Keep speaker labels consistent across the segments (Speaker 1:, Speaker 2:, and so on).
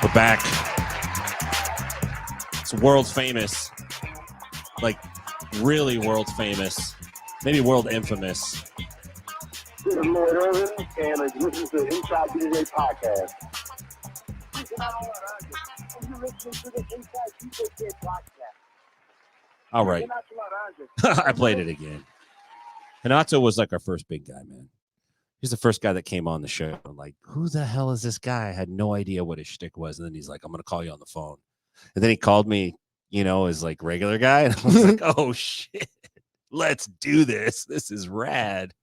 Speaker 1: We're back. It's world famous. Like, really world famous. Maybe world infamous.
Speaker 2: This is Lloyd Irvin, and this is the InsideBJJ podcast. You're listening to the InsideBJJ podcast.
Speaker 1: All right. I played it again. Hanato was like our first big guy, man. He's the first guy that came on the show. I'm like, who the hell is this guy? I had no idea what his shtick was. And then he's like, I'm going to call you on the phone. And then he called me, you know, as like regular guy. And I was like, oh, shit. Let's do this. This is rad.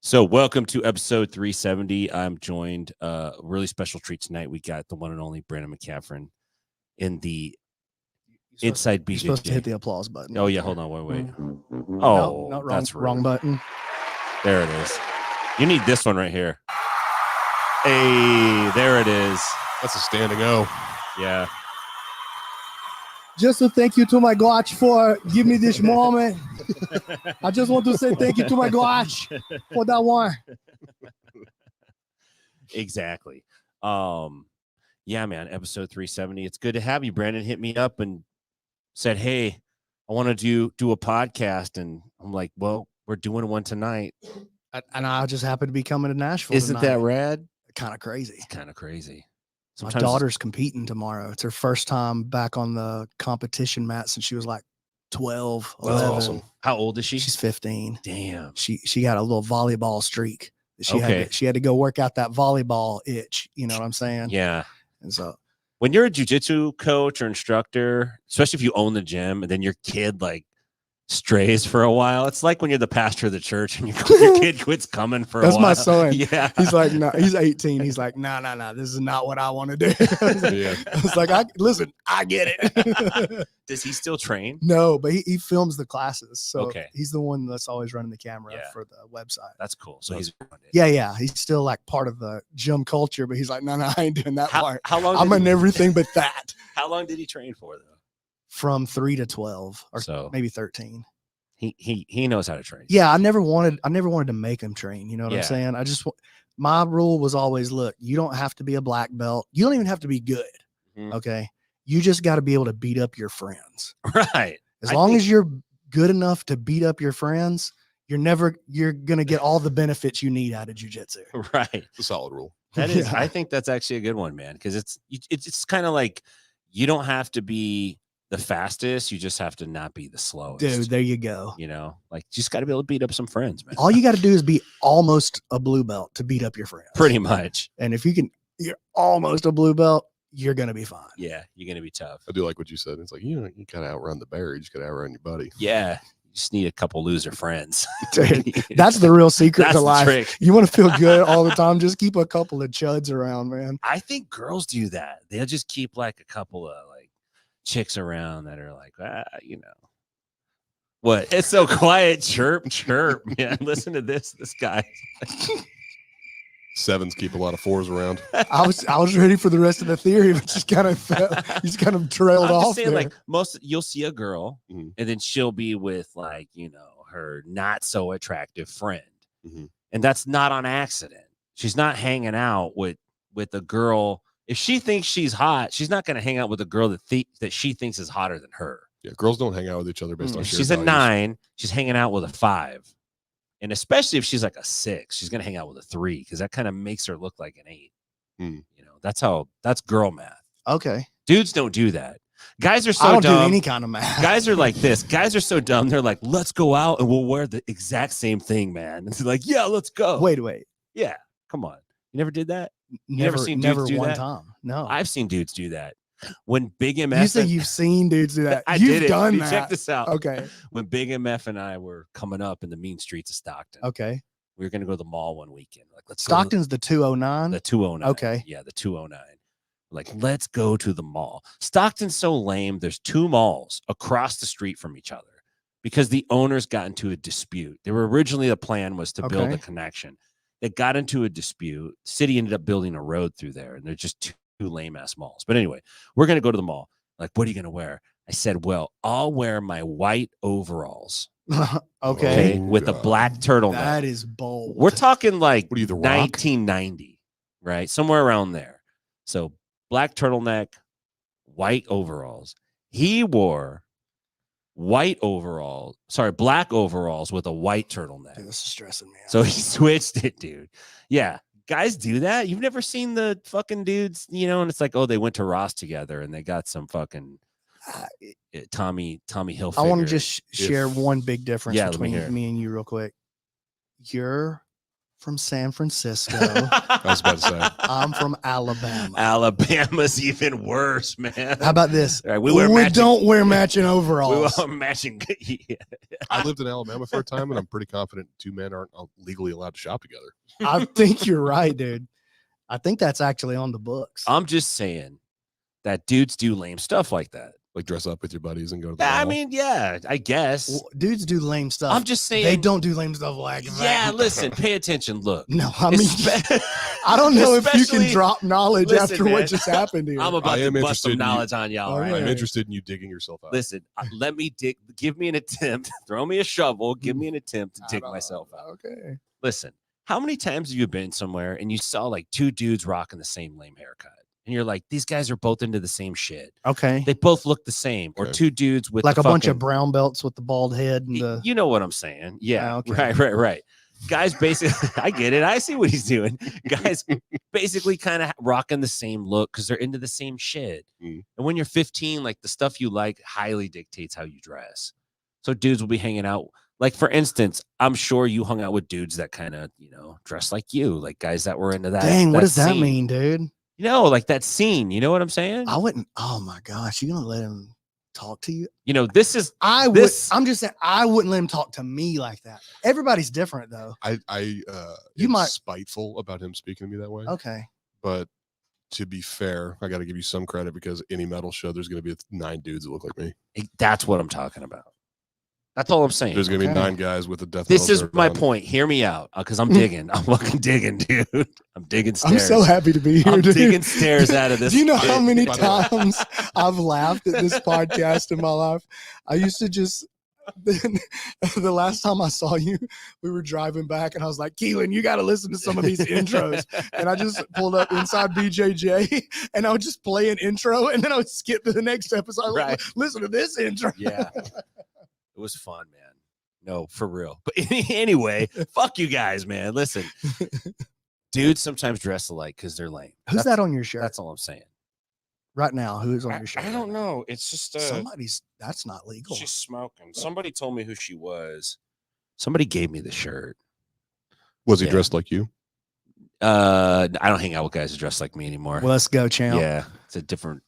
Speaker 1: So welcome to episode 370. I'm joined, really special treat tonight. We got the one and only Brandon McCaffrey in the InsideBJJ.
Speaker 3: You're supposed to hit the applause button.
Speaker 1: Oh, yeah. Hold on. Wait.
Speaker 3: Oh,
Speaker 1: Oh,
Speaker 3: no,
Speaker 1: that's rude.
Speaker 3: wrong button.
Speaker 1: There it is. You need this one right here. Hey, there it is.
Speaker 4: That's a standing O.
Speaker 1: Yeah.
Speaker 3: Just to thank you to my coach for giving me this moment. I just want to say thank you to my coach for that one.
Speaker 1: Exactly. Yeah, man. Episode 370. It's good to have you. Brandon hit me up and said, hey, I want to do a podcast. And I'm like, well, we're doing one tonight.
Speaker 3: And I just happened to be coming to Nashville.
Speaker 1: Isn't
Speaker 3: tonight.
Speaker 1: that rad?
Speaker 3: Kind of crazy?
Speaker 1: It's kind of crazy.
Speaker 3: My daughter's competing tomorrow. It's her first time back on the competition mat since she was like 12, 11.
Speaker 1: That's awesome. How old is she?
Speaker 3: She's 15.
Speaker 1: Damn.
Speaker 3: She got a little volleyball streak. She had to go work out that volleyball itch. You know what I'm saying?
Speaker 1: Yeah.
Speaker 3: And so
Speaker 1: when you're a jiu-jitsu coach or instructor, especially if you own the gym and then your kid like strays for a while, it's like when you're the pastor of the church and your kid quits coming for a while.
Speaker 3: That's my son.
Speaker 1: Yeah.
Speaker 3: He's like, no, he's 18. He's like, no, this is not what I want to do.
Speaker 4: Yeah.
Speaker 3: It's like, listen, I get it.
Speaker 1: Does he still train?
Speaker 3: No, but he films the classes. So
Speaker 1: Okay.
Speaker 3: he's the one that's always running the camera
Speaker 1: Yeah.
Speaker 3: for the website.
Speaker 1: That's cool. So he's
Speaker 3: Yeah. He's still like part of the gym culture, but he's like, no, I ain't doing that part.
Speaker 1: How long?
Speaker 3: I'm in everything but that.
Speaker 1: How long did he train for though?
Speaker 3: From 3 to 12 or
Speaker 1: So
Speaker 3: maybe 13.
Speaker 1: He knows how to train.
Speaker 3: Yeah, I never wanted to make him train. You know what I'm saying? My rule was always, look, you don't have to be a black belt. You don't even have to be good.
Speaker 1: Mhm.
Speaker 3: Okay. You just got to be able to beat up your friends.
Speaker 1: Right.
Speaker 3: As long as you're good enough to beat up your friends, you're going to get all the benefits you need out of jiu-jitsu.
Speaker 1: Right.
Speaker 4: It's a solid rule.
Speaker 1: That is,
Speaker 3: Yeah.
Speaker 1: I think that's actually a good one, man. Cause it's kind of like, you don't have to be the fastest. You just have to not be the slowest.
Speaker 3: Dude, there you go.
Speaker 1: You know, like you just got to be able to beat up some friends, man.
Speaker 3: All you got to do is be almost a blue belt to beat up your friends.
Speaker 1: Pretty much.
Speaker 3: And if you're almost a blue belt, you're going to be fine.
Speaker 1: Yeah. You're going to be tough.
Speaker 4: I do like what you said. It's like, you got to outrun the bear. You just got to outrun your buddy.
Speaker 1: Yeah. You just need a couple loser friends.
Speaker 3: Dude, that's the real secret
Speaker 1: That's
Speaker 3: to
Speaker 1: the
Speaker 3: life.
Speaker 1: trick.
Speaker 3: You want to feel good all the time. Just keep a couple of chuds around, man.
Speaker 1: I think girls do that. They'll just keep like a couple of like chicks around that are like, you know, what? It's so quiet. Chirp. Man, listen to this guy.
Speaker 4: Sevens keep a lot of fours around.
Speaker 3: I was ready for the rest of the theory, but just kind of trailed
Speaker 1: I'm
Speaker 3: off.
Speaker 1: just saying,
Speaker 3: there.
Speaker 1: like you'll see a girl
Speaker 4: Mhm.
Speaker 1: and then she'll be with like, you know, her not so attractive friend.
Speaker 4: Mhm.
Speaker 1: And that's not on accident. She's not hanging out with a girl. If she thinks she's hot, she's not going to hang out with a girl that she thinks is hotter than her.
Speaker 4: Yeah, girls don't hang out with each other based on
Speaker 1: If
Speaker 4: shared
Speaker 1: she's a
Speaker 4: values.
Speaker 1: 9, she's hanging out with a 5. And especially if she's like a 6, she's going to hang out with a 3 because that kind of makes her look like an 8.
Speaker 4: Mm.
Speaker 1: You know, that's girl math.
Speaker 3: Okay.
Speaker 1: Dudes don't do that. Guys are so
Speaker 3: I don't
Speaker 1: dumb.
Speaker 3: do any kind of math.
Speaker 1: Guys are like this. Guys are so dumb. They're like, let's go out and we'll wear the exact same thing, man. And it's like, yeah, let's go.
Speaker 3: Wait.
Speaker 1: Yeah, come on. You never did that? Never seen dudes
Speaker 3: never
Speaker 1: do
Speaker 3: one
Speaker 1: that?
Speaker 3: time. No.
Speaker 1: I've seen dudes do that. When Big MF,
Speaker 3: You say you've seen dudes do that.
Speaker 1: I
Speaker 3: You've
Speaker 1: did it.
Speaker 3: done
Speaker 1: You
Speaker 3: that.
Speaker 1: Check this out.
Speaker 3: Okay.
Speaker 1: When Big MF and I were coming up in the mean streets of Stockton,
Speaker 3: Okay.
Speaker 1: we were going to go to the mall one weekend. Like, let's
Speaker 3: Stockton's the
Speaker 1: go
Speaker 3: 209.
Speaker 1: to the 209.
Speaker 3: Okay.
Speaker 1: Yeah, the 209. Like, let's go to the mall. Stockton's so lame. There's 2 malls across the street from each other because the owners got into a dispute. They were originally, the plan was to build a connection. They got into a dispute. City ended up building a road through there, and they're just two lame ass malls. But anyway, we're going to go to the mall. Like, what are you going to wear? I said, well, I'll wear my white overalls.
Speaker 3: Okay.
Speaker 1: With a black turtleneck.
Speaker 3: That is bold.
Speaker 1: We're talking like
Speaker 4: What are you, The Rock?
Speaker 1: 1990, right? Somewhere around there. So black turtleneck, white overalls. He wore black overalls with a white turtleneck.
Speaker 3: Dude, this is stressing me out.
Speaker 1: So he switched it, dude. Yeah. Guys do that. You've never seen the fucking dudes, and it's like, oh, they went to Ross together and they got some fucking Tommy Hilfiger.
Speaker 3: I want to just share one big difference between me and you real quick. You're from San Francisco.
Speaker 4: I was about to say.
Speaker 3: I'm from Alabama.
Speaker 1: Alabama's even worse, man.
Speaker 3: How about this?
Speaker 1: All right, we
Speaker 3: don't wear matching overalls.
Speaker 1: We were matching. Yeah.
Speaker 4: I lived in Alabama for a time, and I'm pretty confident 2 men aren't legally allowed to shop together.
Speaker 3: I think you're right, dude. I think that's actually on the books.
Speaker 1: I'm just saying that dudes do lame stuff like that.
Speaker 4: Like dress up with your buddies and go to the
Speaker 1: I
Speaker 4: mall.
Speaker 1: mean, yeah, I guess.
Speaker 3: Well, dudes do lame stuff.
Speaker 1: I'm just saying.
Speaker 3: They don't do lame stuff like that.
Speaker 1: Yeah, listen, pay attention. Look.
Speaker 3: No, I mean, I don't know if you can drop knowledge after
Speaker 1: man,
Speaker 3: what just happened here.
Speaker 1: I'm about to bust some knowledge on y'all.
Speaker 3: All
Speaker 1: right?
Speaker 4: I'm interested in you digging yourself out.
Speaker 1: Listen, let me dig. Give me an attempt. Throw me a shovel. Give me an attempt to dig myself out.
Speaker 3: Okay.
Speaker 1: Listen, how many times have you been somewhere and you saw like 2 dudes rocking the same lame haircut? And you're like, these guys are both into the same shit.
Speaker 3: Okay.
Speaker 1: They both look the same. Or 2 dudes with
Speaker 3: like a bunch
Speaker 1: fucking,
Speaker 3: of brown belts with the bald head and the.
Speaker 1: You know what I'm saying? Yeah.
Speaker 3: Okay.
Speaker 1: Right. Guys, basically, I get it. I see what he's doing. Guys, basically, kind of rocking the same look because they're into the same shit. And when you're 15, like the stuff you like highly dictates how you dress. So dudes will be hanging out. Like, for instance, I'm sure you hung out with dudes that kind of, dress like you, like guys that were into that.
Speaker 3: Dang, what does that
Speaker 1: scene.
Speaker 3: mean, dude?
Speaker 1: Like that scene. You know what I'm saying?
Speaker 3: I wouldn't. Oh my gosh, you gonna let him talk to you?
Speaker 1: This is.
Speaker 3: I'm just saying, I wouldn't let him talk to me like that. Everybody's different, though.
Speaker 4: You might spiteful about him speaking to me that way.
Speaker 3: Okay,
Speaker 4: but to be fair, I got to give you some credit because any metal show, there's going to be 9 dudes that look like me.
Speaker 1: That's what I'm talking about. That's all I'm saying.
Speaker 4: There's going to be 9 guys with a death.
Speaker 1: This is my point. Hear me out, because I'm digging. I'm fucking digging, dude. I'm digging stairs.
Speaker 3: I'm so happy to be here.
Speaker 1: I'm
Speaker 3: dude.
Speaker 1: digging stairs out of this.
Speaker 3: Do you know how many times I've laughed at this podcast in my life? I used to just. The last time I saw you, we were driving back, and I was like, "Keelan, you got to listen to some of these intros." And I just pulled up InsideBJJ, and I would just play an intro, and then I would skip to the next episode.
Speaker 1: Right.
Speaker 3: Listen to this intro.
Speaker 1: Yeah. It was fun, man. No, for real. But anyway, fuck you guys, man. Listen, dudes sometimes dress alike because they're lame.
Speaker 3: Who's that on your shirt?
Speaker 1: That's all I'm saying.
Speaker 3: Right now, who's on your shirt?
Speaker 1: I don't know. It's just
Speaker 3: somebody's. That's not legal.
Speaker 1: She's smoking. Somebody told me who she was. Somebody gave me the shirt.
Speaker 4: Was he dressed like you?
Speaker 1: I don't hang out with guys who dress like me anymore.
Speaker 3: Well, let's go, champ.
Speaker 1: Yeah, it's a different.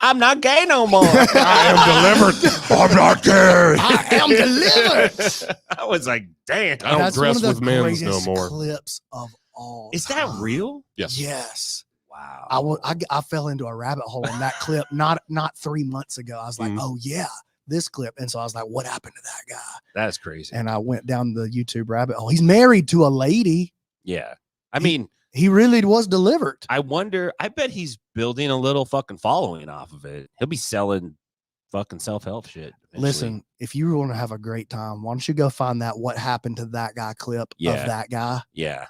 Speaker 1: I'm not gay no more.
Speaker 4: I am delivered. I'm not gay.
Speaker 3: I am delivered.
Speaker 1: I was like, damn.
Speaker 4: I don't dress with men's no more.
Speaker 3: Clips of all.
Speaker 1: Is that real?
Speaker 4: Yes.
Speaker 3: Yes.
Speaker 1: Wow.
Speaker 3: I fell into a rabbit hole on that clip. Not 3 months ago. I was like, oh yeah, this clip. And so I was like, what happened to that guy?
Speaker 1: That's crazy.
Speaker 3: And I went down the YouTube rabbit hole. He's married to a lady.
Speaker 1: Yeah. I mean,
Speaker 3: he really was delivered.
Speaker 1: I wonder, I bet he's building a little fucking following off of it. He'll be selling fucking self-help shit eventually.
Speaker 3: Listen, if you want to have a great time, why don't you go find that what happened to that guy clip of that guy?
Speaker 1: Yeah.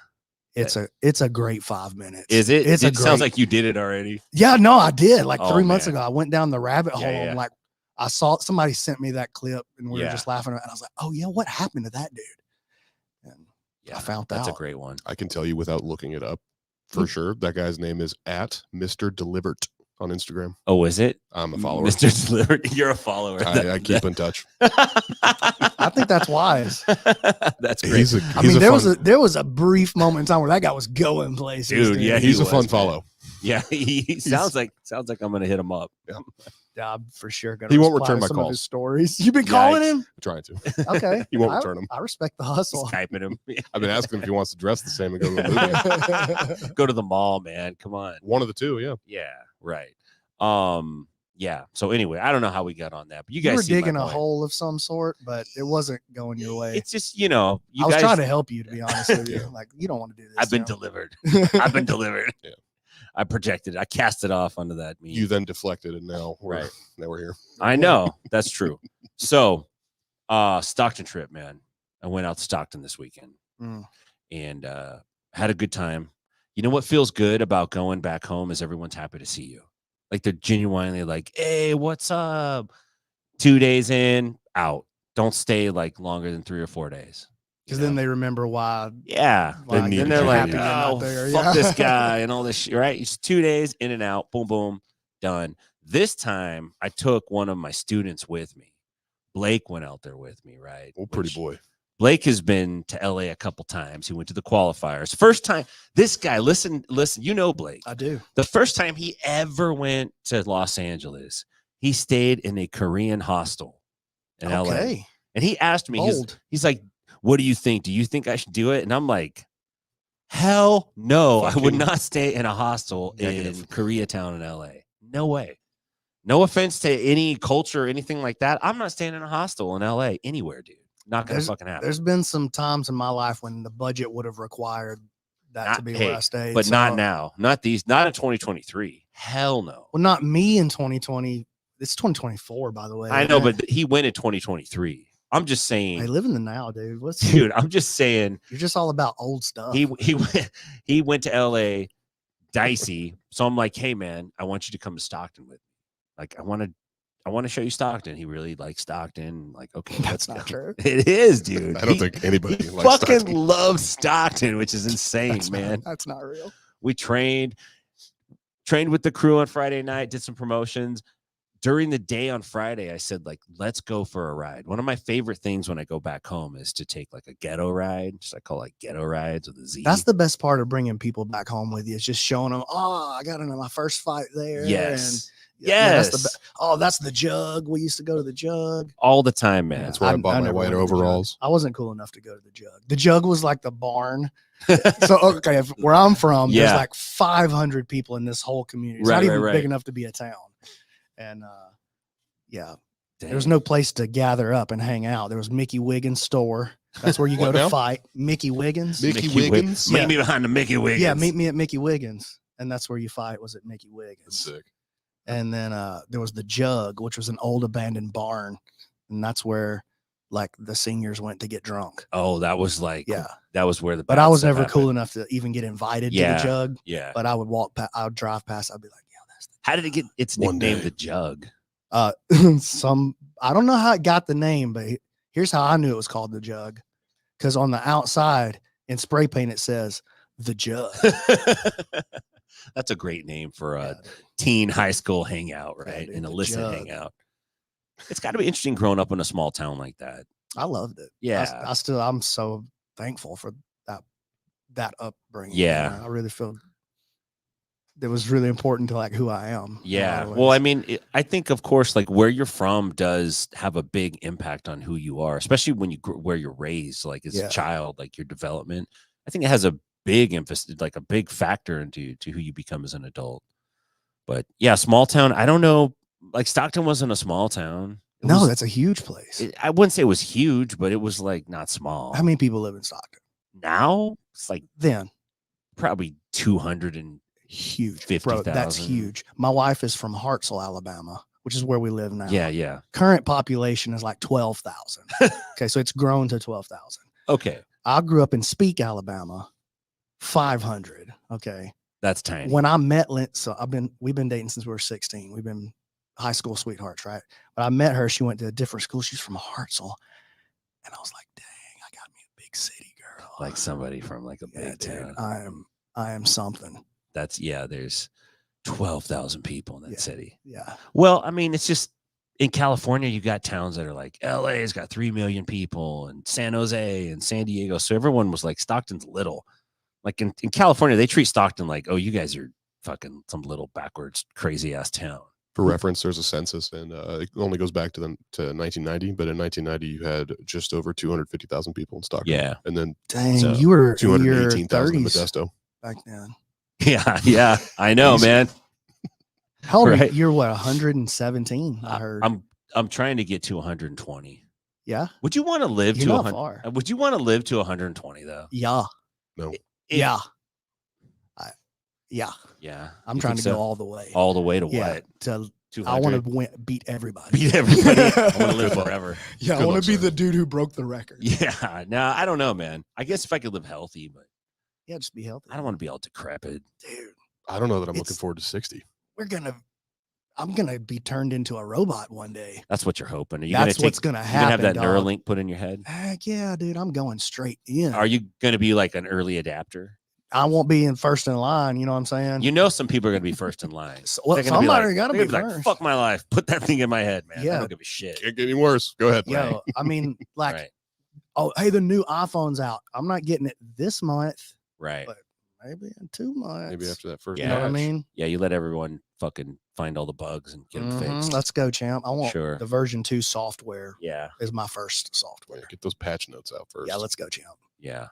Speaker 3: It's a great 5 minutes.
Speaker 1: Is it?
Speaker 3: It
Speaker 1: sounds like you did it already.
Speaker 3: Yeah, no, I did. Like 3 months
Speaker 1: man.
Speaker 3: ago, I went down the rabbit hole.
Speaker 1: Yeah.
Speaker 3: And like I saw somebody sent me that clip and we were just laughing. And I was like, oh yeah, what happened to that dude? And I found
Speaker 1: that's
Speaker 3: out.
Speaker 1: a great one.
Speaker 4: I can tell you without looking it up for sure. That guy's name is @Mr. Delivered on Instagram.
Speaker 1: Oh, is it?
Speaker 4: I'm a follower.
Speaker 1: Mr. Delivered. You're a follower.
Speaker 4: I keep in touch.
Speaker 3: I think that's wise.
Speaker 1: That's great.
Speaker 3: There was a brief moment in time where that guy was going places.
Speaker 1: Dude, yeah,
Speaker 4: he's a fun follow.
Speaker 1: Yeah, he sounds like I'm gonna hit him up.
Speaker 3: Yeah, I'm for sure gonna.
Speaker 4: He won't
Speaker 3: reply
Speaker 4: return
Speaker 3: to
Speaker 4: my
Speaker 3: some of
Speaker 4: calls.
Speaker 3: his stories. You've been calling him?
Speaker 4: I'm trying to.
Speaker 3: Okay.
Speaker 4: He won't return them.
Speaker 3: I respect the hustle.
Speaker 1: Skyping him.
Speaker 4: I've been asking him if he wants to dress the same and go to the movie.
Speaker 1: Go to the mall, man. Come on.
Speaker 4: One of the two, yeah.
Speaker 1: Yeah, right. Yeah. So anyway, I don't know how we got on that, but you guys
Speaker 3: were
Speaker 1: see my
Speaker 3: digging a
Speaker 1: point.
Speaker 3: hole of some sort, but it wasn't going your way.
Speaker 1: It's just, you
Speaker 3: I was
Speaker 1: guys,
Speaker 3: trying to help you, to be honest with you. Like, you don't want to do this.
Speaker 1: I've been
Speaker 3: Sam.
Speaker 1: delivered. I've been delivered.
Speaker 4: Yeah.
Speaker 1: I projected. I cast it off onto that meme.
Speaker 4: You then deflected, and now
Speaker 1: Right.
Speaker 4: Now we're here.
Speaker 1: I know. That's true. So, Stockton trip, man. I went out to Stockton this weekend and had a good time. You know what feels good about going back home is everyone's happy to see you. Like they're genuinely like, hey, what's up? 2 days in, out. Don't stay like longer than 3 or 4 days.
Speaker 3: Because then they remember why.
Speaker 1: Yeah.
Speaker 3: Why
Speaker 1: Then
Speaker 3: you're
Speaker 1: they're like,
Speaker 3: happy you're not
Speaker 1: oh,
Speaker 3: there.
Speaker 1: fuck
Speaker 3: Yeah.
Speaker 1: this guy and all this shit, right? It's 2 days in and out. Boom, boom, done. This time I took one of my students with me. Blake went out there with me, right?
Speaker 4: Oh, pretty boy.
Speaker 1: Blake has been to LA a couple times. He went to the qualifiers. First time, this guy, listen, you know Blake.
Speaker 3: I do.
Speaker 1: The first time he ever went to Los Angeles, he stayed in a Korean hostel in LA. And he asked me, he's like, what do you think? Do you think I should do it? And I'm like, hell no. I would not stay in a hostel in Koreatown in LA. No way. No offense to any culture or anything like that. I'm not staying in a hostel in LA anywhere, dude. Not gonna fucking happen.
Speaker 3: There's been some times in my life when the budget would have required that to be where I stayed.
Speaker 1: But not now. Not in 2023. Hell no.
Speaker 3: Well, not me in 2020. It's 2024, by the way.
Speaker 1: I know, but he went in 2023. I'm just saying.
Speaker 3: I live in the now, dude.
Speaker 1: Dude, I'm just saying.
Speaker 3: You're just all about old stuff.
Speaker 1: He went to LA dicey. So I'm like, hey man, I want you to come to Stockton with me. Like, I want to show you Stockton. He really likes Stockton. Like, okay,
Speaker 3: that's not true.
Speaker 1: It is, dude.
Speaker 4: I don't think anybody likes
Speaker 1: fucking
Speaker 4: Stockton.
Speaker 1: loves Stockton, which is insane, man.
Speaker 3: That's not real.
Speaker 1: We trained with the crew on Friday night, did some promotions. During the day on Friday, I said, like, let's go for a ride. One of my favorite things when I go back home is to take like a ghetto ride. Just I call it ghetto rides with a Z.
Speaker 3: That's the best part of bringing people back home with you. Is just showing them, oh, I got into my first fight there.
Speaker 1: Yes.
Speaker 3: And
Speaker 1: yes.
Speaker 3: That's the Jug. We used to go to the Jug
Speaker 1: all the time, man.
Speaker 4: That's where I bought my white overalls.
Speaker 3: I wasn't cool enough to go to the Jug. The Jug was like the barn. So, okay, where I'm from, there's like 500 people in this whole community. It's not even big enough to be a town. And there was no place to gather up and hang out. There was Mickey Wiggins' store. That's where you go to fight. Mickey Wiggins.
Speaker 4: Mickey Wiggins?
Speaker 1: Meet me behind the Mickey Wiggins.
Speaker 3: Yeah, meet me at Mickey Wiggins. And that's where you fight, was at Mickey Wiggins.
Speaker 4: That's sick.
Speaker 3: And then there was the Jug, which was an old abandoned barn. And that's where like the seniors went to get drunk.
Speaker 1: Oh, that was like, that was where the.
Speaker 3: But I was never cool enough to even get invited to the Jug.
Speaker 1: Yeah.
Speaker 3: But I would I would drive past. I'd be like, yeah, that's.
Speaker 1: How did it get its nickname, the Jug?
Speaker 3: I don't know how it got the name, but here's how I knew it was called the Jug. Because on the outside in spray paint, it says the Jug.
Speaker 1: That's a great name for a teen high school hangout, right? An illicit hangout. It's got to be interesting growing up in a small town like that.
Speaker 3: I loved it.
Speaker 1: Yeah.
Speaker 3: I'm so thankful for that upbringing.
Speaker 1: Yeah.
Speaker 3: I really feel that was really important to like who I am.
Speaker 1: Yeah. Well, I mean, I think, of course, like where you're from does have a big impact on who you are, especially when where you're raised, like as a child, like your development. I think it has a big emphasis, like a big factor into who you become as an adult. But yeah, small town. I don't know. Like Stockton wasn't a small town.
Speaker 3: That's a huge place.
Speaker 1: I wouldn't say it was huge, but it was like not small.
Speaker 3: How many people live in Stockton?
Speaker 1: Now it's like
Speaker 3: then
Speaker 1: probably 200 and
Speaker 3: huge.
Speaker 1: 50,000.
Speaker 3: Bro, that's huge. My wife is from Hartselle, Alabama, which is where we live now.
Speaker 1: Yeah.
Speaker 3: Current population is like 12,000. Okay, so it's grown to 12,000.
Speaker 1: Okay.
Speaker 3: I grew up in Speake, Alabama, 500. Okay.
Speaker 1: That's tiny.
Speaker 3: When I met we've been dating since we were 16. We've been high school sweethearts, right? But I met her. She went to a different school. She's from Hartselle. And I was like, dang, I got me a big city girl.
Speaker 1: Like somebody from like a big town.
Speaker 3: I am something.
Speaker 1: There's 12,000 people in that city.
Speaker 3: Yeah.
Speaker 1: Well, I mean, it's just in California, you got towns that are like LA's got 3 million people and San Jose and San Diego. So everyone was like, Stockton's little. Like in California, they treat Stockton like, oh, you guys are fucking some little backwards, crazy ass town.
Speaker 4: For reference, there's a census, and it only goes back to 1990. But in 1990, you had just over 250,000 people in Stockton.
Speaker 1: Yeah,
Speaker 4: and then
Speaker 3: dang, you were
Speaker 4: 218,000 in Modesto
Speaker 3: back then.
Speaker 1: Yeah, I know, man.
Speaker 3: How old are you? You're what, 117? I heard.
Speaker 1: I'm trying to get to 120.
Speaker 3: Yeah.
Speaker 1: Would you want to live
Speaker 3: to
Speaker 1: 100? Far. Would you want to live to 120 though?
Speaker 3: Yeah.
Speaker 4: No.
Speaker 3: Yeah. I'm
Speaker 1: you
Speaker 3: trying to go all the way.
Speaker 1: All the way to what?
Speaker 3: To 200? I want to beat everybody.
Speaker 1: Beat everybody. I want to live forever.
Speaker 3: Yeah, I want to be the dude who broke the record.
Speaker 1: Yeah. No, I don't know, man. I guess if I could live healthy, but
Speaker 3: Yeah, just be healthy.
Speaker 1: I don't want to be all decrepit.
Speaker 3: Dude,
Speaker 4: I don't know that I'm
Speaker 3: It's-
Speaker 4: looking forward to 60.
Speaker 3: I'm gonna be turned into a robot one day.
Speaker 1: That's what you're hoping. Are you
Speaker 3: That's
Speaker 1: gonna
Speaker 3: what's gonna
Speaker 1: you
Speaker 3: happen.
Speaker 1: gonna have that
Speaker 3: dog.
Speaker 1: Neuralink put in your head?
Speaker 3: Heck yeah, dude. I'm going straight in.
Speaker 1: Are you gonna be like an early adapter?
Speaker 3: I won't be in first in line. You know what I'm saying?
Speaker 1: You know, some people are gonna be first in line.
Speaker 3: So, well,
Speaker 1: They're gonna be
Speaker 3: somebody
Speaker 1: like,
Speaker 3: gotta
Speaker 1: they're
Speaker 3: be
Speaker 1: gonna like,
Speaker 3: first.
Speaker 1: fuck my life. Put that thing in my head, man. I
Speaker 3: Yeah.
Speaker 1: don't give a shit.
Speaker 4: Can't get any worse. Go ahead.
Speaker 3: Yo, I mean, like,
Speaker 1: Right.
Speaker 3: oh, hey, the new iPhone's out. I'm not getting it this month.
Speaker 1: Right.
Speaker 3: But maybe in 2 months.
Speaker 4: Maybe after that first
Speaker 3: You know what I
Speaker 4: patch.
Speaker 3: mean?
Speaker 1: Yeah, you let everyone fucking find all the bugs and get them
Speaker 3: Mhm.
Speaker 1: fixed.
Speaker 3: Let's go, champ. I want
Speaker 1: Sure.
Speaker 3: the version 2 software
Speaker 1: Yeah.
Speaker 3: is my first software.
Speaker 4: Yeah, get those patch notes out first.
Speaker 3: Yeah, let's go, champ.
Speaker 1: Yeah.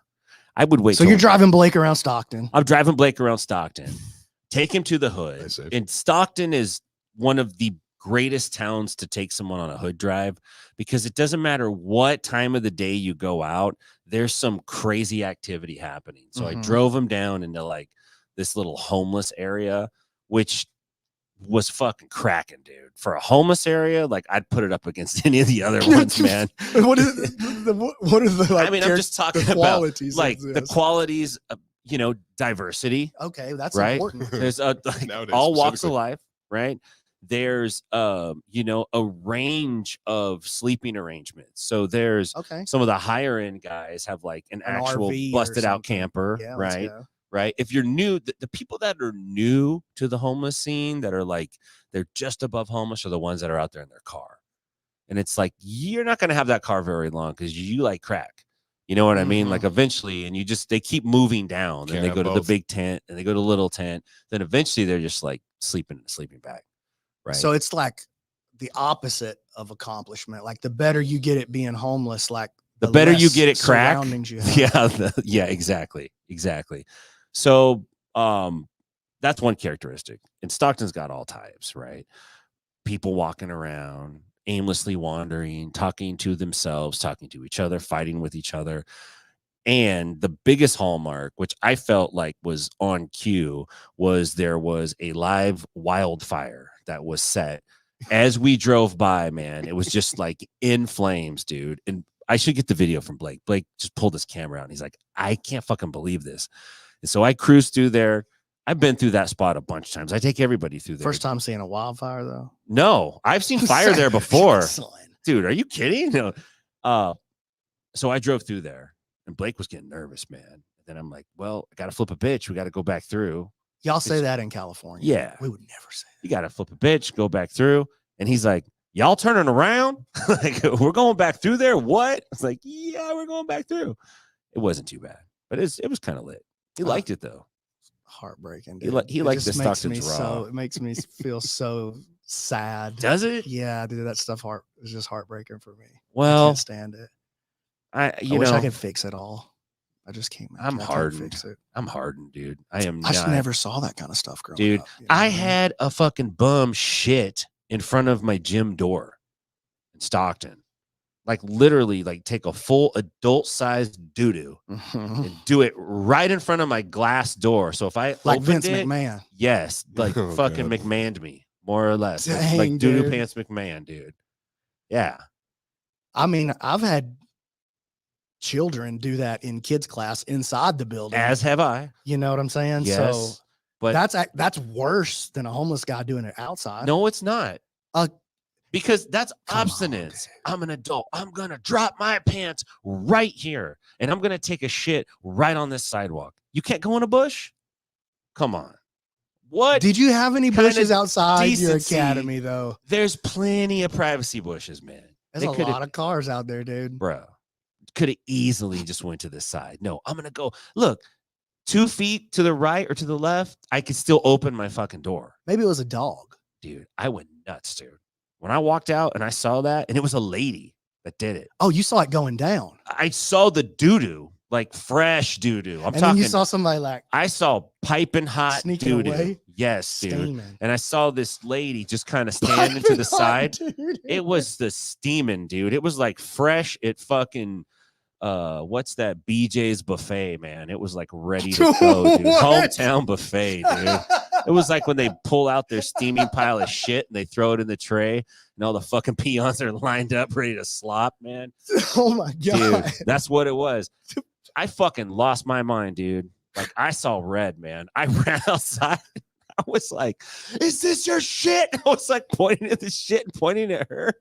Speaker 1: I would wait.
Speaker 3: So
Speaker 1: till-
Speaker 3: you're driving Blake around Stockton.
Speaker 1: I'm driving Blake around Stockton. Take him to the hood.
Speaker 4: Nice save.
Speaker 1: And Stockton is one of the greatest towns to take someone on a hood drive because it doesn't matter what time of the day you go out, there's some crazy activity happening. So I
Speaker 3: Mhm.
Speaker 1: drove him down into like this little homeless area, which was fucking cracking, dude. For a homeless area, like I'd put it up against any of the other ones, man.
Speaker 3: What is what are the like?
Speaker 1: I mean, I'm just talking
Speaker 3: the
Speaker 1: about
Speaker 3: qualities,
Speaker 1: like
Speaker 3: of
Speaker 1: the
Speaker 3: this?
Speaker 1: qualities of, you know, diversity.
Speaker 3: Okay, that's
Speaker 1: right?
Speaker 3: important.
Speaker 1: There's like
Speaker 4: Nowadays,
Speaker 1: all walks of
Speaker 4: specifically.
Speaker 1: life, right? There's you know, a range of sleeping arrangements. So there's
Speaker 3: Okay,
Speaker 1: some of the higher end guys have like an actual
Speaker 3: RV or
Speaker 1: busted out
Speaker 3: something.
Speaker 1: camper,
Speaker 3: yeah, let's
Speaker 1: right?
Speaker 3: go.
Speaker 1: Right. If you're new, the people that are new to the homeless scene that are like they're just above homeless are the ones that are out there in their car. And it's like you're not gonna have that car very long because you like crack. You know what I mean? Like
Speaker 3: Mhm.
Speaker 1: eventually, and they keep moving down. Then
Speaker 4: Can't
Speaker 1: they
Speaker 4: have
Speaker 1: go to the
Speaker 4: both.
Speaker 1: big tent and they go to little tent. Then eventually they're just like sleeping in a sleeping bag. Right.
Speaker 3: So it's like the opposite of accomplishment. Like the better you get at being homeless, like
Speaker 1: the better you
Speaker 3: less
Speaker 1: get at crack.
Speaker 3: surroundings you have.
Speaker 1: Yeah, yeah, exactly. Exactly. So that's one characteristic. And Stockton's got all types, right? People walking around, aimlessly wandering, talking to themselves, talking to each other, fighting with each other. And the biggest hallmark, which I felt like was on cue, was there was a live wildfire that was set as we drove by, man. It was just like in flames, dude. And I should get the video from Blake. Blake just pulled his camera out and he's like, I can't fucking believe this. And so I cruised through there. I've been through that spot a bunch of times. I take everybody through there.
Speaker 3: First time seeing a wildfire though.
Speaker 1: No, I've seen fire there before.
Speaker 3: Son.
Speaker 1: Dude, are you kidding? No. So I drove through there and Blake was getting nervous, man. And then I'm like, well, I got to flip a bitch. We got to go back through.
Speaker 3: Y'all say
Speaker 1: It's-
Speaker 3: that in California.
Speaker 1: Yeah.
Speaker 3: We would never say
Speaker 1: You got to flip a bitch, go back through. And he's like, y'all turning around? Like, we're going back through there? What? It's like, yeah, we're going back through. It wasn't too bad, but it was kind of lit. He liked it though.
Speaker 3: heartbreaking.
Speaker 1: He
Speaker 3: Dude.
Speaker 1: li- he
Speaker 3: It
Speaker 1: liked
Speaker 3: just
Speaker 1: the
Speaker 3: makes me
Speaker 1: Stockton's
Speaker 3: so
Speaker 1: raw.
Speaker 3: it makes me feel so sad.
Speaker 1: Does it?
Speaker 3: Yeah, dude, that stuff is just heartbreaking for me. I
Speaker 1: Well,
Speaker 3: can't stand it.
Speaker 1: I
Speaker 3: I wish
Speaker 1: know,
Speaker 3: I could fix it all. I just can't.
Speaker 1: I'm
Speaker 3: I can't
Speaker 1: hardened.
Speaker 3: Fix it.
Speaker 1: I'm hardened, dude. I am
Speaker 3: I just
Speaker 1: not.
Speaker 3: never saw that kind of stuff growing
Speaker 1: Dude,
Speaker 3: up. you know
Speaker 1: I
Speaker 3: what mean?
Speaker 1: had a fucking bum shit in front of my gym door in Stockton. Like literally, like take a full adult-sized doo-doo and do it right in front of my glass door. So if I
Speaker 3: like
Speaker 1: opened
Speaker 3: Vince
Speaker 1: it,
Speaker 3: McMahon.
Speaker 1: yes, like
Speaker 4: Oh,
Speaker 1: fucking
Speaker 4: God.
Speaker 1: McMahoned me, more or less. Like
Speaker 3: Dang,
Speaker 1: doo-doo
Speaker 3: dude.
Speaker 1: pants McMahon, dude. Yeah.
Speaker 3: I mean, I've had children do that in kids class inside the building.
Speaker 1: As have I.
Speaker 3: You know what I'm saying?
Speaker 1: Yes.
Speaker 3: So
Speaker 1: but
Speaker 3: that's worse than a homeless guy doing it outside.
Speaker 1: no, it's not.
Speaker 3: Uh,
Speaker 1: Because that's
Speaker 3: Come on,
Speaker 1: obstinance.
Speaker 3: dude.
Speaker 1: I'm an adult. I'm going to drop my pants right here and I'm going to take a shit right on this sidewalk. You can't go in a bush? Come on. What?
Speaker 3: Did you have any
Speaker 1: kind of
Speaker 3: bushes outside your
Speaker 1: decency-
Speaker 3: academy though?
Speaker 1: There's plenty of privacy bushes, man.
Speaker 3: There's
Speaker 1: They
Speaker 3: a
Speaker 1: coulda-
Speaker 3: lot of cars out there, dude.
Speaker 1: Bro, could have easily just went to the side. No, I'm going to go. Look, 2 feet to the right or to the left, I could still open my fucking door.
Speaker 3: Maybe it was a dog.
Speaker 1: Dude, I went nuts, dude. When I walked out and I saw that, and it was a lady that did it.
Speaker 3: Oh, you saw it going down.
Speaker 1: I saw the doo-doo, like fresh doo-doo. I'm
Speaker 3: and then
Speaker 1: talking,
Speaker 3: you saw somebody like
Speaker 1: I saw piping hot
Speaker 3: Sneaking
Speaker 1: doo-doo.
Speaker 3: away?
Speaker 1: Yes, dude.
Speaker 3: steaming.
Speaker 1: And I saw this lady just kind of standing to the side.
Speaker 3: Dude.
Speaker 1: It was the steaming, dude. It was like fresh at fucking what's that BJ's buffet, man. It was like ready to go, dude.
Speaker 3: What?
Speaker 1: Hometown buffet, dude. It was like when they pull out their steaming pile of shit and they throw it in the tray and all the fucking peons are lined up ready to slop, man.
Speaker 3: Oh my god.
Speaker 1: Dude, that's what it was. I fucking lost my mind, dude. Like I saw red, man. I ran outside. I was like, "Is this your shit?" I was like pointing at the shit and pointing at her.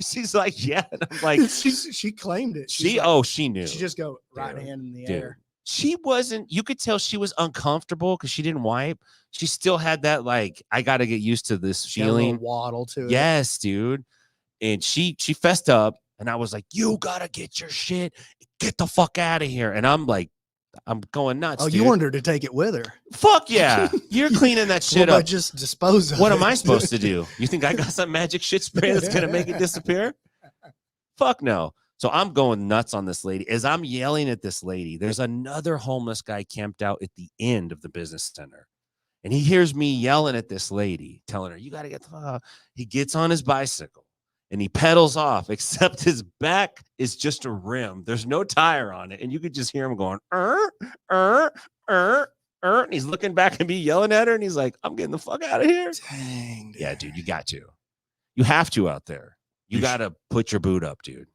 Speaker 1: She's like, "Yeah," and I'm like,
Speaker 3: she claimed it. She's
Speaker 1: "She
Speaker 3: like,
Speaker 1: she knew."
Speaker 3: She just go right
Speaker 1: Dude,
Speaker 3: hand in the
Speaker 1: dude.
Speaker 3: air.
Speaker 1: She wasn't. You could tell she was uncomfortable because she didn't wipe. She still had that like, I got to get used to this
Speaker 3: She had a little
Speaker 1: feeling.
Speaker 3: waddle to it.
Speaker 1: Yes, dude. And she fessed up, and I was like, "You gotta get your shit, get the fuck out of here." And I'm like, I'm going nuts.
Speaker 3: Oh,
Speaker 1: dude.
Speaker 3: you wanted her to take it with her.
Speaker 1: Fuck yeah. You're cleaning that shit
Speaker 3: Well,
Speaker 1: up.
Speaker 3: just dispose of
Speaker 1: What
Speaker 3: it.
Speaker 1: am I supposed to do? You think I got some magic shit spray that's gonna make it disappear? Fuck no. So I'm going nuts on this lady. As I'm yelling at this lady, there's another homeless guy camped out at the end of the business center. And he hears me yelling at this lady, telling her, "You got to get the fuck out." He gets on his bicycle and he pedals off, except his back is just a rim. There's no tire on it. And you could just hear him going, and he's looking back at me, yelling at her. And he's like, "I'm getting the fuck out of here."
Speaker 3: Dang. Dude.
Speaker 1: Yeah, dude, you got to. You have to out there. You got to put your boot up, dude.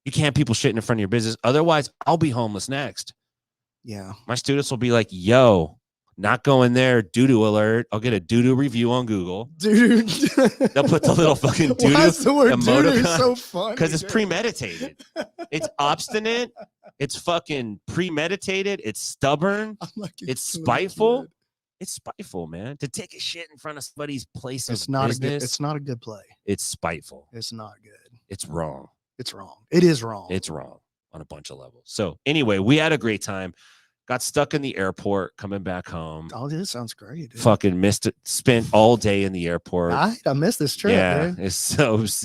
Speaker 1: You can't have people shitting in front of your business. Otherwise, I'll be homeless next.
Speaker 3: Yeah.
Speaker 1: My students will be like, "Yo, not going there. Doo-doo alert." I'll get a doo-doo review on Google.
Speaker 3: Dude.
Speaker 1: They'll put the little fucking doo-doo.
Speaker 3: Why is the word doo-doo
Speaker 1: emoticon
Speaker 3: so funny?
Speaker 1: because it's
Speaker 3: dude?
Speaker 1: premeditated. It's obstinate. It's fucking premeditated. It's stubborn.
Speaker 3: I'm like,
Speaker 1: It's
Speaker 3: so
Speaker 1: spiteful.
Speaker 3: good.
Speaker 1: It's spiteful, man. To take a shit in front of somebody's place
Speaker 3: It's
Speaker 1: of
Speaker 3: not
Speaker 1: business,
Speaker 3: a good. It's not a good play.
Speaker 1: it's spiteful.
Speaker 3: It's not good.
Speaker 1: It's wrong.
Speaker 3: It's wrong. It is wrong.
Speaker 1: It's wrong on a bunch of levels. So anyway, we had a great time. Got stuck in the airport coming back home.
Speaker 3: Oh, this sounds great. Dude.
Speaker 1: Fucking missed it. Spent all day in the airport.
Speaker 3: I missed this trip.
Speaker 1: Yeah,
Speaker 3: Dude.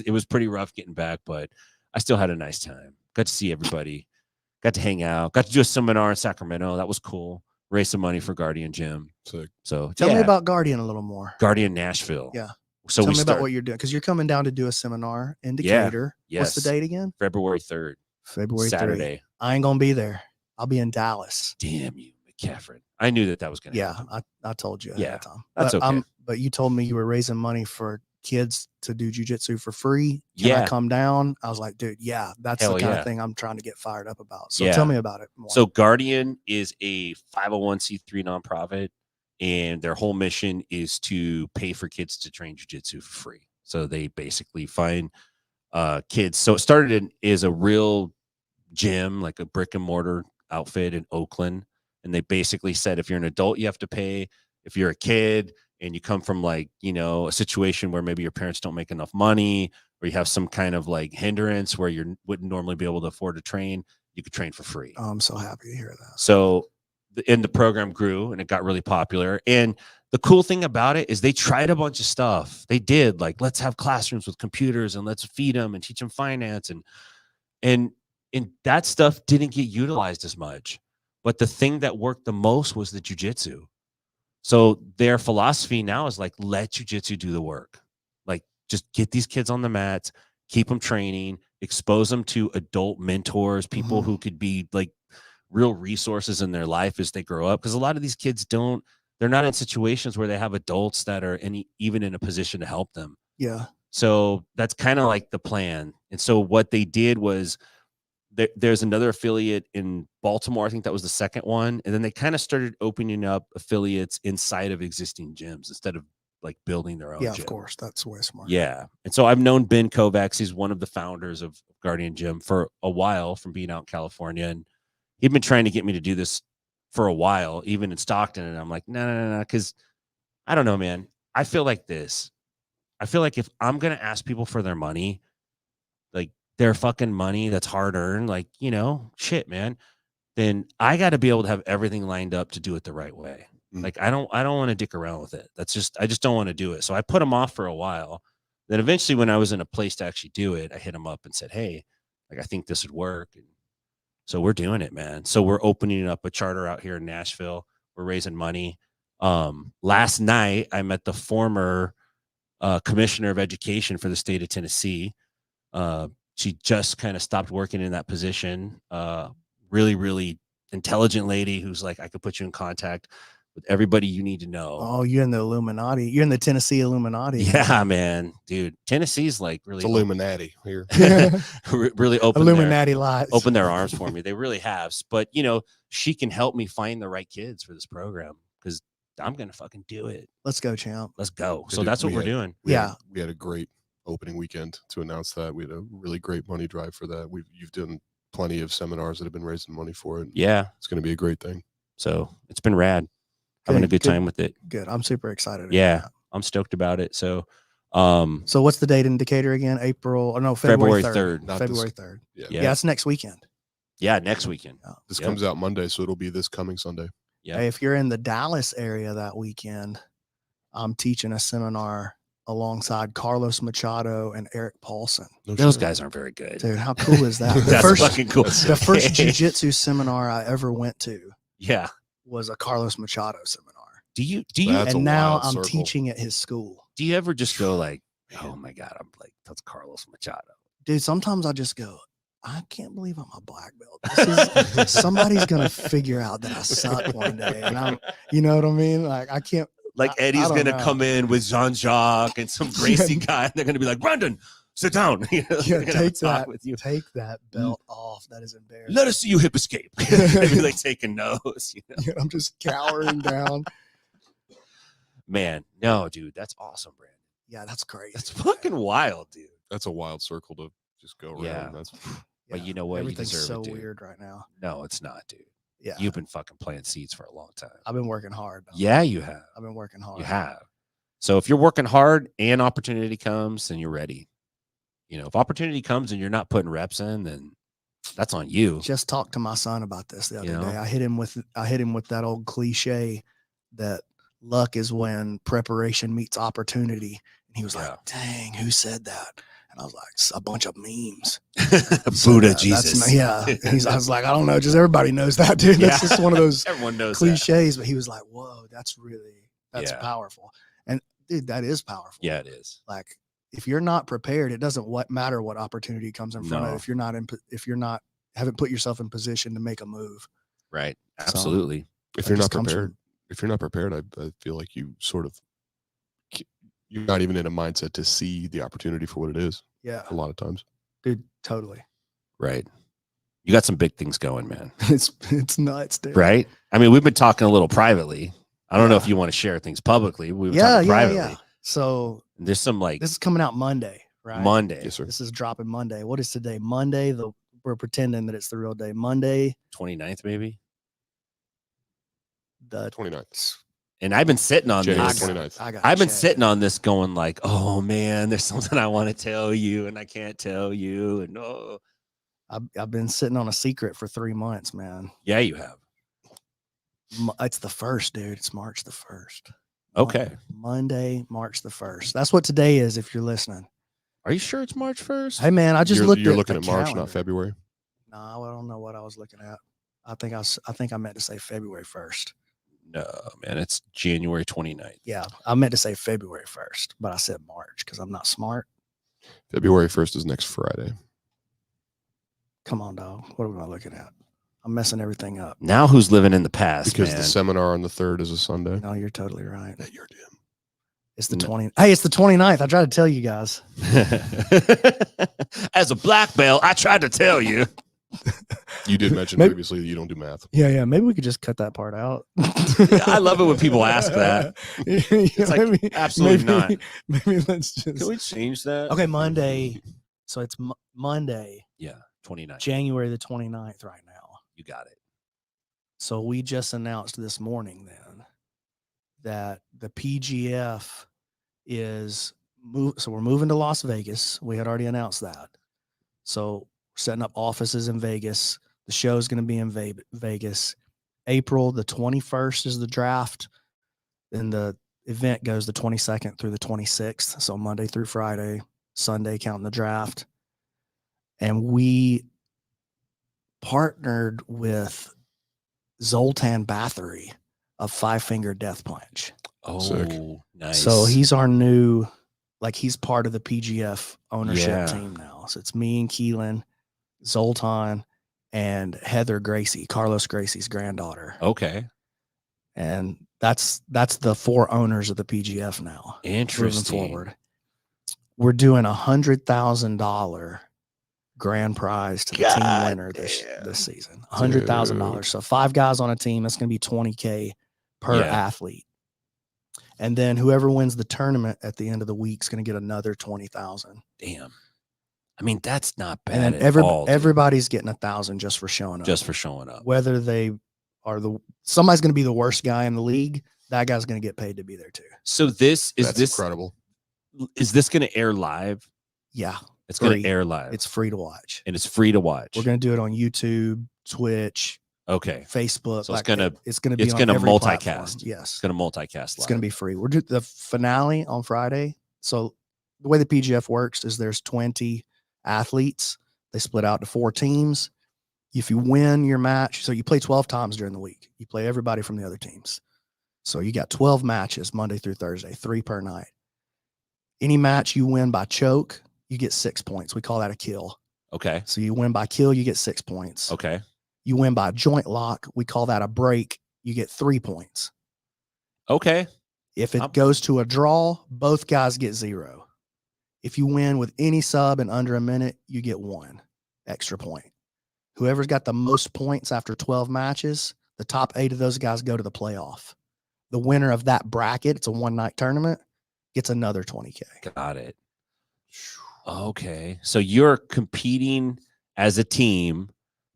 Speaker 1: it was pretty rough getting back, but I still had a nice time. Got to see everybody. Got to hang out. Got to do a seminar in Sacramento. That was cool. Raise some money for Guardian Gym.
Speaker 4: Sick.
Speaker 1: So
Speaker 3: Tell me about Guardian a little more.
Speaker 1: Guardian Nashville.
Speaker 3: Yeah.
Speaker 1: So
Speaker 3: Tell me about what you're doing because you're coming down to do a seminar in Decatur.
Speaker 1: Yes.
Speaker 3: What's the date again?
Speaker 1: February 3rd.
Speaker 3: February 3rd.
Speaker 1: Saturday.
Speaker 3: I ain't gonna be there. I'll be in Dallas.
Speaker 1: Damn you, McCaffrey. I knew that was going to
Speaker 3: Yeah,
Speaker 1: happen.
Speaker 3: I told you ahead
Speaker 1: Yeah,
Speaker 3: of time.
Speaker 1: that's
Speaker 3: but,
Speaker 1: okay.
Speaker 3: But you told me you were raising money for kids to do jiu-jitsu for free. Can
Speaker 1: Yeah.
Speaker 3: I come down? I was like, dude, yeah, that's
Speaker 1: Hell
Speaker 3: the kind
Speaker 1: yeah.
Speaker 3: of thing I'm trying to get fired up about. So
Speaker 1: Yeah.
Speaker 3: tell me about it more.
Speaker 1: So Guardian is a 501c3 nonprofit, and their whole mission is to pay for kids to train jiu-jitsu for free. So they basically find kids. So it started as a real gym, like a brick and mortar outfit in Oakland. And they basically said, if you're an adult, you have to pay. If you're a kid and you come from like, a situation where maybe your parents don't make enough money, or you have some kind of like hindrance where you wouldn't normally be able to afford to train, you could train for free.
Speaker 3: Oh, I'm so happy to hear that.
Speaker 1: So the program grew and it got really popular. And the cool thing about it is they tried a bunch of stuff. They did like, let's have classrooms with computers and let's feed them and teach them finance. And that stuff didn't get utilized as much. But the thing that worked the most was the jiu-jitsu. So their philosophy now is like, let jiu-jitsu do the work. Like, just get these kids on the mats, keep them training, expose them to adult mentors, people who could be like real resources in their life as they grow up. Because a lot of these kids they're not in situations where they have adults that are even in a position to help them.
Speaker 3: Yeah.
Speaker 1: So that's kind of like the plan. And so what they did was, there's another affiliate in Baltimore. I think that was the second one. And then they kind of started opening up affiliates inside of existing gyms instead of like building their own
Speaker 3: Yeah,
Speaker 1: gym.
Speaker 3: of course. That's way smart.
Speaker 1: Yeah. And so I've known Ben Kovacs. He's one of the founders of Guardian Gym for a while from being out in California. And he'd been trying to get me to do this for a while, even in Stockton. And I'm like, no. Because I don't know, man. I feel like this. I feel like if I'm going to ask people for their money, like their fucking money that's hard earned, like, shit, man, then I got to be able to have everything lined up to do it the right way. Like, I don't want to dick around with it. I just don't want to do it. So I put them off for a while. Then eventually when I was in a place to actually do it, I hit them up and said, hey, like, I think this would work. And so we're doing it, man. So we're opening up a charter out here in Nashville. We're raising money. Last night I met the former commissioner of education for the state of Tennessee. She just kind of stopped working in that position. Really, really intelligent lady who's like, I could put you in contact with everybody you need to know.
Speaker 3: Oh, you're in the Illuminati. You're in the Tennessee Illuminati.
Speaker 1: Yeah, man, dude. Tennessee's like really
Speaker 4: It's Illuminati here.
Speaker 1: really open
Speaker 3: Illuminati lights.
Speaker 1: open their arms for me. They really have. But she can help me find the right kids for this program because I'm gonna fucking do it.
Speaker 3: Let's go, champ.
Speaker 1: Let's go.
Speaker 4: Yeah,
Speaker 1: So
Speaker 4: dude,
Speaker 1: that's what
Speaker 4: we
Speaker 1: we're
Speaker 4: had-
Speaker 1: doing.
Speaker 4: We
Speaker 3: Yeah.
Speaker 4: had, we had a great opening weekend to announce that. We had a really great money drive for that. You've done plenty of seminars that have been raising money for it.
Speaker 1: Yeah.
Speaker 4: It's going to be a great thing.
Speaker 1: So it's been rad. Having a good time with it.
Speaker 3: Good. I'm super excited. about
Speaker 1: Yeah.
Speaker 3: that.
Speaker 1: I'm stoked about it. So
Speaker 3: So what's the date indicator again? April? Oh no, February 3rd.
Speaker 4: Not
Speaker 3: February
Speaker 4: this-
Speaker 3: 3rd.
Speaker 4: Yeah.
Speaker 3: Yeah, it's next weekend.
Speaker 1: Yeah, next weekend.
Speaker 4: This
Speaker 1: Yep.
Speaker 4: comes out Monday, so it'll be this coming Sunday.
Speaker 1: Yeah.
Speaker 3: Hey, if you're in the Dallas area that weekend, I'm teaching a seminar alongside Carlos Machado and Eric Paulson.
Speaker 4: No
Speaker 1: Those
Speaker 4: shit.
Speaker 1: guys aren't very good.
Speaker 3: Dude, how cool is that?
Speaker 1: That's fucking cool.
Speaker 3: The first jiu-jitsu seminar I ever went to
Speaker 1: Yeah.
Speaker 3: was a Carlos Machado seminar.
Speaker 1: Do you
Speaker 4: That's a
Speaker 3: and now
Speaker 4: wild
Speaker 3: I'm
Speaker 4: circle.
Speaker 3: teaching at his school.
Speaker 1: do you ever just go like, oh my God, I'm like, that's Carlos Machado.
Speaker 3: Dude, sometimes I just go, I can't believe I'm a black belt. This is somebody's gonna figure out that I suck one day. And I'm, you know what I mean? Like I can't
Speaker 1: Like
Speaker 3: I
Speaker 1: Eddie's
Speaker 3: don't
Speaker 1: gonna
Speaker 3: know.
Speaker 1: come in with Jean-Jacques and some Gracie guy, and they're gonna be like, Brandon, sit down. You know,
Speaker 3: Yeah,
Speaker 1: they're gonna have a
Speaker 3: take
Speaker 1: talk
Speaker 3: that.
Speaker 1: with you.
Speaker 3: Take that belt off. That is embarrassing.
Speaker 1: Let us see you hip escape. Maybe like taking notes. You know?
Speaker 3: Yeah, I'm just cowering down.
Speaker 1: Man, no, dude, that's awesome, Brandon.
Speaker 3: Yeah, that's crazy.
Speaker 1: That's fucking wild, dude.
Speaker 4: That's a wild circle to just go around.
Speaker 1: Yeah.
Speaker 4: That's
Speaker 1: But you know what? You
Speaker 3: Everything's
Speaker 1: deserve
Speaker 3: so
Speaker 1: it, dude.
Speaker 3: weird right now.
Speaker 1: No, it's not, dude.
Speaker 3: Yeah,
Speaker 1: You've been fucking playing seeds for a long time.
Speaker 3: I've been working hard. Though.
Speaker 1: Yeah, you have.
Speaker 3: I've been working hard.
Speaker 1: You have. So if you're working hard and opportunity comes, then you're ready. You know, if opportunity comes and you're not putting reps in, then that's on you.
Speaker 3: Just talked to my son about this the other
Speaker 1: You know?
Speaker 3: day. I hit him with that old cliche that luck is when preparation meets opportunity. And he was
Speaker 1: Yeah.
Speaker 3: like, dang, who said that? And I was like, a bunch of memes.
Speaker 1: Buddha
Speaker 3: That's
Speaker 1: Jesus.
Speaker 3: not- yeah. And I was like, I don't know. Just everybody knows that, dude. That's
Speaker 1: Yeah.
Speaker 3: just one of those
Speaker 1: Everyone knows
Speaker 3: cliches. But he was like, whoa, that's
Speaker 1: Yeah.
Speaker 3: powerful. And dude, that is powerful.
Speaker 1: that. Yeah, it is.
Speaker 3: Like if you're not prepared, it doesn't matter what opportunity comes in front
Speaker 1: No.
Speaker 3: of. If you're not haven't put yourself in position to make a move.
Speaker 1: Right. Absolutely.
Speaker 4: if
Speaker 3: That
Speaker 4: you're
Speaker 3: just
Speaker 4: not
Speaker 3: comes from-
Speaker 4: prepared. If you're not prepared, I feel like you sort of you're not even in a mindset to see the opportunity for what it is.
Speaker 3: Yeah,
Speaker 4: A lot of times.
Speaker 3: dude, totally.
Speaker 1: Right. You got some big things going, man.
Speaker 3: It's nuts, dude.
Speaker 1: Right. I mean, we've been talking a little privately. I don't know if
Speaker 3: Yeah.
Speaker 1: you want to share things publicly. We were
Speaker 3: Yeah,
Speaker 1: talking
Speaker 3: yeah,
Speaker 1: privately.
Speaker 3: yeah. So
Speaker 1: There's some like
Speaker 3: this is coming out Monday, right?
Speaker 1: Monday,
Speaker 4: Yes, sir.
Speaker 3: This is dropping Monday. What is today? Monday. We're pretending that it's the real day. Monday.
Speaker 1: 29th, maybe.
Speaker 3: The
Speaker 4: 29th.
Speaker 1: And I've been sitting on
Speaker 4: January
Speaker 1: this.
Speaker 4: 29th.
Speaker 1: I've been sitting on this going like, oh man, there's something I want to tell you and I can't tell you. And oh,
Speaker 3: I've been sitting on a secret for 3 months, man.
Speaker 1: yeah, you have.
Speaker 3: It's the 1st, dude. It's March the 1st.
Speaker 1: Okay.
Speaker 3: Monday, March the 1st. That's what today is if you're listening.
Speaker 1: Are you sure it's March 1st?
Speaker 3: Hey man, I just
Speaker 4: You're
Speaker 3: looked
Speaker 4: looking
Speaker 3: the
Speaker 4: at March,
Speaker 3: calendar.
Speaker 4: not February.
Speaker 3: No, I don't know what I was looking at. I think I meant to say February 1st.
Speaker 1: No, man, it's January 29th.
Speaker 3: Yeah, I meant to say February 1st, but I said March because I'm not smart.
Speaker 4: February 1st is next Friday.
Speaker 3: Come on, dog. What am I looking at? I'm messing everything up.
Speaker 1: Now who's living in the past,
Speaker 4: Because
Speaker 1: man?
Speaker 4: the seminar on the 3rd is a Sunday.
Speaker 3: No, you're totally right.
Speaker 4: At your gym.
Speaker 3: It's the
Speaker 1: No.
Speaker 3: 20. Hey, it's the 29th. I tried to tell you guys.
Speaker 1: As a black belt, I tried to tell you.
Speaker 4: You did mention
Speaker 3: Maybe-
Speaker 4: previously that you don't do math.
Speaker 3: Yeah. Maybe we could just cut that part out.
Speaker 1: I love it when people ask that.
Speaker 3: It's
Speaker 1: like, absolutely not.
Speaker 3: Maybe let's just.
Speaker 1: Can we change that?
Speaker 3: Okay, Monday. So it's Monday,
Speaker 1: Yeah, 29th.
Speaker 3: January the 29th right now.
Speaker 1: You got it.
Speaker 3: So we just announced this morning then that the PGF is so we're moving to Las Vegas. We had already announced that. So we're setting up offices in Vegas. The show is going to be in Vegas. April the 21st is the draft. Then the event goes the 22nd through the 26th. So Monday through Friday, Sunday counting the draft. And we partnered with Zoltan Bathory of Five Finger Death Punch.
Speaker 1: Oh,
Speaker 4: Sick.
Speaker 1: nice.
Speaker 3: So he's our new, like he's part of the PGF ownership
Speaker 1: Yeah.
Speaker 3: team now. So it's me and Keelan, Zoltan, and Heather Gracie, Carlos Gracie's granddaughter.
Speaker 1: okay.
Speaker 3: And that's the 4 owners of the PGF now. Moving
Speaker 1: Interesting.
Speaker 3: forward. We're doing $100,000 grand prize to the team winner this season. $100,000. So 5 guys on a team, that's going to be $20K per athlete. And then whoever wins the tournament at the end of the week is going to get another 20,000.
Speaker 1: Damn. I mean, that's not bad
Speaker 3: And
Speaker 1: at all.
Speaker 3: Everybody's getting 1,000 just for showing up.
Speaker 1: Just for showing up.
Speaker 3: Whether they are somebody's going to be the worst guy in the league, that guy's going to get paid to be there too.
Speaker 1: So that's
Speaker 4: incredible.
Speaker 1: Is this going to air live?
Speaker 3: Yeah.
Speaker 1: It's going to air live.
Speaker 3: It's free to watch.
Speaker 1: And it's free to watch.
Speaker 3: We're going to do it on YouTube, Twitch,
Speaker 1: okay,
Speaker 3: Facebook.
Speaker 1: So
Speaker 3: it's going to
Speaker 1: multicast.
Speaker 3: Platform. Yes.
Speaker 1: It's going to multicast.
Speaker 3: It's going to be free. We're doing the finale on Friday. So the way the PGF works is there's 20 athletes. They split out to 4 teams. If you win your match, so you play 12 times during the week. You play everybody from the other teams. So you got 12 matches Monday through Thursday, 3 per night. Any match you win by choke, you get 6 points. We call that a kill.
Speaker 1: Okay.
Speaker 3: So you win by kill, you get 6 points.
Speaker 1: Okay.
Speaker 3: You win by joint lock, we call that a break. You get 3 points.
Speaker 1: Okay.
Speaker 3: If it goes to a draw, both guys get 0. If you win with any sub in under a minute, you get 1 extra point. Whoever's got the most points after 12 matches, the top 8 of those guys go to the playoff. The winner of that bracket, it's a one-night tournament, gets another 20K.
Speaker 1: Got it. Okay. So you're competing as a team,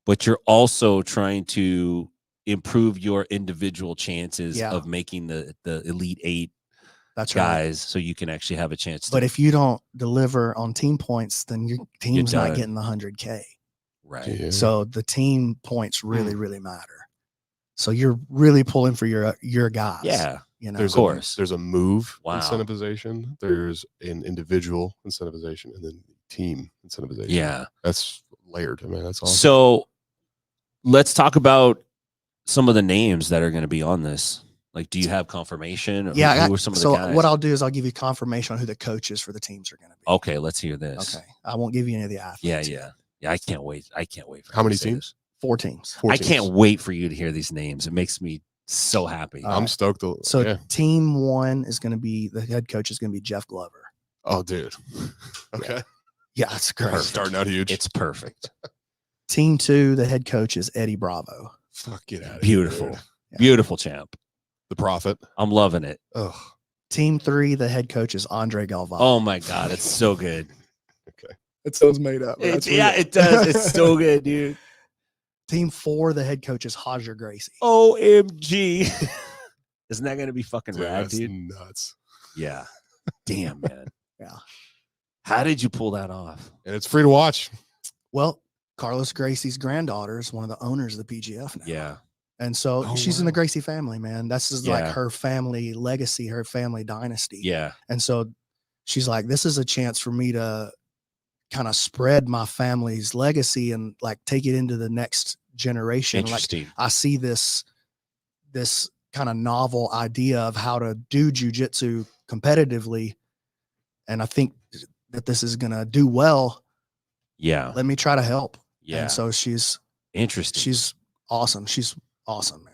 Speaker 1: but you're also trying to improve your individual chances of making the Elite 8 guys, so you can actually have a chance.
Speaker 3: But if you don't deliver on team points, then your team's not getting the 100K.
Speaker 1: Right.
Speaker 4: Yeah.
Speaker 3: So the team points really, really matter. So you're really pulling for your guys.
Speaker 1: Yeah.
Speaker 3: You know,
Speaker 1: of course.
Speaker 4: There's a move
Speaker 1: Wow.
Speaker 4: incentivization. There's an individual incentivization, and then team incentivization.
Speaker 1: Yeah.
Speaker 4: That's layered. I mean, that's awesome.
Speaker 1: So let's talk about some of the names that are going to be on this. Like, do you have confirmation?
Speaker 3: Yeah.
Speaker 1: Who are some of the
Speaker 3: so
Speaker 1: guys?
Speaker 3: what I'll do is I'll give you confirmation on who the coaches for the teams are going to be.
Speaker 1: Okay, let's hear this.
Speaker 3: Okay. I won't give you any of the athletes.
Speaker 1: Yeah. I can't wait. I can't wait.
Speaker 4: How many teams?
Speaker 3: 4 teams.
Speaker 4: 4
Speaker 1: I
Speaker 4: teams.
Speaker 1: can't wait for you to hear these names. It makes me so happy.
Speaker 4: I'm stoked.
Speaker 3: So team 1 is going to be, the head coach is going to be Jeff Glover.
Speaker 4: Oh, dude. Okay.
Speaker 3: Yeah, it's great.
Speaker 4: Starting out huge.
Speaker 1: It's perfect.
Speaker 3: Team 2, the head coach is Eddie Bravo.
Speaker 4: Fuck, get out of
Speaker 1: Beautiful.
Speaker 4: here.
Speaker 3: Yeah.
Speaker 1: Beautiful champ.
Speaker 4: The Prophet.
Speaker 1: I'm loving it.
Speaker 4: Ugh.
Speaker 3: Team 3, the head coach is Andre Galvao.
Speaker 1: Oh my God. It's so good.
Speaker 4: Okay.
Speaker 3: It sounds made up.
Speaker 1: It does. It's so good, dude.
Speaker 3: Team 4, the head coach is Hodger Gracie.
Speaker 1: OMG. Isn't that going to be fucking rad,
Speaker 4: that's
Speaker 1: dude?
Speaker 4: nuts.
Speaker 1: Yeah. Damn, man.
Speaker 3: Yeah.
Speaker 1: How did you pull that off?
Speaker 4: And it's free to watch.
Speaker 3: Well, Carlos Gracie's granddaughter is one of the owners of the PGF now.
Speaker 1: Yeah.
Speaker 3: And so she's in the Gracie family, man. This is like
Speaker 1: Yeah.
Speaker 3: her family legacy, her family dynasty.
Speaker 1: Yeah.
Speaker 3: And so she's like, this is a chance for me to kind of spread my family's legacy and like take it into the next generation.
Speaker 1: Interesting.
Speaker 3: Like I see this kind of novel idea of how to do jujitsu competitively. And I think that this is going to do well.
Speaker 1: Yeah.
Speaker 3: Let me try to help.
Speaker 1: Yeah.
Speaker 3: And so she's
Speaker 1: Interesting.
Speaker 3: She's awesome. She's awesome, man.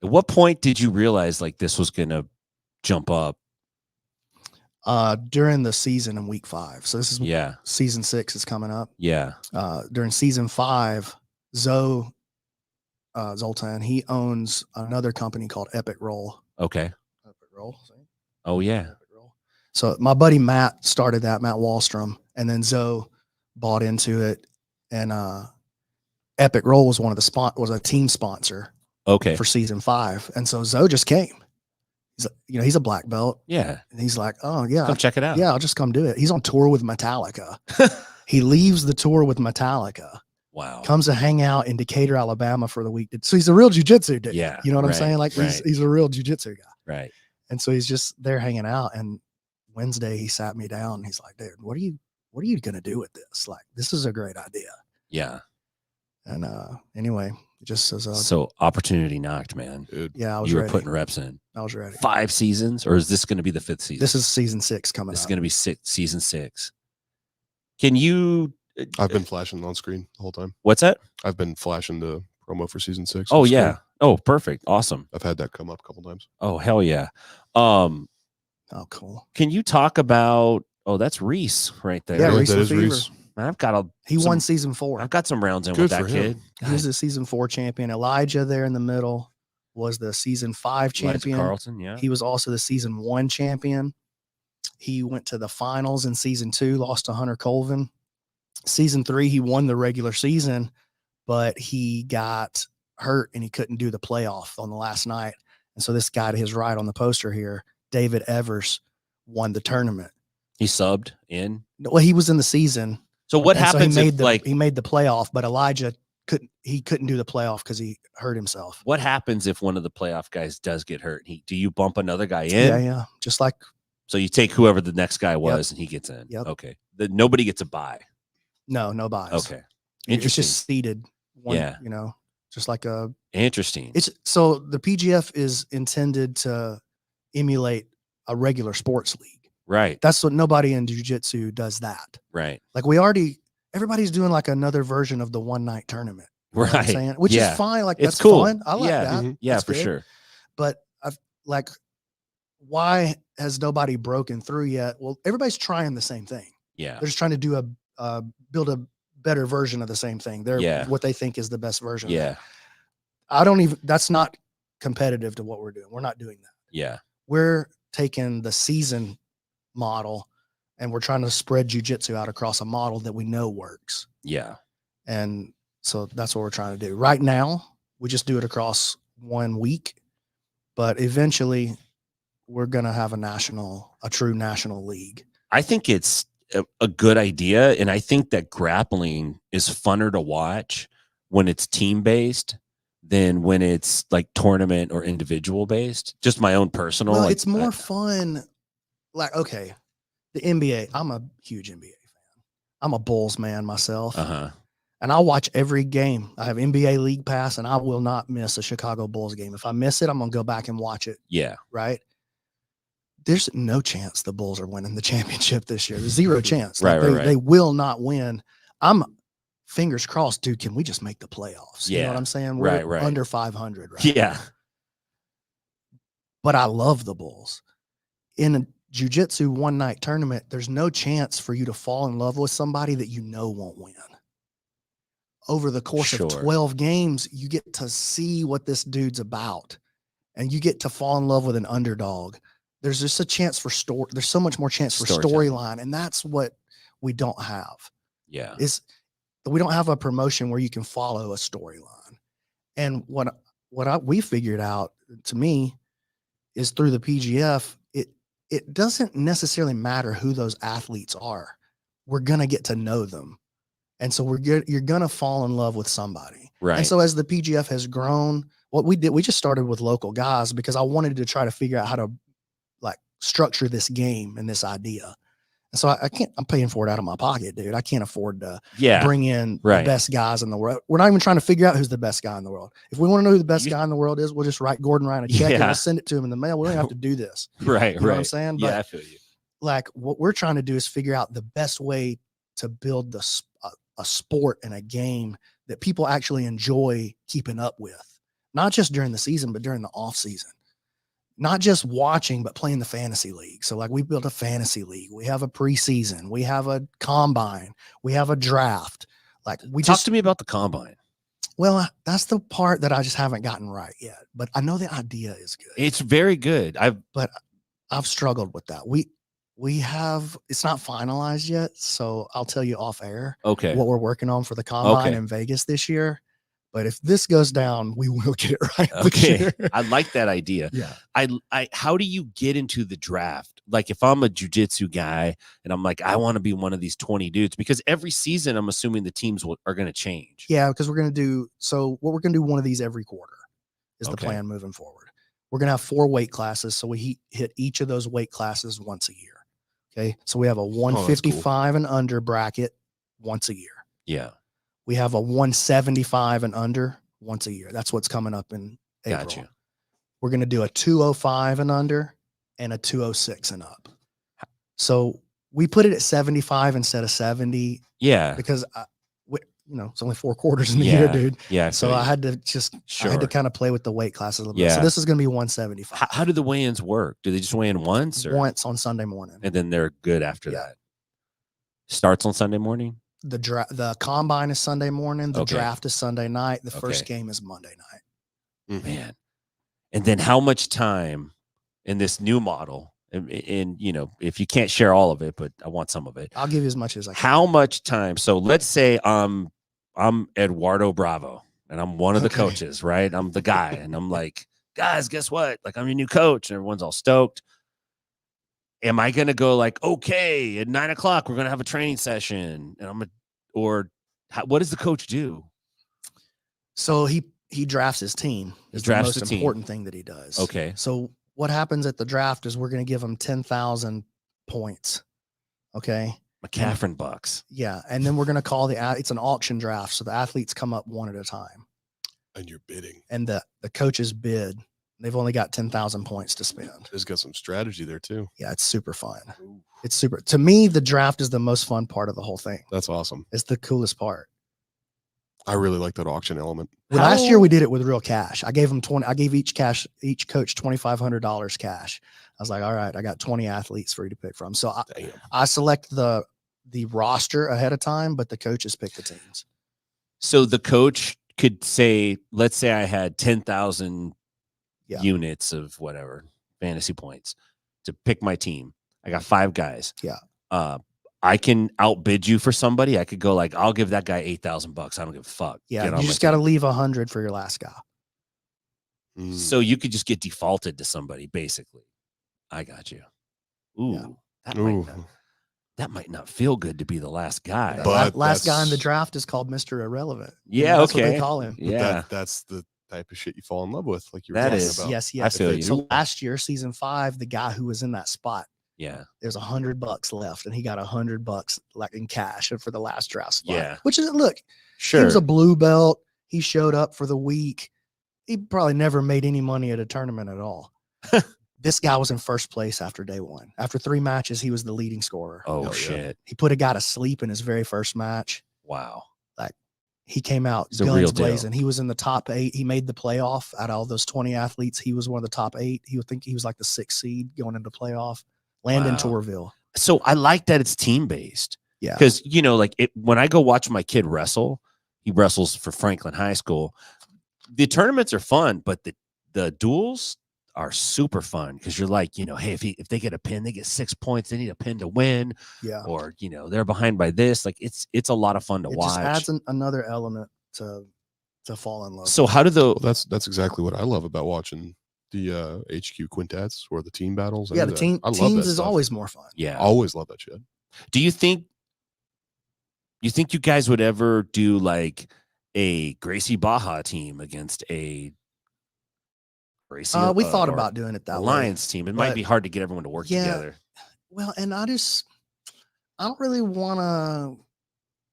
Speaker 1: At what point did you realize like this was going to jump up?
Speaker 3: During the season in week 5. So this is season 6 is coming up.
Speaker 1: Yeah.
Speaker 3: During season 5, Zoltan, he owns another company called Epic Roll.
Speaker 1: Okay.
Speaker 3: Epic Roll. See?
Speaker 1: Oh yeah.
Speaker 3: Epic Roll. So my buddy Matt started that, Matt Wallstrom, and then Zoe bought into it, and Epic Roll was was a team sponsor.
Speaker 1: Okay.
Speaker 3: For season 5, and so Zoe just came. He's a black belt.
Speaker 1: Yeah.
Speaker 3: And he's like, oh yeah,
Speaker 1: come check it out.
Speaker 3: Yeah, I'll just come do it. He's on tour with Metallica. He leaves the tour with Metallica.
Speaker 1: Wow.
Speaker 3: Comes to hang out in Decatur, Alabama for the week. So he's a real jiu-jitsu dude.
Speaker 1: Yeah.
Speaker 3: You know what I'm saying? Like he's a real jiu-jitsu guy.
Speaker 1: Right.
Speaker 3: And so he's just there hanging out. And Wednesday he sat me down and he's like, dude, what are you going to do with this? Like, this is a great idea.
Speaker 1: Yeah.
Speaker 3: And anyway, it just says,
Speaker 1: so opportunity knocked, man.
Speaker 4: Dude.
Speaker 3: Yeah, I was
Speaker 1: you were
Speaker 3: ready.
Speaker 1: putting reps in.
Speaker 3: I was ready.
Speaker 1: 5 seasons, or is this going to be the 5th season?
Speaker 3: This is season 6 coming
Speaker 1: This
Speaker 3: up.
Speaker 1: is going to be season 6. Can you?
Speaker 4: I've been flashing on screen the whole time.
Speaker 1: What's that?
Speaker 4: I've been flashing the promo for season 6.
Speaker 1: Oh yeah. Oh, perfect. Awesome.
Speaker 4: I've had that come up a couple times.
Speaker 1: Oh hell yeah.
Speaker 3: Oh, cool.
Speaker 1: Can you talk about? Oh, that's Reese right there.
Speaker 3: Yeah,
Speaker 4: Yeah,
Speaker 3: Reese
Speaker 4: that
Speaker 3: the
Speaker 4: is
Speaker 3: Fever.
Speaker 4: Reese.
Speaker 1: I've got
Speaker 3: He won season 4.
Speaker 1: I've got some rounds in
Speaker 4: Good
Speaker 1: with that
Speaker 4: for him.
Speaker 1: kid.
Speaker 3: He was the season 4 champion. Elijah there in the middle was the season 5
Speaker 1: Elijah
Speaker 3: champion.
Speaker 1: Carlson, yeah.
Speaker 3: He was also the season 1 champion. He went to the finals in season 2, lost to Hunter Colvin. Season 3, he won the regular season, but he got hurt and he couldn't do the playoff on the last night. And so this guy to his right on the poster here, David Evers, won the tournament.
Speaker 1: He subbed in.
Speaker 3: Well, he was in the season.
Speaker 1: So what
Speaker 3: and so
Speaker 1: happens
Speaker 3: he made
Speaker 1: if
Speaker 3: he made the playoff, but Elijah couldn't do the playoff because he hurt himself.
Speaker 1: what happens if one of the playoff guys does get hurt? Do you bump another guy in?
Speaker 3: Yeah. Just like
Speaker 1: So you take whoever the next guy was and he gets in.
Speaker 3: Yep.
Speaker 1: Okay. Nobody gets a bye.
Speaker 3: no buys.
Speaker 1: Okay.
Speaker 3: It's
Speaker 1: Interesting.
Speaker 3: just seeded. One,
Speaker 1: Yeah.
Speaker 3: Just like a.
Speaker 1: Interesting.
Speaker 3: It's so the PGF is intended to emulate a regular sports league.
Speaker 1: Right.
Speaker 3: That's what nobody in jiu-jitsu does that.
Speaker 1: Right.
Speaker 3: Like everybody's doing like another version of the one night tournament. You know what I'm
Speaker 1: Right.
Speaker 3: saying? Which
Speaker 1: Yeah.
Speaker 3: is fine. Like
Speaker 1: It's
Speaker 3: that's
Speaker 1: cool.
Speaker 3: fun. I like
Speaker 1: Yeah.
Speaker 3: that.
Speaker 1: Yeah,
Speaker 3: That's
Speaker 1: for
Speaker 3: good.
Speaker 1: sure.
Speaker 3: But why has nobody broken through yet? Well, everybody's trying the same thing.
Speaker 1: Yeah.
Speaker 3: They're just trying to do build a better version of the same thing. They're what they think is the best version.
Speaker 1: Yeah.
Speaker 3: That's not competitive to what we're doing. We're not doing that.
Speaker 1: Yeah.
Speaker 3: We're taking the season model and we're trying to spread jiu-jitsu out across a model that we know works.
Speaker 1: Yeah.
Speaker 3: And so that's what we're trying to do. Right now, we just do it across 1 week, but eventually we're going to have a true national league.
Speaker 1: I think it's a good idea. And I think that grappling is funner to watch when it's team based than when it's like tournament or individual based. Just my own personal.
Speaker 3: Well,
Speaker 1: like,
Speaker 3: it's more fun. Like, okay, the NBA, I'm a huge NBA fan. I'm a Bulls man myself. And I'll watch every game. I have NBA League Pass, and I will not miss a Chicago Bulls game. If I miss it, I'm going to go back and watch it.
Speaker 1: Yeah.
Speaker 3: Right? There's no chance the Bulls are winning the championship this year. There's zero chance.
Speaker 1: Right,
Speaker 3: Like,
Speaker 1: right.
Speaker 3: They will not win. I'm fingers crossed, dude. Can we just make the playoffs? You know what I'm saying? We're
Speaker 1: Right.
Speaker 3: under 500 right
Speaker 1: Yeah.
Speaker 3: now. But I love the Bulls. In a jiu-jitsu one-night tournament, there's no chance for you to fall in love with somebody that you know won't win. Over the course of 12 games, you get to see what this dude's about, and you get to fall in love with an underdog. There's just a chance for story. There's so much more chance for storyline, and that's what we don't have.
Speaker 1: Yeah.
Speaker 3: We don't have a promotion where you can follow a storyline. And what we figured out, to me, is through the PGF, it doesn't necessarily matter who those athletes are. We're going to get to know them. And so you're going to fall in love with somebody.
Speaker 1: Right.
Speaker 3: And so as the PGF has grown, what we did, we just started with local guys because I wanted to try to figure out how to like structure this game and this idea. And so I'm paying for it out of my pocket, dude. I can't afford to bring in the best guys in the world. We're not even trying to figure out who's the best guy in the world. If we want to know who the best guy in the world is, we'll just write Gordon Ryan a check and we'll send it to him in the mail. We don't have to do this.
Speaker 1: Right.
Speaker 3: You know what I'm saying? But
Speaker 1: I feel you.
Speaker 3: Like what we're trying to do is figure out the best way to build a sport and a game that people actually enjoy keeping up with, not just during the season, but during the off season. Not just watching, but playing the fantasy league. So like we built a fantasy league. We have a preseason. We have a combine. We have a draft. Like
Speaker 1: Talk to me about the combine.
Speaker 3: Well, that's the part that I just haven't gotten right yet. But I know the idea is good.
Speaker 1: It's very good.
Speaker 3: But I've struggled with that. It's not finalized yet. So I'll tell you off air.
Speaker 1: Okay.
Speaker 3: What we're working on for the combine in Vegas this year. But if this goes down, we will get it right.
Speaker 1: Okay. I like that idea.
Speaker 3: Yeah.
Speaker 1: How do you get into the draft? Like if I'm a jiu-jitsu guy and I'm like, I want to be one of these 20 dudes, because every season I'm assuming the teams are going to change.
Speaker 3: Yeah. Because we're going to do one of these every quarter is the plan moving forward. We're going to have 4 weight classes. So we hit each of those weight classes once a year. Okay. So we have a 155 and under bracket once a year.
Speaker 1: Yeah.
Speaker 3: We have a 175 and under once a year. That's what's coming up in April.
Speaker 1: Gotcha.
Speaker 3: We're going to do a 205 and under and a 206 and up. So we put it at 75 instead of 70.
Speaker 1: Yeah.
Speaker 3: Because, it's only 4 quarters in the year, dude.
Speaker 1: Yeah.
Speaker 3: So I had to I had to kind of play with the weight classes a little bit. So this is going to be 175.
Speaker 1: How do the weigh-ins work? Do they just weigh in once?
Speaker 3: Once on Sunday morning.
Speaker 1: And then they're good after that? Starts on Sunday morning?
Speaker 3: The combine is Sunday morning. The
Speaker 1: Okay.
Speaker 3: draft is Sunday night. The first
Speaker 1: Okay.
Speaker 3: game is Monday night.
Speaker 1: Man. And then how much time in this new model? And you know, if you can't share all of it, but I want some of it.
Speaker 3: I'll give you as much as I can.
Speaker 1: How much time? So let's say I'm Eduardo Bravo and I'm one of the
Speaker 3: Okay.
Speaker 1: coaches, right? I'm the guy, and I'm like, guys, guess what? Like, I'm your new coach, and everyone's all stoked. Am I gonna go like, okay, at 9 o'clock we're gonna have a training session, and what does the coach do?
Speaker 3: So he drafts his team. Is the
Speaker 1: drafts
Speaker 3: most
Speaker 1: the team.
Speaker 3: important thing that he does.
Speaker 1: Okay.
Speaker 3: So what happens at the draft is we're going to give him 10,000 points. Okay.
Speaker 1: McCaffrey bucks.
Speaker 3: Yeah. And then we're going to call it's an auction draft. So the athletes come up one at a time.
Speaker 4: And you're bidding.
Speaker 3: And the coaches bid. They've only got 10,000 points to spend.
Speaker 4: There's got some strategy there too.
Speaker 3: Yeah. It's super fun. It's super. To me, the draft is the most fun part of the whole thing.
Speaker 4: That's awesome.
Speaker 3: It's the coolest part.
Speaker 4: I really like that auction element.
Speaker 3: Well, last year we did it with real cash. I gave them I gave each coach $2,500 cash. I was like, all right, I got 20 athletes for you to pick from. So I select the roster ahead of time, but the coaches pick the teams.
Speaker 1: So the coach could say, let's say I had 10,000 units of whatever fantasy points to pick my team. I got 5 guys.
Speaker 3: Yeah.
Speaker 1: I can outbid you for somebody. I could go like, I'll give that guy $8,000. I don't give a fuck.
Speaker 3: Yeah, you just got to leave 100 for your last guy.
Speaker 1: So you could just get defaulted to somebody, basically. I got you. Ooh,
Speaker 3: yeah.
Speaker 1: That might not feel good to be the last guy.
Speaker 3: But last guy in the draft is called Mr. Irrelevant.
Speaker 1: Yeah,
Speaker 3: that's
Speaker 1: okay.
Speaker 3: what they call him.
Speaker 1: Yeah,
Speaker 4: that's the type of shit you fall in love with, like you were
Speaker 1: that
Speaker 4: talking
Speaker 1: is.
Speaker 4: about.
Speaker 3: Yes.
Speaker 1: I feel you.
Speaker 3: So last year, season 5, the guy who was in that spot.
Speaker 1: Yeah,
Speaker 3: there's $100 left, and he got $100 like in cash for the last draft spot.
Speaker 1: Yeah,
Speaker 3: which is look,
Speaker 1: sure.
Speaker 3: He was a blue belt. He showed up for the week. He probably never made any money at a tournament at all. This guy was in first place after day 1. After 3 matches, he was the leading scorer.
Speaker 1: Oh shit!
Speaker 3: He put a guy to sleep in his very first match.
Speaker 1: Wow!
Speaker 3: Like he came out guns blazing. He was in the top 8. He made the playoff out of all those 20 athletes. He was one of the top 8. He would think he was like the 6th seed going into playoff. Landon Tourville.
Speaker 1: So I like that it's team based.
Speaker 3: Yeah.
Speaker 1: Because, you know, like when I go watch my kid wrestle, he wrestles for Franklin High School. The tournaments are fun, but the duels are super fun because you're like, you know, hey, if they get a pin, they get 6 points. They need a pin to win.
Speaker 3: Yeah.
Speaker 1: Or, you know, they're behind by this. Like it's a lot of fun to watch.
Speaker 3: It just adds another element to fall in love.
Speaker 1: So how do
Speaker 4: that's exactly what I love about watching the HQ quintets or the team battles.
Speaker 3: Yeah, the teams is always more fun.
Speaker 1: Yeah,
Speaker 4: I always love that shit.
Speaker 1: Do you think you guys would ever do like a Gracie Baja team against a Gracie?
Speaker 3: We thought about doing it that
Speaker 1: Lions
Speaker 3: way,
Speaker 1: team. It might be hard to get everyone to work together.
Speaker 3: Well, and I don't really want to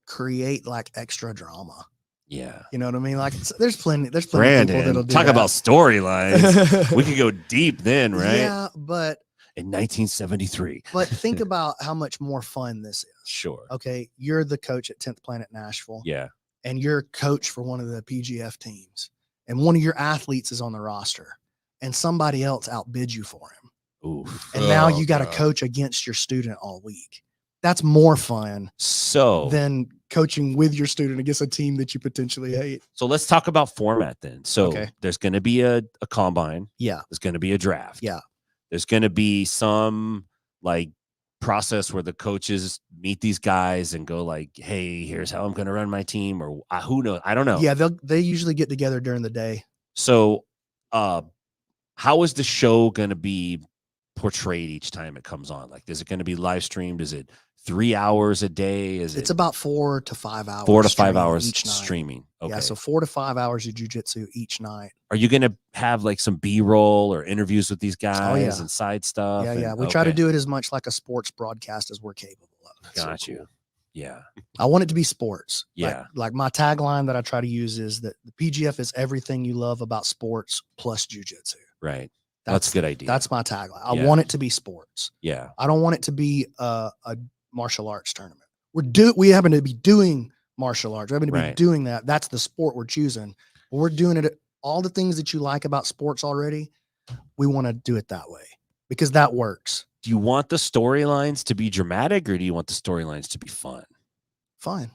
Speaker 3: create like extra drama.
Speaker 1: Yeah.
Speaker 3: You know what I mean? Like there's plenty
Speaker 1: Brandon,
Speaker 3: of people that'll do
Speaker 1: talk
Speaker 3: that.
Speaker 1: about storylines. We could go deep then, right?
Speaker 3: Yeah, but
Speaker 1: in 1973.
Speaker 3: But think about how much more fun this is.
Speaker 1: Sure.
Speaker 3: Okay, you're the coach at 10th Planet Nashville.
Speaker 1: Yeah.
Speaker 3: And you're coach for one of the PGF teams. And one of your athletes is on the roster. And somebody else outbids you for him.
Speaker 1: Oof.
Speaker 3: And now you got to coach against your student all week. That's more fun than coaching with your student against a team that you potentially hate.
Speaker 1: So let's talk about format then. So there's going to be a combine.
Speaker 3: Yeah.
Speaker 1: There's going to be a draft.
Speaker 3: Yeah.
Speaker 1: There's going to be some like process where the coaches meet these guys and go like, hey, here's how I'm going to run my team, or who knows? I don't know.
Speaker 3: Yeah. They usually get together during the day.
Speaker 1: So how is the show going to be portrayed each time it comes on? Like, is it going to be live streamed? Is it 3 hours a day?
Speaker 3: It's about 4 to 5 hours.
Speaker 1: 4 to 5 hours
Speaker 3: each night.
Speaker 1: streaming. Okay.
Speaker 3: Yeah, so 4 to 5 hours of jiu-jitsu each night.
Speaker 1: Are you going to have like some B-roll or interviews with these guys and side stuff?
Speaker 3: Yeah. We try to do it as much like a sports broadcast as we're capable of.
Speaker 1: Got you. Yeah.
Speaker 3: I want it to be sports.
Speaker 1: Yeah.
Speaker 3: Like my tagline that I try to use is that the PGF is everything you love about sports plus jiu-jitsu.
Speaker 1: Right. That's a good idea.
Speaker 3: That's my tagline. I want it to be sports.
Speaker 1: Yeah.
Speaker 3: I don't want it to be a martial arts tournament. We happen to be doing martial arts. We happen to be doing that. That's the sport we're choosing. But we're doing it. All the things that you like about sports already, we want to do it that way because that works.
Speaker 1: Do you want the storylines to be dramatic or do you want the storylines to be fun?
Speaker 3: fun.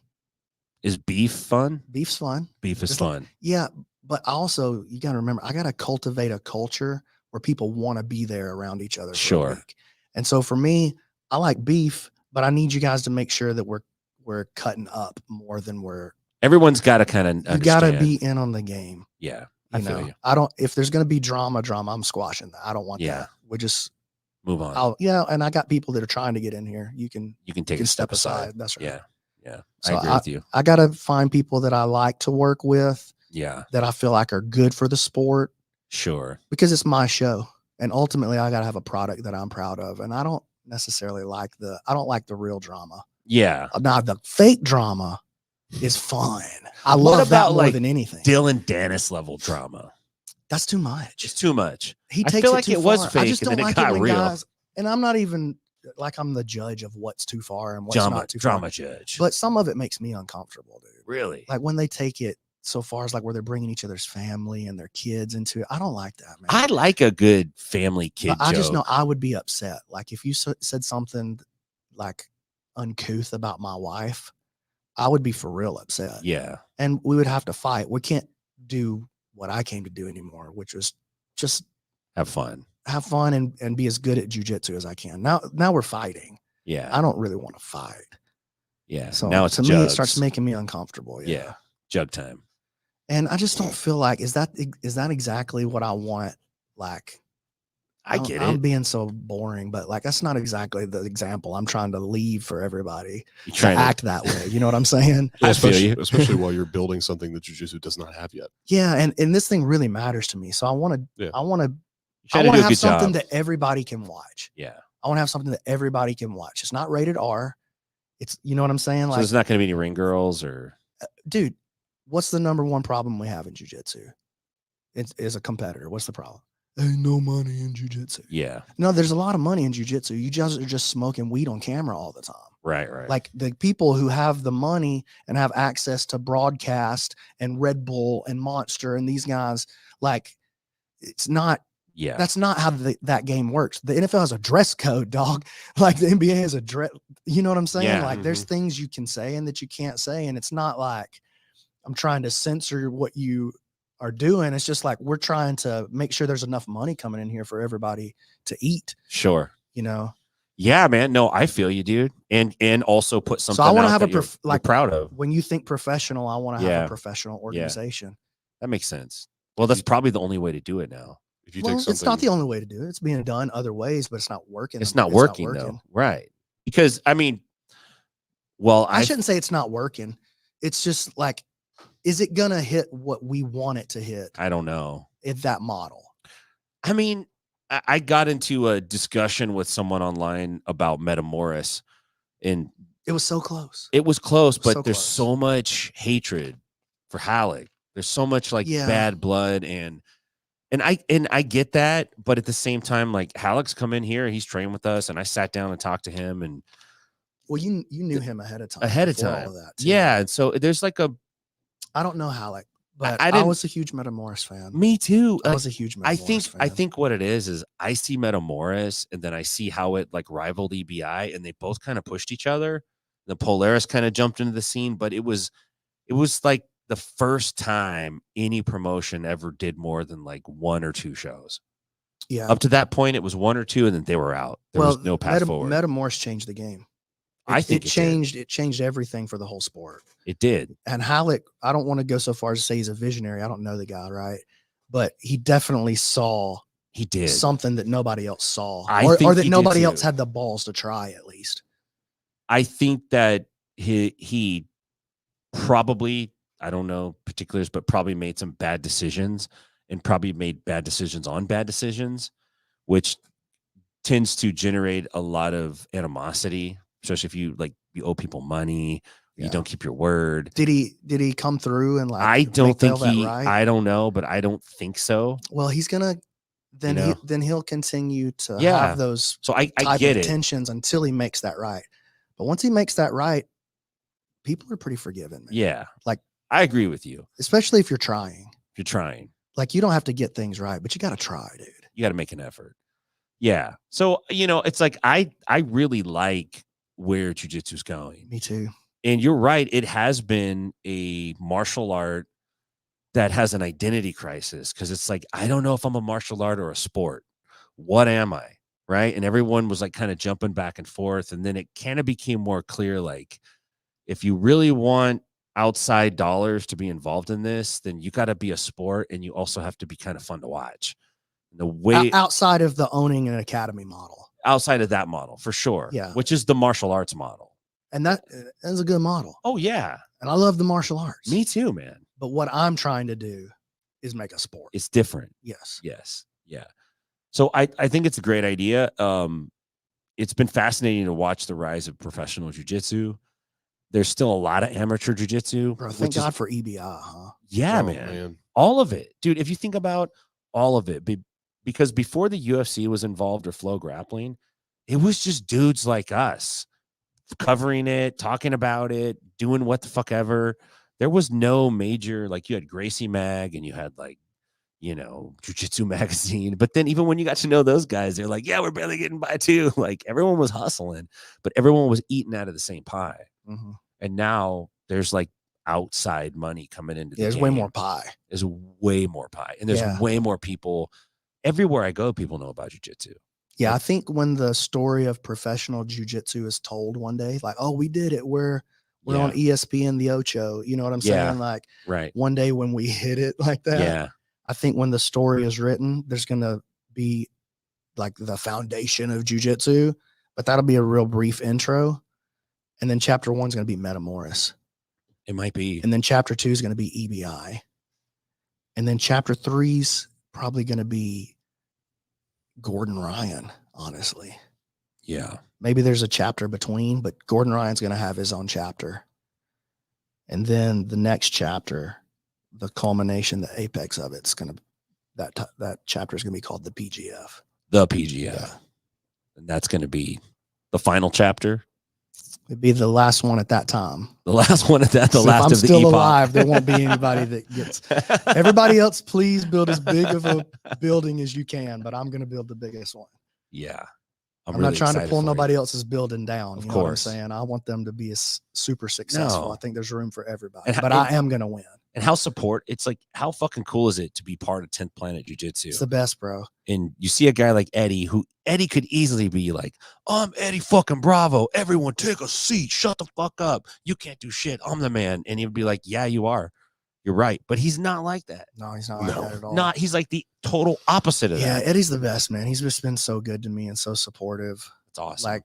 Speaker 1: Is beef fun?
Speaker 3: Beef's fun.
Speaker 1: Beef is
Speaker 3: It's like-
Speaker 1: fun.
Speaker 3: Yeah, but also you got to remember, I got to cultivate a culture where people want to be there around each other. For
Speaker 1: Sure.
Speaker 3: a week. And so for me, I like beef, but I need you guys to make sure that we're cutting up more than we're.
Speaker 1: Everyone's got to kind of.
Speaker 3: You got to be in on the game.
Speaker 1: Yeah,
Speaker 3: You
Speaker 1: I feel
Speaker 3: know,
Speaker 1: you.
Speaker 3: I don't. If there's going to be drama, I'm squashing that. I don't want
Speaker 1: Yeah.
Speaker 3: that. We just
Speaker 1: Move on.
Speaker 3: and I got people that are trying to get in here. You can
Speaker 1: take a step aside.
Speaker 3: That's right.
Speaker 1: Yeah. Yeah.
Speaker 3: So
Speaker 1: I agree with you.
Speaker 3: I got to find people that I like to work with,
Speaker 1: Yeah.
Speaker 3: that I feel like are good for the sport,
Speaker 1: Sure.
Speaker 3: because it's my show. And ultimately I got to have a product that I'm proud of. And I don't necessarily like the real drama.
Speaker 1: Yeah.
Speaker 3: Now the fake drama is fun. I
Speaker 1: What
Speaker 3: love that
Speaker 1: about,
Speaker 3: more
Speaker 1: like,
Speaker 3: than anything.
Speaker 1: Dylan Dennis level drama.
Speaker 3: That's too much.
Speaker 1: It's too much.
Speaker 3: He
Speaker 1: I
Speaker 3: takes
Speaker 1: feel
Speaker 3: it
Speaker 1: like
Speaker 3: too
Speaker 1: it was
Speaker 3: far.
Speaker 1: fake
Speaker 3: I just
Speaker 1: and
Speaker 3: don't
Speaker 1: then it
Speaker 3: like
Speaker 1: got
Speaker 3: it when
Speaker 1: real.
Speaker 3: guys, and I'm not even like I'm the judge of what's too far and what's not too
Speaker 1: Drama
Speaker 3: far.
Speaker 1: judge.
Speaker 3: But some of it makes me uncomfortable, dude.
Speaker 1: really?
Speaker 3: Like when they take it so far as like where they're bringing each other's family and their kids into it. I don't like that, man.
Speaker 1: I like a good family kid
Speaker 3: But I just know
Speaker 1: joke.
Speaker 3: I would be upset. Like if you said something like uncouth about my wife, I would be for real upset.
Speaker 1: Yeah.
Speaker 3: And we would have to fight. We can't do what I came to do anymore, which was just
Speaker 1: Have fun.
Speaker 3: have fun and be as good at jujitsu as I can. Now we're fighting.
Speaker 1: Yeah.
Speaker 3: I don't really want to fight.
Speaker 1: Yeah.
Speaker 3: So
Speaker 1: now it's
Speaker 3: to me, it
Speaker 1: jugs.
Speaker 3: starts making me uncomfortable.
Speaker 1: Yeah. Jug time.
Speaker 3: And I just don't feel like, is that exactly what I want? Like,
Speaker 1: I get
Speaker 3: I'm
Speaker 1: it.
Speaker 3: being so boring, but like, that's not exactly the example I'm trying to leave for everybody
Speaker 1: You're
Speaker 3: to
Speaker 1: trying to
Speaker 3: act that way. You know what I'm saying?
Speaker 1: I feel you.
Speaker 4: especially while you're building something that jiu-jitsu does not have yet.
Speaker 3: Yeah. And this thing really matters to me. So I want to,
Speaker 4: Yeah.
Speaker 3: I want to
Speaker 1: Trying to do a
Speaker 3: have
Speaker 1: good
Speaker 3: something
Speaker 1: job.
Speaker 3: that everybody can watch.
Speaker 1: Yeah.
Speaker 3: I want to have something that everybody can watch. It's not rated R. It's, you know what I'm saying?
Speaker 1: So
Speaker 3: Like,
Speaker 1: there's not going to be any ring girls or
Speaker 3: dude, what's the number one problem we have in jiu-jitsu? It is a competitor. What's the problem? Ain't no money in jiu-jitsu.
Speaker 1: yeah.
Speaker 3: No, there's a lot of money in jiu-jitsu. You just are just smoking weed on camera all the time.
Speaker 1: Right. Right.
Speaker 3: Like the people who have the money and have access to broadcast and Red Bull and Monster and these guys, like it's not,
Speaker 1: yeah.
Speaker 3: that's not how that game works. The NFL has a dress code, dog. Like the NBA has a dress, you know what I'm saying?
Speaker 1: Yeah.
Speaker 3: Like there's things you can say and that you can't say. And it's not like I'm trying to censor what you are doing. It's just like we're trying to make sure there's enough money coming in here for everybody to eat,
Speaker 1: Sure.
Speaker 3: you know?
Speaker 1: Yeah, man. No, I feel you, dude. And also put something.
Speaker 3: So I want to
Speaker 1: out
Speaker 3: have
Speaker 1: that
Speaker 3: a
Speaker 1: you're proud of.
Speaker 3: when you think professional, I want to have
Speaker 1: Yeah.
Speaker 3: a professional organization.
Speaker 1: That makes sense. Well, that's probably the only way to do it now.
Speaker 4: If you
Speaker 3: Well,
Speaker 4: take something,
Speaker 3: it's not the only way to do it. It's being done other ways, but it's not working.
Speaker 1: It's not working though, right? Because I mean, well,
Speaker 3: I shouldn't say it's not working. It's just like, is it gonna hit what we want it to hit
Speaker 1: I don't know.
Speaker 3: in that model?
Speaker 1: I mean, I got into a discussion with someone online about Metamoris, and
Speaker 3: It was so close.
Speaker 1: it was close, but
Speaker 3: So
Speaker 1: there's
Speaker 3: close.
Speaker 1: so much hatred for Halleck. There's so much like
Speaker 3: Yeah.
Speaker 1: bad blood and I get that, but at the same time, like Halleck's come in here, he's trained with us, and I sat down and talked to him and
Speaker 3: Well, you knew him ahead of time.
Speaker 1: ahead of
Speaker 3: before
Speaker 1: time.
Speaker 3: all of that, too.
Speaker 1: Yeah, and so there's like a
Speaker 3: I don't know Halleck, but
Speaker 1: I
Speaker 3: I
Speaker 1: didn't-
Speaker 3: was a huge Metamoris fan.
Speaker 1: me too.
Speaker 3: I was a huge Metamoris fan.
Speaker 1: I think what it is I see Metamoris and then I see how it like rivaled EBI and they both kind of pushed each other. The Polaris kind of jumped into the scene, but it was like the first time any promotion ever did more than like 1 or 2 shows.
Speaker 3: Yeah.
Speaker 1: Up to that point, it was 1 or 2, and then they were out. There was no path forward.
Speaker 3: Metamoris changed the game.
Speaker 1: I think
Speaker 3: it changed. It changed everything for the whole sport.
Speaker 1: It did.
Speaker 3: And Halleck, I don't want to go so far as to say he's a visionary. I don't know the guy, right? But he definitely saw
Speaker 1: He did.
Speaker 3: something that nobody else saw,
Speaker 1: I
Speaker 3: or
Speaker 1: think
Speaker 3: that
Speaker 1: he did
Speaker 3: nobody else
Speaker 1: too.
Speaker 3: had the balls to try. At least,
Speaker 1: I think that he probably, I don't know particulars, but probably made some bad decisions and probably made bad decisions on bad decisions, which tends to generate a lot of animosity, especially if you owe people money, or you don't keep your word.
Speaker 3: did he come through and like?
Speaker 1: I don't think
Speaker 3: that
Speaker 1: he.
Speaker 3: right?
Speaker 1: I don't know, but I don't think so.
Speaker 3: Well, he's gonna. Then
Speaker 1: You know?
Speaker 3: he'll continue to
Speaker 1: Yeah.
Speaker 3: have those
Speaker 1: So I
Speaker 3: type
Speaker 1: get
Speaker 3: of
Speaker 1: it.
Speaker 3: tensions until he makes that right. But once he makes that right, people are pretty forgiving. Man.
Speaker 1: Yeah,
Speaker 3: Like
Speaker 1: I agree with you.
Speaker 3: especially if you're trying.
Speaker 1: If you're trying,
Speaker 3: Like you don't have to get things right, but you got to try, dude.
Speaker 1: you got to make an effort. Yeah. So it's like I really like where jiu-jitsu's going.
Speaker 3: Me too.
Speaker 1: And you're right. It has been a martial art that has an identity crisis because it's like, I don't know if I'm a martial art or a sport. What am I? Right. And everyone was like kind of jumping back and forth. And then it kind of became more clear, like, if you really want outside dollars to be involved in this, then you got to be a sport and you also have to be kind of fun to watch. The way
Speaker 3: outside of the owning an academy model,
Speaker 1: outside of that model, for sure.
Speaker 3: Yeah.
Speaker 1: Which is the martial arts model.
Speaker 3: and that's a good model.
Speaker 1: Oh, yeah.
Speaker 3: And I love the martial arts.
Speaker 1: Me too, man.
Speaker 3: But what I'm trying to do is make a sport.
Speaker 1: It's different.
Speaker 3: Yes.
Speaker 1: Yes. Yeah. So I think it's a great idea. It's been fascinating to watch the rise of professional jiu-jitsu. There's still a lot of amateur jiu-jitsu.
Speaker 3: Bro, thank God for EBI, huh?
Speaker 1: Yeah, man. All of it. Dude, if you think about all of it, because before the UFC was involved or Flow Grappling, it was just dudes like us covering it, talking about it, doing what the fuck ever. There was no major, like you had Gracie Mag and you had like, you know, Jiu-Jitsu Magazine. But then even when you got to know those guys, they're like, yeah, we're barely getting by too. Like everyone was hustling, but everyone was eating out of the same pie.
Speaker 3: Mm-hmm.
Speaker 1: And now there's like outside money coming into the
Speaker 3: There's
Speaker 1: game.
Speaker 3: way more pie.
Speaker 1: There's way more pie. And there's way more people. Everywhere I go, people know about jiu-jitsu.
Speaker 3: Yeah, I think when the story of professional jiu-jitsu is told one day, like, oh, we did it. We're on ESPN, the Ocho. You know what I'm saying? Like,
Speaker 1: right.
Speaker 3: One day when we hit it like that,
Speaker 1: yeah.
Speaker 3: I think when the story is written, there's going to be like the foundation of jiu-jitsu, but that'll be a real brief intro. And then chapter 1 is going to be Metamoris.
Speaker 1: It might be.
Speaker 3: And then chapter 2 is going to be EBI. And then chapter 3's probably going to be Gordon Ryan, honestly.
Speaker 1: Yeah.
Speaker 3: Maybe there's a chapter between, but Gordon Ryan's going to have his own chapter. And then the next chapter, the culmination, the apex of it's going to, that chapter is going to be called the PGF.
Speaker 1: The PGF.
Speaker 3: Yeah.
Speaker 1: And that's going to be the final chapter.
Speaker 3: It'd be the last one at that time.
Speaker 1: The last one at that,
Speaker 3: so
Speaker 1: last
Speaker 3: if I'm
Speaker 1: of the
Speaker 3: still
Speaker 1: epoch.
Speaker 3: alive, there won't be anybody that gets. Everybody else, please build as big of a building as you can, but I'm going to build the biggest one.
Speaker 1: Yeah.
Speaker 3: I'm
Speaker 1: really
Speaker 3: not trying to pull nobody
Speaker 1: you.
Speaker 3: else's building down.
Speaker 1: Of
Speaker 3: you know
Speaker 1: course.
Speaker 3: what I'm saying? I want them to be super successful.
Speaker 1: No.
Speaker 3: I think there's room for everybody,
Speaker 1: And
Speaker 3: but I am going to win.
Speaker 1: And how it's like, how fucking cool is it to be part of 10th Planet Jiu-Jitsu?
Speaker 3: It's the best, bro.
Speaker 1: And you see a guy like Eddie, who Eddie could easily be like, I'm Eddie fucking Bravo. Everyone take a seat. Shut the fuck up. You can't do shit. I'm the man. And he'd be like, yeah, you are. You're right. But he's not like that.
Speaker 3: No, he's not like that at all.
Speaker 1: Not. He's like the total opposite of that.
Speaker 3: Yeah, Eddie's the best, man. He's just been so good to me and so supportive.
Speaker 1: It's awesome.
Speaker 3: Like,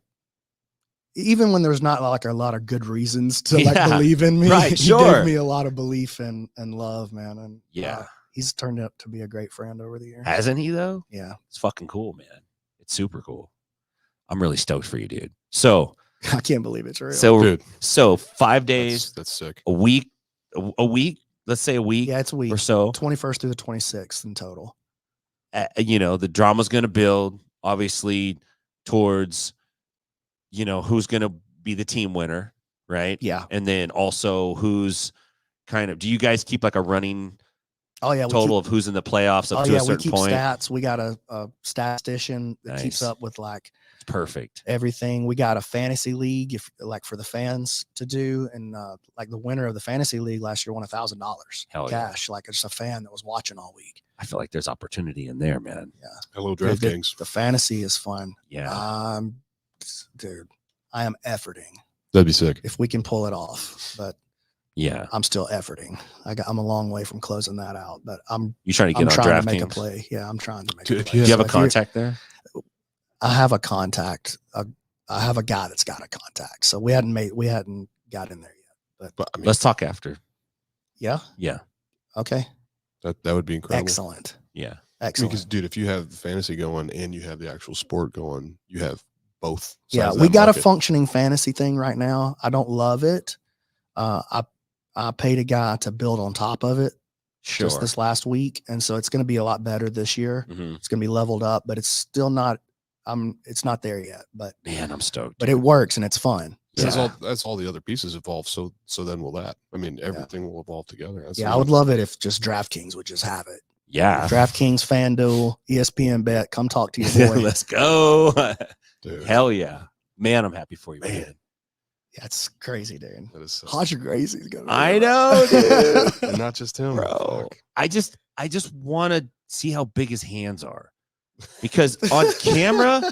Speaker 3: even when there's not like a lot of good reasons to like believe in me,
Speaker 1: right,
Speaker 3: he gave me a lot of belief and love, man. And he's turned out to be a great friend over the years.
Speaker 1: Hasn't he though?
Speaker 3: Yeah.
Speaker 1: It's fucking cool, man. It's super cool. I'm really stoked for you, dude. So
Speaker 3: I can't believe it's real.
Speaker 1: So,
Speaker 4: Dude,
Speaker 1: so 5 days,
Speaker 4: that's sick.
Speaker 1: a week, let's say a week.
Speaker 3: Yeah, it's a week
Speaker 1: or so.
Speaker 3: 21st through the 26th in total.
Speaker 1: You know, the drama's going to build obviously towards, you know, who's going to be the team winner, right?
Speaker 3: Yeah.
Speaker 1: And then also who's kind of, do you guys keep like a running total of who's in the playoffs up to a certain point?
Speaker 3: Stats. We got a statistician that keeps up with like
Speaker 1: perfect
Speaker 3: everything. We got a fantasy league if like for the fans to do, and like the winner of the fantasy league last year won $1,000 cash. Like it's a fan that was watching all week.
Speaker 1: I feel like there's opportunity in there, man.
Speaker 3: Yeah.
Speaker 4: Hello, DraftKings.
Speaker 3: The fantasy is fun.
Speaker 1: Yeah.
Speaker 3: Dude, I am efforting.
Speaker 4: That'd be sick
Speaker 3: if we can pull it off. But
Speaker 1: yeah, I'm
Speaker 3: still efforting. I'm a long way from closing that out, but
Speaker 1: you trying to get on
Speaker 3: trying to make a
Speaker 1: DraftKings?
Speaker 3: play. Yeah, I'm trying to make
Speaker 4: Dude,
Speaker 3: a play.
Speaker 1: Do you have a contact there?
Speaker 3: I have a contact. I have a guy that's got a contact. So we hadn't got in there yet. But
Speaker 4: I mean,
Speaker 1: let's talk after.
Speaker 3: Yeah.
Speaker 1: Yeah.
Speaker 3: Okay.
Speaker 4: That would be incredible.
Speaker 3: Excellent.
Speaker 1: Yeah.
Speaker 3: Excellent.
Speaker 4: Because, dude, if you have fantasy going and you have the actual sport going, you have both.
Speaker 3: Yeah, we got a functioning fantasy thing right now. I don't love it. I paid a guy to build on top of it just this last week, and so it's going to be a lot better this year.
Speaker 1: Mm-hmm.
Speaker 3: It's going to be leveled up, but it's still not. It's not there yet. But
Speaker 1: man, I'm stoked.
Speaker 3: But it works and it's fun.
Speaker 4: That's all the other pieces evolve. So then will that? I mean, everything will evolve together. That's
Speaker 3: I would love it if just DraftKings would just have it.
Speaker 1: Yeah.
Speaker 3: DraftKings, FanDuel, ESPN Bet. Come talk to your boy.
Speaker 1: Let's go.
Speaker 4: Dude.
Speaker 1: Hell yeah. Man, I'm happy for you, man.
Speaker 3: That's crazy, dude.
Speaker 4: That is so
Speaker 3: Hodger Gracie's gonna.
Speaker 1: I know, dude.
Speaker 4: and not just him,
Speaker 1: Bro.
Speaker 4: fuck.
Speaker 1: I just want to see how big his hands are. Because on camera,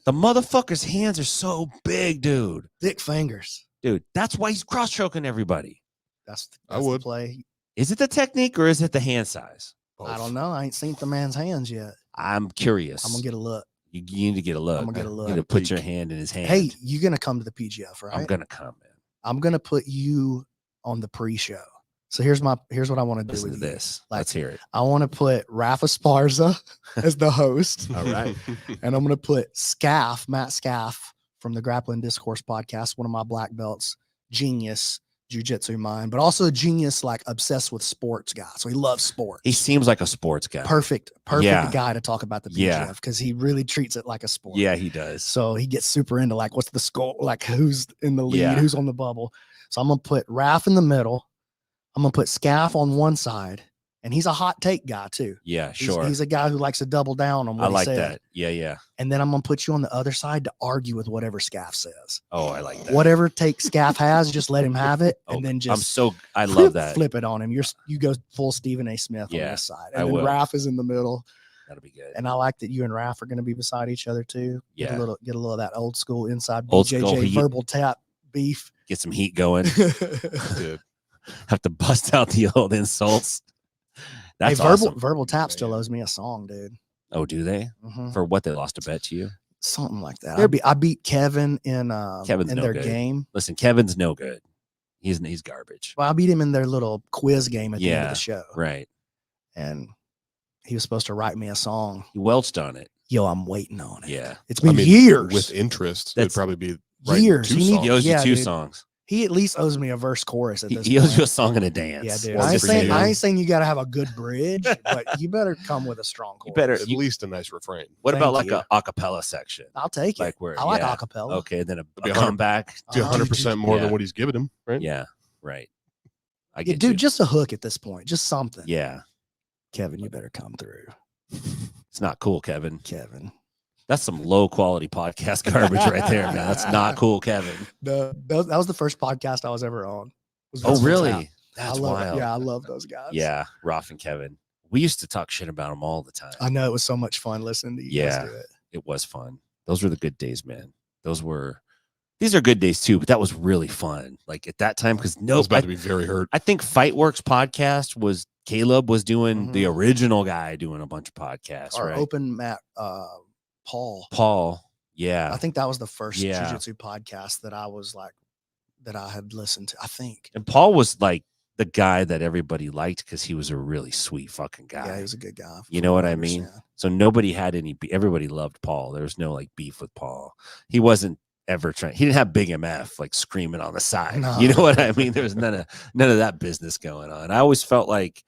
Speaker 1: the motherfucker's hands are so big, dude.
Speaker 3: Thick fingers.
Speaker 1: Dude, that's why he's cross-choking everybody.
Speaker 3: That's
Speaker 4: I
Speaker 3: the
Speaker 4: would.
Speaker 3: play.
Speaker 1: Is it the technique or is it the hand size?
Speaker 3: I don't know. I ain't seen the man's hands yet.
Speaker 1: I'm curious.
Speaker 3: I'm gonna get a look.
Speaker 1: You need to get a look.
Speaker 3: I'm gonna get a
Speaker 1: You
Speaker 3: look.
Speaker 1: need to put your hand in his hand.
Speaker 3: Hey, you're gonna come to the PGF, right?
Speaker 1: I'm gonna come, man.
Speaker 3: I'm gonna put you on the pre-show. So here's what I want to do
Speaker 1: Listen
Speaker 3: with
Speaker 1: to
Speaker 3: you.
Speaker 1: this.
Speaker 3: Like,
Speaker 1: Let's hear it.
Speaker 3: I want to put Rafa Sparza as the host,
Speaker 1: All right.
Speaker 3: and I'm gonna put Scaff, Matt Scaff from the Grappling Discourse podcast, one of my black belts, genius jiu-jitsu mind, but also a genius, like obsessed with sports guy. So he loves sports.
Speaker 1: He seems like a sports guy.
Speaker 3: Perfect
Speaker 1: Yeah.
Speaker 3: guy to talk about the PGF
Speaker 1: Yeah.
Speaker 3: because he really treats it like a sport.
Speaker 1: Yeah, he does.
Speaker 3: So he gets super into like what's the score, like who's in the lead,
Speaker 1: Yeah.
Speaker 3: who's on the bubble. So I'm gonna put Raf in the middle. I'm gonna put Scaff on one side, and he's a hot take guy too.
Speaker 1: Yeah,
Speaker 3: He's,
Speaker 1: sure.
Speaker 3: he's a guy who likes to double down on what
Speaker 1: I
Speaker 3: he
Speaker 1: like
Speaker 3: said.
Speaker 1: that. Yeah, yeah.
Speaker 3: And then I'm gonna put you on the other side to argue with whatever Scaff says.
Speaker 1: Oh, I like that.
Speaker 3: Whatever take Scaff has, just let him have it, and
Speaker 1: Oh,
Speaker 3: then just
Speaker 1: I love that.
Speaker 3: flip it on him. You go full Stephen A. Smith on
Speaker 1: Yeah,
Speaker 3: this side,
Speaker 1: I
Speaker 3: and then
Speaker 1: will.
Speaker 3: Raf is in the middle.
Speaker 1: That'll be good.
Speaker 3: And I like that you and Raf are going to be beside each other too. Get
Speaker 1: Yeah.
Speaker 3: a little of that old school inside
Speaker 1: Old school
Speaker 3: BJJ
Speaker 1: heat.
Speaker 3: verbal tap beef.
Speaker 1: Get some heat going.
Speaker 4: Dude,
Speaker 1: Have to bust out the old insults. That's
Speaker 3: hey,
Speaker 1: awesome.
Speaker 3: verbal tap still owes me a song, dude.
Speaker 1: Oh, do they?
Speaker 3: Mhm.
Speaker 1: For what, they lost a bet to you?
Speaker 3: Something like that.
Speaker 1: They're-
Speaker 3: I beat Kevin in
Speaker 1: Kevin's no
Speaker 3: their
Speaker 1: good.
Speaker 3: game.
Speaker 1: Listen, Kevin's no good. He's garbage.
Speaker 3: Well, I beat him in their little quiz game at the end of
Speaker 1: Yeah,
Speaker 3: the show,
Speaker 1: Right.
Speaker 3: and he was supposed to write me a song.
Speaker 1: He welched on it.
Speaker 3: Yo, I'm waiting on it.
Speaker 1: Yeah.
Speaker 3: It's been
Speaker 4: I mean,
Speaker 3: years.
Speaker 4: with interest,
Speaker 1: That's-
Speaker 4: it'd probably be writing
Speaker 3: years.
Speaker 4: two
Speaker 3: He need-
Speaker 4: songs.
Speaker 1: He owes
Speaker 3: Yeah,
Speaker 1: you 2
Speaker 3: dude.
Speaker 1: songs.
Speaker 3: He at least owes me a verse chorus at this
Speaker 1: He owes
Speaker 3: point.
Speaker 1: you a song and a dance.
Speaker 3: Yeah, dude.
Speaker 4: One
Speaker 3: I ain't
Speaker 4: for
Speaker 3: saying
Speaker 4: you.
Speaker 3: I ain't saying you got to have a good bridge, but you better come with a strong chorus.
Speaker 1: You better.
Speaker 4: At least a nice refrain.
Speaker 1: What about like
Speaker 3: Thank
Speaker 1: a acapella section?
Speaker 3: I'll take it.
Speaker 1: Like where?
Speaker 3: I like
Speaker 1: yeah.
Speaker 3: acapella.
Speaker 1: Okay, then a
Speaker 4: be 100
Speaker 1: comeback.
Speaker 4: Do 100% more
Speaker 1: Yeah.
Speaker 4: than what he's giving him, right?
Speaker 1: Yeah. Right. I
Speaker 3: Yeah,
Speaker 1: get
Speaker 3: dude,
Speaker 1: you.
Speaker 3: just a hook at this point, just something.
Speaker 1: Yeah.
Speaker 3: Kevin, you better come through.
Speaker 1: It's not cool, Kevin.
Speaker 3: Kevin.
Speaker 1: That's some low quality podcast garbage right there, man. That's not cool, Kevin.
Speaker 3: That was the first podcast I was ever on. Was
Speaker 1: Oh,
Speaker 3: Vince
Speaker 1: really?
Speaker 3: Tap.
Speaker 1: That's
Speaker 3: I love
Speaker 1: wild.
Speaker 3: It. Yeah, I love those guys.
Speaker 1: Yeah, Roth and Kevin. We used to talk shit about them all the time.
Speaker 3: I know it was so much fun listening to you
Speaker 1: Yeah.
Speaker 3: guys do it.
Speaker 1: It was fun. Those were the good days, man. These are good days too, but that was really fun. Like at that time, because
Speaker 4: I was about
Speaker 1: I
Speaker 4: to be very hurt.
Speaker 1: think Fightworks podcast was Caleb was doing the
Speaker 3: Mhm.
Speaker 1: original guy doing a bunch of podcasts,
Speaker 3: Our
Speaker 1: right?
Speaker 3: open mat, Paul.
Speaker 1: Paul. Yeah.
Speaker 3: I think that was the first
Speaker 1: Yeah.
Speaker 3: jiu-jitsu podcast that I was like, that I had listened to. I think.
Speaker 1: And Paul was like the guy that everybody liked because he was a really sweet fucking guy.
Speaker 3: Yeah, he was a good guy.
Speaker 1: You
Speaker 3: from
Speaker 1: know
Speaker 3: what
Speaker 1: what I mean?
Speaker 3: understand.
Speaker 1: So nobody had any. Everybody loved Paul. There was no like beef with Paul. He wasn't ever trying. He didn't have Big MF like screaming on the side.
Speaker 3: No.
Speaker 1: You know what I mean? There was none of that business going on. I always felt like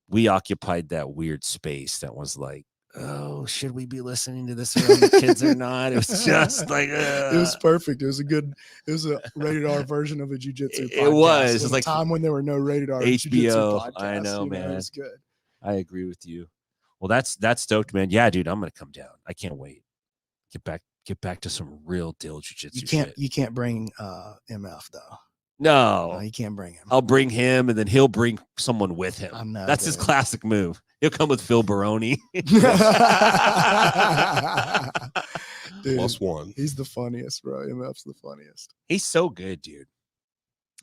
Speaker 1: we occupied that weird space that was like, oh, should we be listening to this around the kids or not? It was just like
Speaker 3: It was perfect. It was a rated R version of a jujitsu.
Speaker 1: It was. It's
Speaker 3: It was
Speaker 1: like
Speaker 3: a time when there were no rated R
Speaker 1: HBO.
Speaker 3: jiu-jitsu podcasts.
Speaker 1: I know,
Speaker 3: you
Speaker 1: man.
Speaker 3: It was good.
Speaker 1: I agree with you. Well, that's stoked, man. Yeah, dude, I'm gonna come down. I can't wait. Get back to some real deal jujitsu.
Speaker 3: You can't bring MF though.
Speaker 1: No,
Speaker 3: No, you can't bring him.
Speaker 1: I'll bring him, and then he'll bring someone with him.
Speaker 3: I know,
Speaker 1: That's his
Speaker 3: dude.
Speaker 1: classic move. He'll come with Phil Baroni.
Speaker 3: Dude,
Speaker 4: +1.
Speaker 3: he's the funniest, bro. MF's the funniest.
Speaker 1: He's so good, dude.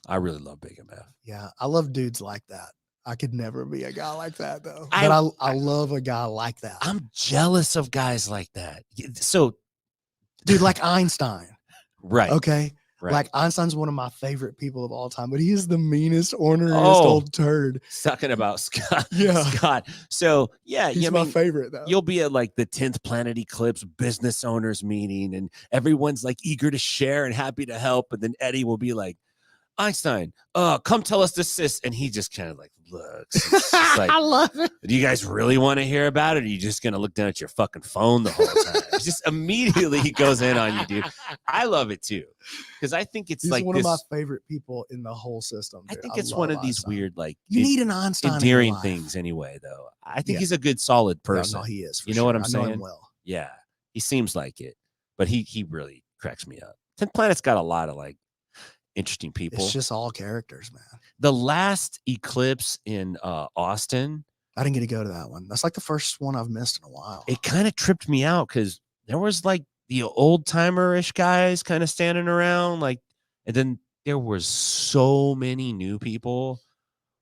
Speaker 1: I really love Big MF.
Speaker 3: Yeah, I love dudes like that. I could never be a guy like that though.
Speaker 1: I-
Speaker 3: But I love a guy like that.
Speaker 1: I'm jealous of guys like that. So,
Speaker 3: Dude, like Einstein.
Speaker 1: right,
Speaker 3: Okay.
Speaker 1: right.
Speaker 3: Like Einstein's one of my favorite people of all time, but he is the meanest, orneriest
Speaker 1: Oh.
Speaker 3: old turd.
Speaker 1: talking about Scott.
Speaker 3: Yeah.
Speaker 1: Scott. So, yeah,
Speaker 3: He's
Speaker 1: I
Speaker 3: my
Speaker 1: mean,
Speaker 3: favorite though.
Speaker 1: you'll be at like the 10th Planet Eclipse business owners meeting, and everyone's like eager to share and happy to help. And then Eddie will be like, Einstein, come tell us this. And he just kind of like looks. It's just like,
Speaker 3: I love it.
Speaker 1: do you guys really want to hear about it? Or are you just going to look down at your fucking phone the whole time? It's just immediately he goes in on you, dude. I love it too. Because I think it's
Speaker 3: He's
Speaker 1: like
Speaker 3: one
Speaker 1: this.
Speaker 3: of my favorite people in the whole system.
Speaker 1: I
Speaker 3: dude.
Speaker 1: think it's one
Speaker 3: love
Speaker 1: of these
Speaker 3: Einstein.
Speaker 1: weird, like,
Speaker 3: You need an Einstein. in your
Speaker 1: endearing
Speaker 3: life.
Speaker 1: things anyway, though. I think
Speaker 3: Yeah.
Speaker 1: he's a good, solid
Speaker 3: Yeah,
Speaker 1: person.
Speaker 3: no, he is. for
Speaker 1: You know what
Speaker 3: sure.
Speaker 1: I'm
Speaker 3: I know him
Speaker 1: saying?
Speaker 3: well.
Speaker 1: Yeah, he seems like it, but he really cracks me up. 10th Planet's got a lot of like, interesting people.
Speaker 3: It's just all characters, man.
Speaker 1: The last Eclipse in Austin,
Speaker 3: I didn't get to go to that one. That's like the first one I've missed in a while.
Speaker 1: it kind of tripped me out because there was like the old timer-ish guys kind of standing around, like, and then there was so many new people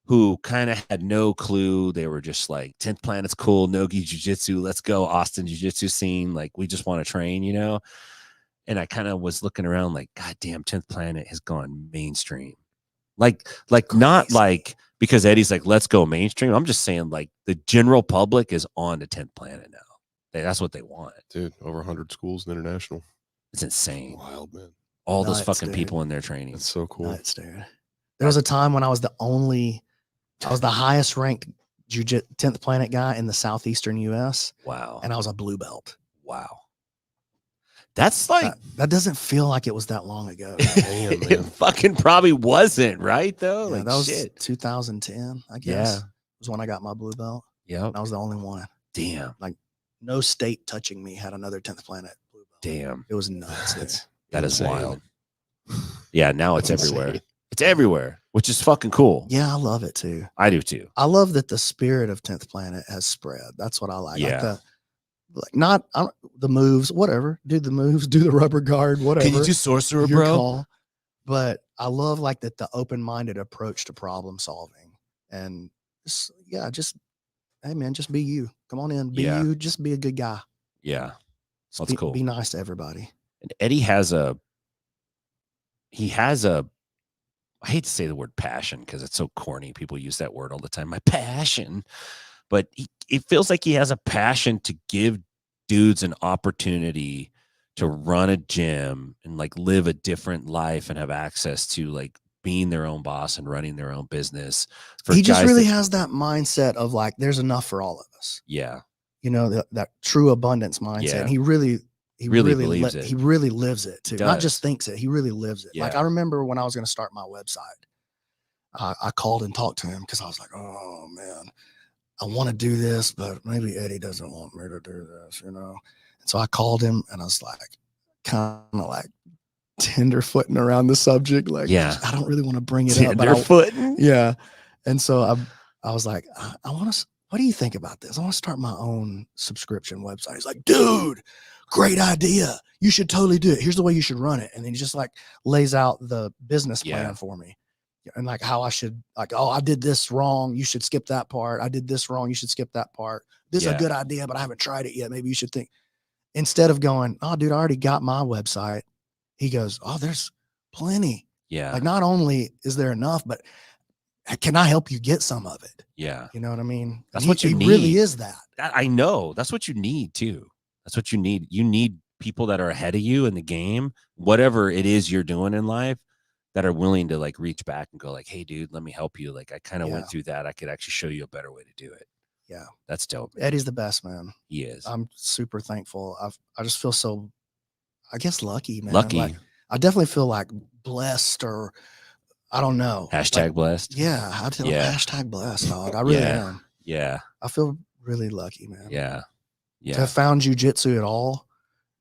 Speaker 1: who kind of had no clue. They were just like, 10th Planet's cool, Nogi Jiu-Jitsu, let's go, Austin Jiu-Jitsu scene. Like, we just want to train, you know? And I kind of was looking around like, God damn, 10th Planet has gone mainstream. Like not
Speaker 3: Crazy.
Speaker 1: like because Eddie's like, let's go mainstream. I'm just saying, like, the general public is on to 10th Planet now. That's what they want.
Speaker 4: Dude, over 100 schools and international.
Speaker 1: It's insane.
Speaker 4: Wild, man.
Speaker 1: All those
Speaker 3: Nuts,
Speaker 1: fucking
Speaker 3: dude.
Speaker 1: people in their training.
Speaker 4: That's so cool.
Speaker 3: Nuts, dude. There was a time when I was the highest ranked 10th Planet guy in the Southeastern US,
Speaker 1: Wow.
Speaker 3: and I was a blue belt.
Speaker 1: Wow. That's like
Speaker 3: That doesn't feel like it was that long ago.
Speaker 4: Damn,
Speaker 1: it
Speaker 4: man.
Speaker 1: fucking probably wasn't, right? Though,
Speaker 3: Yeah,
Speaker 1: like,
Speaker 3: that was
Speaker 1: shit.
Speaker 3: 2010, I guess.
Speaker 1: Yeah.
Speaker 3: Was when I got my blue belt.
Speaker 1: Yep.
Speaker 3: And I was the only one.
Speaker 1: Damn.
Speaker 3: No state touching me had another 10th Planet blue belt.
Speaker 1: Damn.
Speaker 3: It was nuts. dude.
Speaker 1: That is
Speaker 4: Insane.
Speaker 1: wild. Yeah, now it's
Speaker 4: Insane.
Speaker 1: everywhere. It's everywhere, which is fucking cool.
Speaker 3: Yeah, I love it too.
Speaker 1: I do too.
Speaker 3: I love that the spirit of 10th Planet has spread. That's what I like.
Speaker 1: Yeah.
Speaker 3: The moves, whatever. Do the moves, do the rubber guard, whatever.
Speaker 1: Can you do sorcerer,
Speaker 3: your
Speaker 1: bro?
Speaker 3: call. But I love like that the open-minded approach to problem solving. And hey man, just be you. Come on in. Be
Speaker 1: Yeah.
Speaker 3: you. Just be a good guy.
Speaker 1: Yeah. That's
Speaker 3: be,
Speaker 1: cool.
Speaker 3: Be nice to everybody.
Speaker 1: And Eddie has a I hate to say the word passion because it's so corny. People use that word all the time. My passion. But it feels like he has a passion to give dudes an opportunity to run a gym and like live a different life and have access to like being their own boss and running their own business.
Speaker 3: He just really has that mindset of like, there's enough for all of us.
Speaker 1: Yeah.
Speaker 3: You know, that true abundance mindset.
Speaker 1: Yeah.
Speaker 3: And he really
Speaker 1: believes it.
Speaker 3: He really lives it too.
Speaker 1: He
Speaker 3: Not
Speaker 1: does.
Speaker 3: just thinks it. He really lives it. Like
Speaker 1: Yeah.
Speaker 3: I remember when I was going to start my website, I called and talked to him because I was like, oh man, I want to do this, but maybe Eddie doesn't want me to do this, you know? And so I called him and I was like, kind of like tenderfooting around the subject. Like,
Speaker 1: Yeah.
Speaker 3: I don't really want to bring it up, but
Speaker 1: Tenderfooting?
Speaker 3: yeah. And so I was like, I want to, what do you think about this? I want to start my own subscription website. He's like, dude, great idea. You should totally do it. Here's the way you should run it. And then he just like lays out the business plan
Speaker 1: Yeah.
Speaker 3: for me. And like how I should, like, oh, I did this wrong. You should skip that part. I did this wrong. You should skip that part. This is
Speaker 1: Yeah.
Speaker 3: a good idea, but I haven't tried it yet. Maybe you should think. Instead of going, oh, dude, I already got my website. He goes, oh, there's plenty.
Speaker 1: Yeah.
Speaker 3: Like not only is there enough, but can I help you get some of it?
Speaker 1: Yeah.
Speaker 3: You know what I mean?
Speaker 1: That's
Speaker 3: And
Speaker 1: what you
Speaker 3: he
Speaker 1: need.
Speaker 3: really is that.
Speaker 1: I know. That's what you need too. That's what you need. You need people that are ahead of you in the game, whatever it is you're doing in life, that are willing to like reach back and go like, hey dude, let me help you. Like I kind of
Speaker 3: Yeah.
Speaker 1: went through that. I could actually show you a better way to do it.
Speaker 3: Yeah.
Speaker 1: That's dope. Man.
Speaker 3: Eddie's the best, man.
Speaker 1: He is.
Speaker 3: I'm super thankful. I just feel so, I guess, lucky, man.
Speaker 1: Lucky.
Speaker 3: Like, I definitely feel like blessed, or I don't know.
Speaker 1: Hashtag
Speaker 3: Like,
Speaker 1: blessed.
Speaker 3: yeah. I tell
Speaker 1: Yeah.
Speaker 3: hashtag blessed, dog. I really
Speaker 1: Yeah.
Speaker 3: am.
Speaker 1: Yeah.
Speaker 3: I feel really lucky, man.
Speaker 1: Yeah.
Speaker 3: To
Speaker 1: Yeah.
Speaker 3: have found jujitsu at all,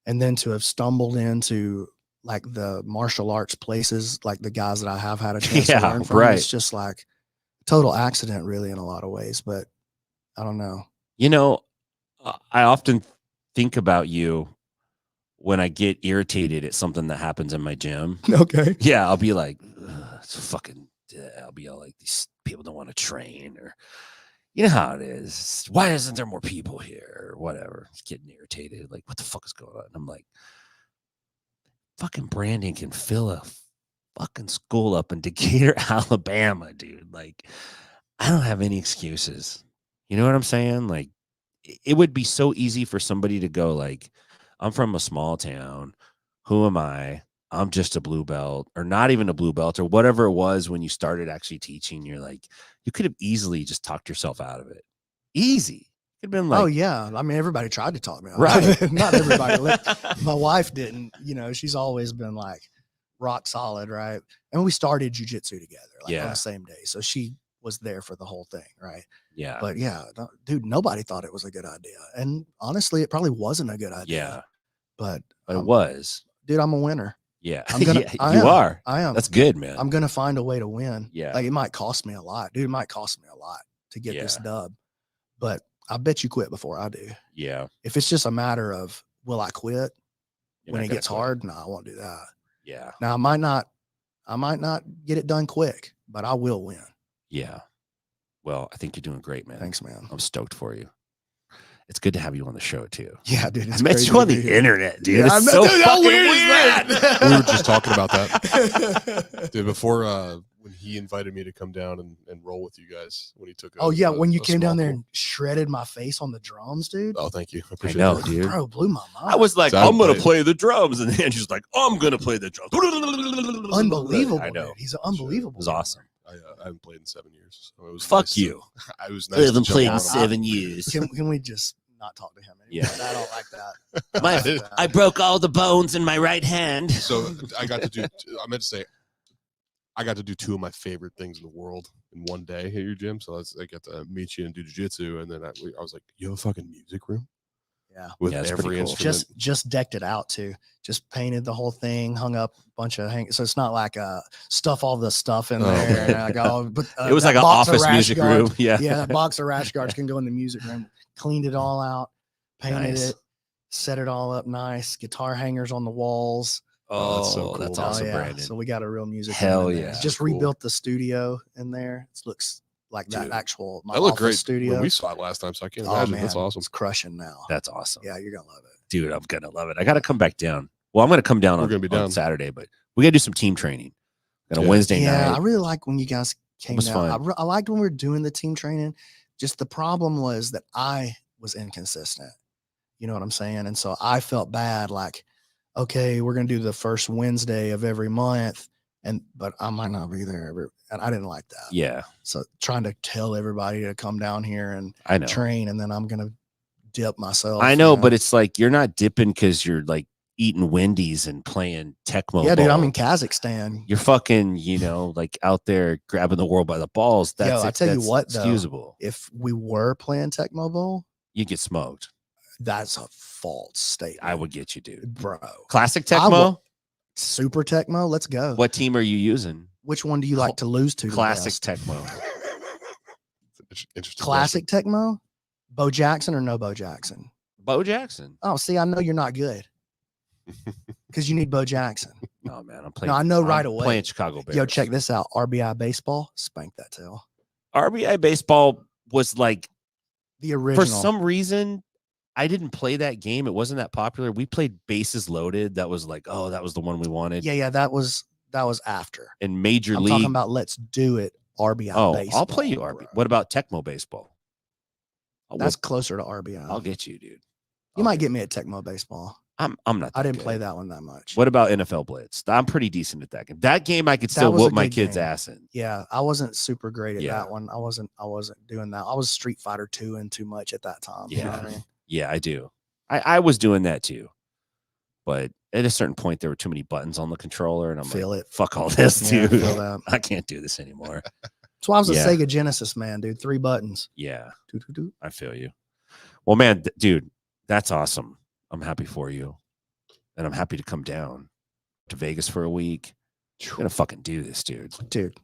Speaker 3: and then to have stumbled into like the martial arts places, like the guys that I have had a chance to
Speaker 1: Yeah,
Speaker 3: learn from.
Speaker 1: right.
Speaker 3: It's just like total accident, really, in a lot of ways. But I don't know.
Speaker 1: You know, I often think about you when I get irritated at something that happens in my gym.
Speaker 3: Okay.
Speaker 1: Yeah, I'll be like, it's fucking. I'll be all like, these people don't want to train, or you know how it is. Why isn't there more people here, or whatever? It's getting irritated. Like, what the fuck is going on? And I'm like, fucking Brandon can fill a fucking school up in Decatur, Alabama, dude. Like, I don't have any excuses. You know what I'm saying? Like, it would be so easy for somebody to go like, I'm from a small town. Who am I? I'm just a blue belt, or not even a blue belt, or whatever it was when you started actually teaching. You're like, you could have easily just talked yourself out of it. Easy. Could have been like,
Speaker 3: Oh yeah. I mean, everybody tried to talk me out.
Speaker 1: right.
Speaker 3: Not everybody. My wife didn't, you know, she's always been like rock solid. Right. And we started jujitsu together like on
Speaker 1: Yeah.
Speaker 3: the same day. So she was there for the whole thing. Right.
Speaker 1: Yeah.
Speaker 3: But yeah, dude, nobody thought it was a good idea. And honestly, it probably wasn't a good idea.
Speaker 1: Yeah.
Speaker 3: But
Speaker 1: But it was.
Speaker 3: dude, I'm a winner.
Speaker 1: Yeah.
Speaker 3: I'm gonna.
Speaker 1: Yeah,
Speaker 3: I
Speaker 1: you
Speaker 3: am.
Speaker 1: are.
Speaker 3: I am.
Speaker 1: That's good, man.
Speaker 3: I'm gonna find a way to win.
Speaker 1: Yeah.
Speaker 3: Like it might cost me a lot, dude. It might cost me a lot to get this
Speaker 1: Yeah.
Speaker 3: dub, but I bet you quit before I do.
Speaker 1: Yeah.
Speaker 3: If it's just a matter of will I quit
Speaker 1: You're
Speaker 3: when
Speaker 1: not
Speaker 3: it
Speaker 1: gonna
Speaker 3: gets
Speaker 1: quit.
Speaker 3: hard, no, I won't do that.
Speaker 1: Yeah.
Speaker 3: Now I might not get it done quick, but I will win.
Speaker 1: Yeah. Well, I think you're doing great, man.
Speaker 3: Thanks, man.
Speaker 1: I'm stoked for you. It's good to have you on the show too.
Speaker 3: Yeah, dude.
Speaker 1: I
Speaker 3: it's
Speaker 1: met
Speaker 3: crazy
Speaker 1: you on
Speaker 3: to
Speaker 1: the
Speaker 3: be here.
Speaker 1: internet, dude.
Speaker 3: Yeah,
Speaker 1: It's
Speaker 3: I know,
Speaker 1: so
Speaker 3: dude, how
Speaker 1: fucking
Speaker 3: weird is
Speaker 1: weird.
Speaker 3: that?
Speaker 4: We were just talking about that. Dude, before when he invited me to come down and roll with you guys when he took
Speaker 3: Oh yeah, when you
Speaker 4: a
Speaker 3: came down
Speaker 4: small
Speaker 3: there
Speaker 4: pool.
Speaker 3: and shredded my face on the drums, dude.
Speaker 4: Oh, thank you. I
Speaker 1: I
Speaker 4: appreciate
Speaker 1: know,
Speaker 4: that.
Speaker 1: dude.
Speaker 3: Bro, blew my mind.
Speaker 1: I was like,
Speaker 4: So I
Speaker 1: I'm gonna
Speaker 4: played-
Speaker 1: play the drums, and then she's like, I'm gonna play the drums.
Speaker 3: unbelievable.
Speaker 1: I know.
Speaker 3: Dude. He's unbelievable.
Speaker 1: It was awesome.
Speaker 4: I haven't played in 7 years. So it was
Speaker 1: Fuck
Speaker 4: nice
Speaker 1: you.
Speaker 4: I was nice to jump on him.
Speaker 1: years.
Speaker 3: Can we just not talk to him anymore?
Speaker 1: Yeah.
Speaker 3: I don't like that. I
Speaker 1: My-
Speaker 3: don't like that.
Speaker 1: I broke all the bones in my right hand.
Speaker 4: So I got to do. I meant to say, I got to do 2 of my favorite things in the world in one day at your gym. So I got to meet you and do jiu-jitsu, and then I was like, "You have a fucking music room?"
Speaker 3: Yeah.
Speaker 4: With
Speaker 1: Yeah, it's pretty
Speaker 4: every
Speaker 1: cool.
Speaker 4: instrument.
Speaker 3: Just decked it out too. Just painted the whole thing, hung up a bunch of so it's not like stuff all the stuff in
Speaker 4: Oh,
Speaker 3: there.
Speaker 4: okay.
Speaker 3: And I go, but,
Speaker 1: It was
Speaker 3: that
Speaker 1: like an
Speaker 3: box of
Speaker 1: office
Speaker 3: rash
Speaker 1: music
Speaker 3: guards-
Speaker 1: room. Yeah.
Speaker 3: Yeah, that box of rash guards can go in the music room. Cleaned it all out, painted
Speaker 1: Nice.
Speaker 3: it, set it all up nice. Guitar hangers on the walls.
Speaker 1: Oh,
Speaker 4: that's so
Speaker 1: that's
Speaker 4: cool.
Speaker 1: awesome,
Speaker 3: yeah.
Speaker 1: Brandon.
Speaker 3: So we got a real music
Speaker 1: Hell
Speaker 3: room in there.
Speaker 1: yeah.
Speaker 3: Just
Speaker 4: Cool.
Speaker 3: rebuilt the studio in there. It looks like that
Speaker 1: Dude,
Speaker 3: actual my
Speaker 4: That looked
Speaker 3: office
Speaker 4: great
Speaker 3: studio.
Speaker 4: when we saw it last time. So I can't
Speaker 3: Oh
Speaker 4: imagine.
Speaker 3: man,
Speaker 4: That's awesome.
Speaker 3: it's crushing now.
Speaker 1: That's awesome.
Speaker 3: Yeah, you're gonna love it.
Speaker 1: Dude, I'm gonna love it. I gotta come back down. Well, I'm gonna come down
Speaker 4: We're
Speaker 1: on,
Speaker 4: gonna be
Speaker 1: on
Speaker 4: down.
Speaker 1: Saturday, but we gotta do some team training. Got a
Speaker 4: Yeah.
Speaker 1: Wednesday
Speaker 3: Yeah, I
Speaker 1: night.
Speaker 3: really like when you guys came
Speaker 1: was
Speaker 3: down.
Speaker 1: fun.
Speaker 3: I liked when we were doing the team training. Just the problem was that I was inconsistent. You know what I'm saying? And so I felt bad. Like, okay, we're gonna do the first Wednesday of every month, but I might not be there. And I didn't like that.
Speaker 1: Yeah,
Speaker 3: So trying to tell everybody to come down here and
Speaker 1: I know.
Speaker 3: train, and then I'm gonna dip myself.
Speaker 1: I know, but it's like you're not dipping because you're like eating Wendy's and playing Tecmo.
Speaker 3: yeah, dude, I'm
Speaker 1: ball.
Speaker 3: in Kazakhstan.
Speaker 1: You're fucking, like out there grabbing the world by the balls. That's
Speaker 3: I tell you
Speaker 1: that's
Speaker 3: what, though.
Speaker 1: excusable.
Speaker 3: If we were playing Tecmo Bowl,
Speaker 1: You get smoked.
Speaker 3: that's a false statement.
Speaker 1: I would get you, dude.
Speaker 3: bro.
Speaker 1: Classic
Speaker 3: I
Speaker 1: Tecmo.
Speaker 3: will- Super Tecmo, let's go.
Speaker 1: What team are you using?
Speaker 3: Which one do you like to lose to? the
Speaker 1: Classic
Speaker 3: best?
Speaker 1: Tecmo.
Speaker 4: Interesting.
Speaker 3: Classic Tecmo? Bo Jackson or no Bo Jackson?
Speaker 1: Bo Jackson.
Speaker 3: Oh, see, I know you're not good because you need Bo Jackson.
Speaker 1: Oh man, I'm playing.
Speaker 3: I know right
Speaker 1: I'm
Speaker 3: away.
Speaker 1: Playing Chicago Bears.
Speaker 3: Yo, check this out. RBI baseball, spank that tail.
Speaker 1: RBI baseball was like,
Speaker 3: The original.
Speaker 1: for some reason, I didn't play that game. It wasn't that popular. We played Bases Loaded. That was like, oh, that was the one we wanted.
Speaker 3: yeah, that was after.
Speaker 1: In Major
Speaker 3: I'm
Speaker 1: League.
Speaker 3: talking about let's do it. RBI
Speaker 1: oh,
Speaker 3: baseball.
Speaker 1: I'll play you RBI.
Speaker 3: bro.
Speaker 1: What about Tecmo baseball?
Speaker 3: That's closer to RBI.
Speaker 1: I'll get you, dude.
Speaker 3: You might get me at Tecmo baseball.
Speaker 1: I'm not.
Speaker 3: I
Speaker 1: that
Speaker 3: didn't play
Speaker 1: good.
Speaker 3: that one that much.
Speaker 1: What about NFL Blitz? I'm pretty decent at that game. That game I could
Speaker 3: That
Speaker 1: still
Speaker 3: was a
Speaker 1: whoop my
Speaker 3: good
Speaker 1: kid's
Speaker 3: game.
Speaker 1: ass in.
Speaker 3: Yeah, I wasn't super great at
Speaker 1: Yeah.
Speaker 3: that one. I wasn't doing that. I was Street Fighter 2 and too much at that time. You know what I mean?
Speaker 1: Yeah, I do. I was doing that too. But at a certain point, there were too many buttons on the controller, and I'm
Speaker 3: Feel
Speaker 1: like,
Speaker 3: it.
Speaker 1: fuck all this,
Speaker 3: Yeah, I
Speaker 1: dude.
Speaker 3: feel that.
Speaker 1: I can't do this anymore.
Speaker 3: That's why I was a
Speaker 1: Yeah.
Speaker 3: Sega Genesis man, dude. 3 buttons.
Speaker 1: Yeah,
Speaker 3: Doo, doo, doo.
Speaker 1: I feel you. Well, man, dude, that's awesome. I'm happy for you. And I'm happy to come down to Vegas for a week. We're gonna fucking do this, dude.
Speaker 3: Dude,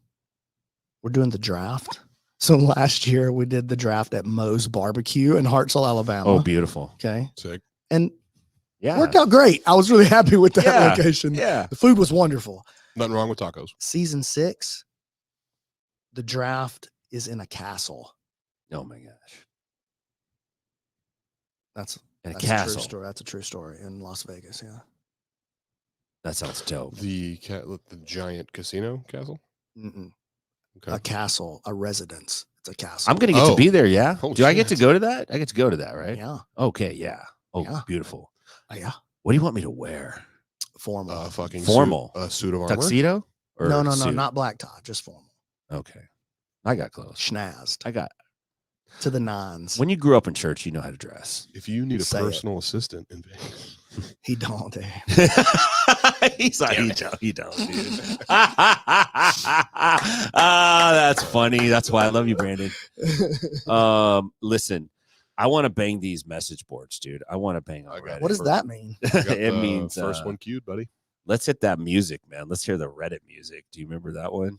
Speaker 3: we're doing the draft. So last year we did the draft at Moe's Barbecue in Hartselle, Alabama.
Speaker 1: Oh, beautiful.
Speaker 3: Okay.
Speaker 4: Sick.
Speaker 3: And
Speaker 1: Yeah.
Speaker 3: worked out great. I was really happy with that
Speaker 1: Yeah.
Speaker 3: location.
Speaker 1: Yeah.
Speaker 3: The food was wonderful.
Speaker 4: Nothing wrong with tacos.
Speaker 3: Season 6, the draft is in a castle.
Speaker 1: Oh my gosh.
Speaker 3: That's
Speaker 1: And a
Speaker 3: that's a true
Speaker 1: castle.
Speaker 3: story. That's a true story in Las Vegas. Yeah.
Speaker 1: That sounds dope.
Speaker 4: The giant casino castle.
Speaker 3: Mm-mm.
Speaker 4: Okay.
Speaker 3: A castle, a residence. It's a castle.
Speaker 1: I'm gonna get to
Speaker 4: Oh.
Speaker 1: be there, yeah.
Speaker 4: Oh,
Speaker 1: Do I get to
Speaker 4: shit.
Speaker 1: go to that? I get to go to that, right?
Speaker 3: Yeah.
Speaker 1: Okay, yeah. Oh,
Speaker 3: Yeah.
Speaker 1: beautiful.
Speaker 3: Yeah.
Speaker 1: What do you want me to wear?
Speaker 3: Formal.
Speaker 4: Fucking
Speaker 1: Formal.
Speaker 4: suit of armor.
Speaker 1: Tuxedo? Or
Speaker 3: no,
Speaker 1: suit?
Speaker 3: not black tie, just formal.
Speaker 1: Okay. I got close.
Speaker 3: Schnazzed
Speaker 1: I got
Speaker 3: to the nines.
Speaker 1: when you grew up in church, you know how to dress.
Speaker 4: If you need a
Speaker 3: Say it.
Speaker 4: personal assistant in Vegas,
Speaker 3: He don't. Dude.
Speaker 1: He's like, he don't, dude. Ah, that's funny. That's why I love you, Brandon. Listen, I want to bang these message boards, dude. I want to bang
Speaker 4: I got
Speaker 1: already.
Speaker 3: What does that mean?
Speaker 4: I got
Speaker 1: It
Speaker 4: the
Speaker 1: means
Speaker 4: first one queued, buddy.
Speaker 1: Let's hit that music, man. Let's hear the Reddit music. Do you remember that one?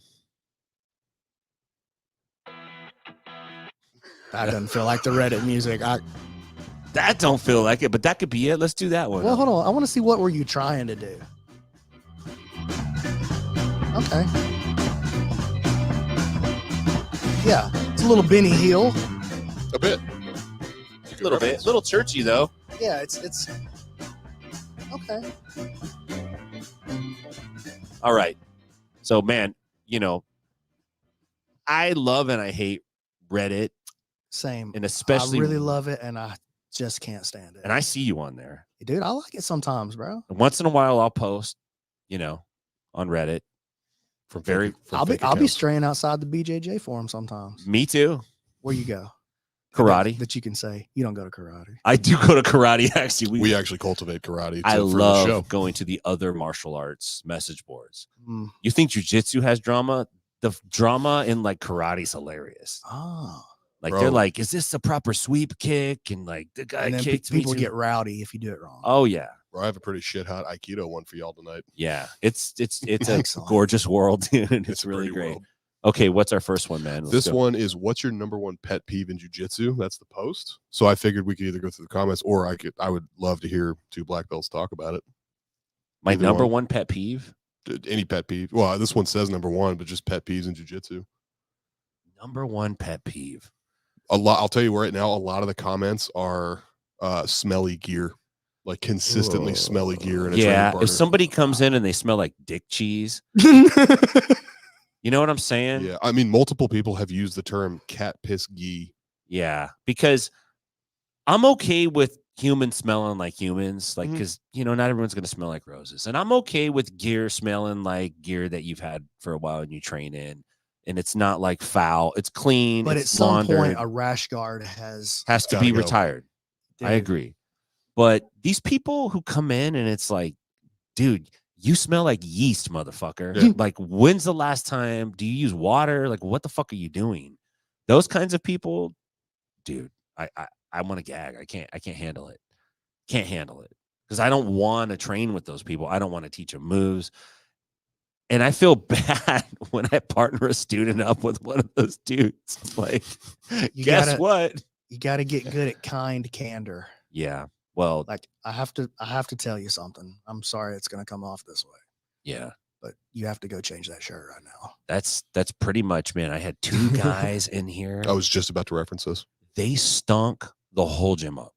Speaker 3: That doesn't feel like the Reddit music.
Speaker 1: That don't feel like it, but that could be it. Let's do that one.
Speaker 3: Well, hold on. I want to see what were you trying to do. Okay. Yeah, it's a little Benny Hill.
Speaker 4: A bit.
Speaker 1: A little bit. A little churchy, though.
Speaker 3: Yeah, it's okay.
Speaker 1: All right. So, man, you know, I love and I hate Reddit.
Speaker 3: Same.
Speaker 1: And especially
Speaker 3: I really love it, and I just can't stand it.
Speaker 1: And I see you on there.
Speaker 3: Dude, I like it sometimes, bro.
Speaker 1: And once in a while, I'll post, you know, on Reddit.
Speaker 3: I'll be straying outside the BJJ forum sometimes.
Speaker 1: Me too.
Speaker 3: Where you go?
Speaker 1: Karate.
Speaker 3: That you can say you don't go to karate.
Speaker 1: I do go to karate. Actually,
Speaker 4: we actually cultivate karate.
Speaker 1: I love going to the other martial arts message boards. You think jiu-jitsu has drama? The drama in like karate is hilarious.
Speaker 3: Oh,
Speaker 1: like they're like, is this a proper sweep kick? And like the guy kicked me.
Speaker 3: People get rowdy if you do it wrong.
Speaker 1: Oh yeah.
Speaker 4: Bro, I have a pretty shit hot Aikido one for y'all tonight.
Speaker 1: Yeah, it's a gorgeous world, dude. It's really great. World. Okay, what's our first one, man?
Speaker 4: This one is, what's your number one pet peeve in jiu-jitsu? That's the post. So I figured we could either go through the comments, or I would love to hear two black belts talk about it.
Speaker 1: My number one pet peeve?
Speaker 4: Any pet peeve. Well, this one says number one, but just pet peeves in jiu-jitsu.
Speaker 1: Number one pet peeve.
Speaker 4: I'll tell you right now, a lot of the comments are smelly gear. Like consistently smelly gear.
Speaker 1: Yeah, if somebody comes in and they smell like dick cheese, you know what I'm saying?
Speaker 4: Yeah, I mean, multiple people have used the term cat piss ghee.
Speaker 1: Yeah, because I'm okay with humans smelling like humans, like because you know not everyone's gonna smell like roses, and I'm okay with gear smelling like gear that you've had for a while and you train in, and it's not like foul, it's clean.
Speaker 3: But
Speaker 1: it's
Speaker 3: at some
Speaker 1: laundered.
Speaker 3: point, a rash guard has
Speaker 1: to be retired.
Speaker 3: Dude.
Speaker 1: I agree. But these people who come in and it's like, dude, you smell like yeast, motherfucker.
Speaker 4: Yeah.
Speaker 1: Like, when's the last time? Do you use water? Like, what the fuck are you doing? Those kinds of people, dude, I want to gag. I can't handle it. Can't handle it. Because I don't want to train with those people. I don't want to teach them moves. And I feel bad when I partner a student up with one of those dudes. Like, guess what?
Speaker 3: You got to get good at kind candor.
Speaker 1: Yeah. Well,
Speaker 3: like I have to tell you something. I'm sorry it's going to come off this way.
Speaker 1: Yeah.
Speaker 3: But you have to go change that shirt right now.
Speaker 1: That's pretty much, man. I had two guys in here.
Speaker 4: I was just about to reference this.
Speaker 1: They stunk the whole gym up.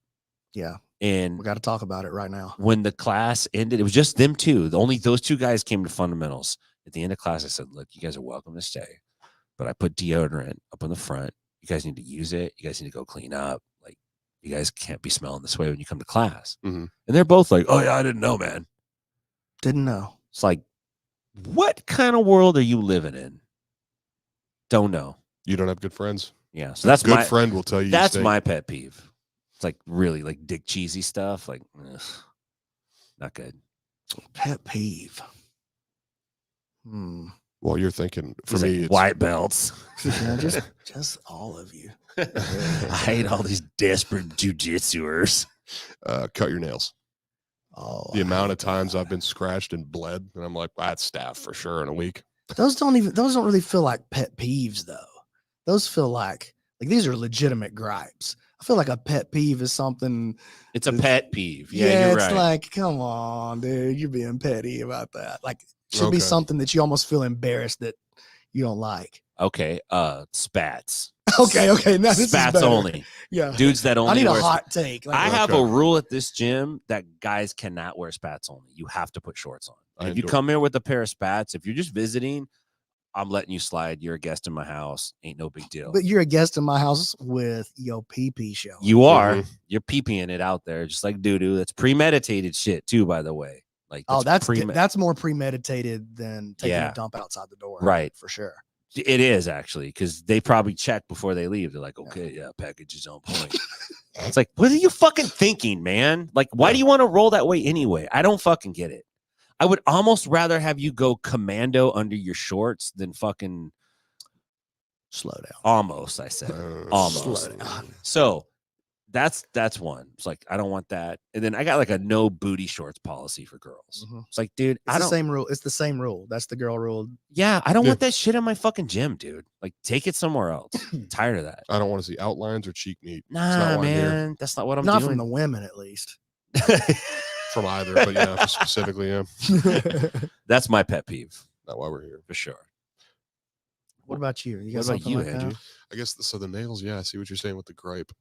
Speaker 3: Yeah.
Speaker 1: And
Speaker 3: we got to talk about it right now.
Speaker 1: When the class ended, it was just them two. Only those two guys came to fundamentals. At the end of class, I said, look, you guys are welcome to stay. But I put deodorant up on the front. You guys need to use it. You guys need to go clean up. Like, you guys can't be smelling this way when you come to class. And they're both like, oh, yeah, I didn't know, man.
Speaker 3: Didn't know.
Speaker 1: It's like, what kind of world are you living in? Don't know.
Speaker 4: You don't have good friends.
Speaker 1: Yeah. So that's
Speaker 4: good friend will tell you.
Speaker 1: That's my pet peeve. It's like really like dick cheesy stuff. Like, ugh, not good.
Speaker 3: Pet peeve.
Speaker 4: Well, you're thinking for me,
Speaker 1: like
Speaker 4: it's
Speaker 1: white belts.
Speaker 3: Yeah, just all of you.
Speaker 1: I hate all these desperate jujitsuers.
Speaker 4: Cut your nails.
Speaker 3: Oh,
Speaker 4: the amount of times I've been scratched and bled, and I'm like, that's staff for sure in a week.
Speaker 3: Those don't really feel like pet peeves though. Those feel like these are legitimate gripes. I feel like a pet peeve is something.
Speaker 1: It's a pet peeve. Yeah, you're
Speaker 3: it's
Speaker 1: right.
Speaker 3: like, come on, dude, you're being petty about that. Like, it should be something that you almost feel embarrassed that you don't like.
Speaker 1: Okay, spats.
Speaker 3: Okay. Now this
Speaker 1: spats
Speaker 3: is
Speaker 1: only.
Speaker 3: Yeah,
Speaker 1: dudes that only.
Speaker 3: I need a hot take.
Speaker 1: I have a rule at this gym that guys cannot wear spats only. You have to put shorts on. If you come here with a pair of spats, if you're just visiting, I'm letting you slide. You're a guest in my house. Ain't no big deal.
Speaker 3: But you're a guest in my house with your pee show.
Speaker 1: You are. You're pee-peeing it out there just like doo-doo. That's premeditated shit too, by the way. Like,
Speaker 3: that's more premeditated than taking a dump outside the door.
Speaker 1: Right.
Speaker 3: For sure.
Speaker 1: It is actually, because they probably check before they leave. They're like, okay, yeah, package is on point. It's like, what are you fucking thinking, man? Like, why do you want to roll that way anyway? I don't fucking get it. I would almost rather have you go commando under your shorts than fucking
Speaker 3: slow down.
Speaker 1: Almost, I said. Almost.
Speaker 3: Slow down.
Speaker 1: So That's one. It's like I don't want that. And then I got like a no booty shorts policy for girls.
Speaker 3: Mhm.
Speaker 1: It's like, dude,
Speaker 3: It's
Speaker 1: I
Speaker 3: the
Speaker 1: don't.
Speaker 3: same rule. It's the same rule. That's the girl rule.
Speaker 1: Yeah, I don't
Speaker 4: Yeah.
Speaker 1: want that shit in my fucking gym, dude. Like, take it somewhere else. I'm tired of that.
Speaker 4: I don't want to see outlines or cheek meat. It's
Speaker 1: Nah,
Speaker 4: not why I'm here.
Speaker 1: man, that's not what I'm
Speaker 3: Not
Speaker 1: doing.
Speaker 3: from the women, at least.
Speaker 4: From either, but yeah, specifically, yeah,
Speaker 1: That's my pet peeve
Speaker 4: not why we're here.
Speaker 1: for sure.
Speaker 3: What about you? You got
Speaker 1: What about
Speaker 3: something
Speaker 1: you,
Speaker 3: like
Speaker 1: Andrew?
Speaker 3: that?
Speaker 4: I guess so. The nails, yeah. I see what you're saying with the gripe.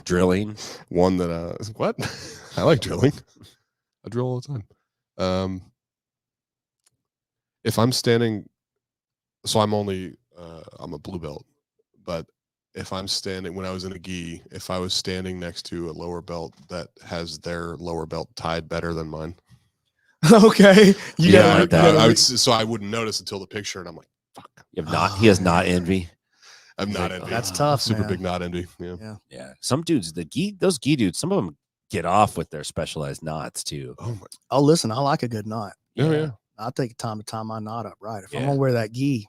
Speaker 1: Drilling.
Speaker 4: One that what? I like drilling. I drill all the time. If I'm standing, so I'm only I'm a blue belt, but if I'm standing, when I was in a gi, if I was standing next to a lower belt that has their lower belt tied better than mine,
Speaker 3: Okay. You
Speaker 1: Yeah,
Speaker 3: gotta,
Speaker 1: like
Speaker 3: you
Speaker 1: that.
Speaker 3: gotta
Speaker 4: I would,
Speaker 3: look-
Speaker 4: so I wouldn't notice until the picture, and I'm like, fuck,
Speaker 1: You have not. He has not
Speaker 3: man.
Speaker 1: envy.
Speaker 4: I'm
Speaker 1: He's
Speaker 4: not
Speaker 1: like,
Speaker 4: envy.
Speaker 3: That's tough,
Speaker 4: Super
Speaker 3: man.
Speaker 4: big not envy. Yeah.
Speaker 1: Yeah, some dudes, those gi dudes, some of them get off with their specialized knots too.
Speaker 4: Oh my.
Speaker 3: Oh, listen, I like a good knot.
Speaker 4: Yeah.
Speaker 3: I'll take time to tie my knot up right. If I'm
Speaker 1: Yeah.
Speaker 3: gonna wear that gi,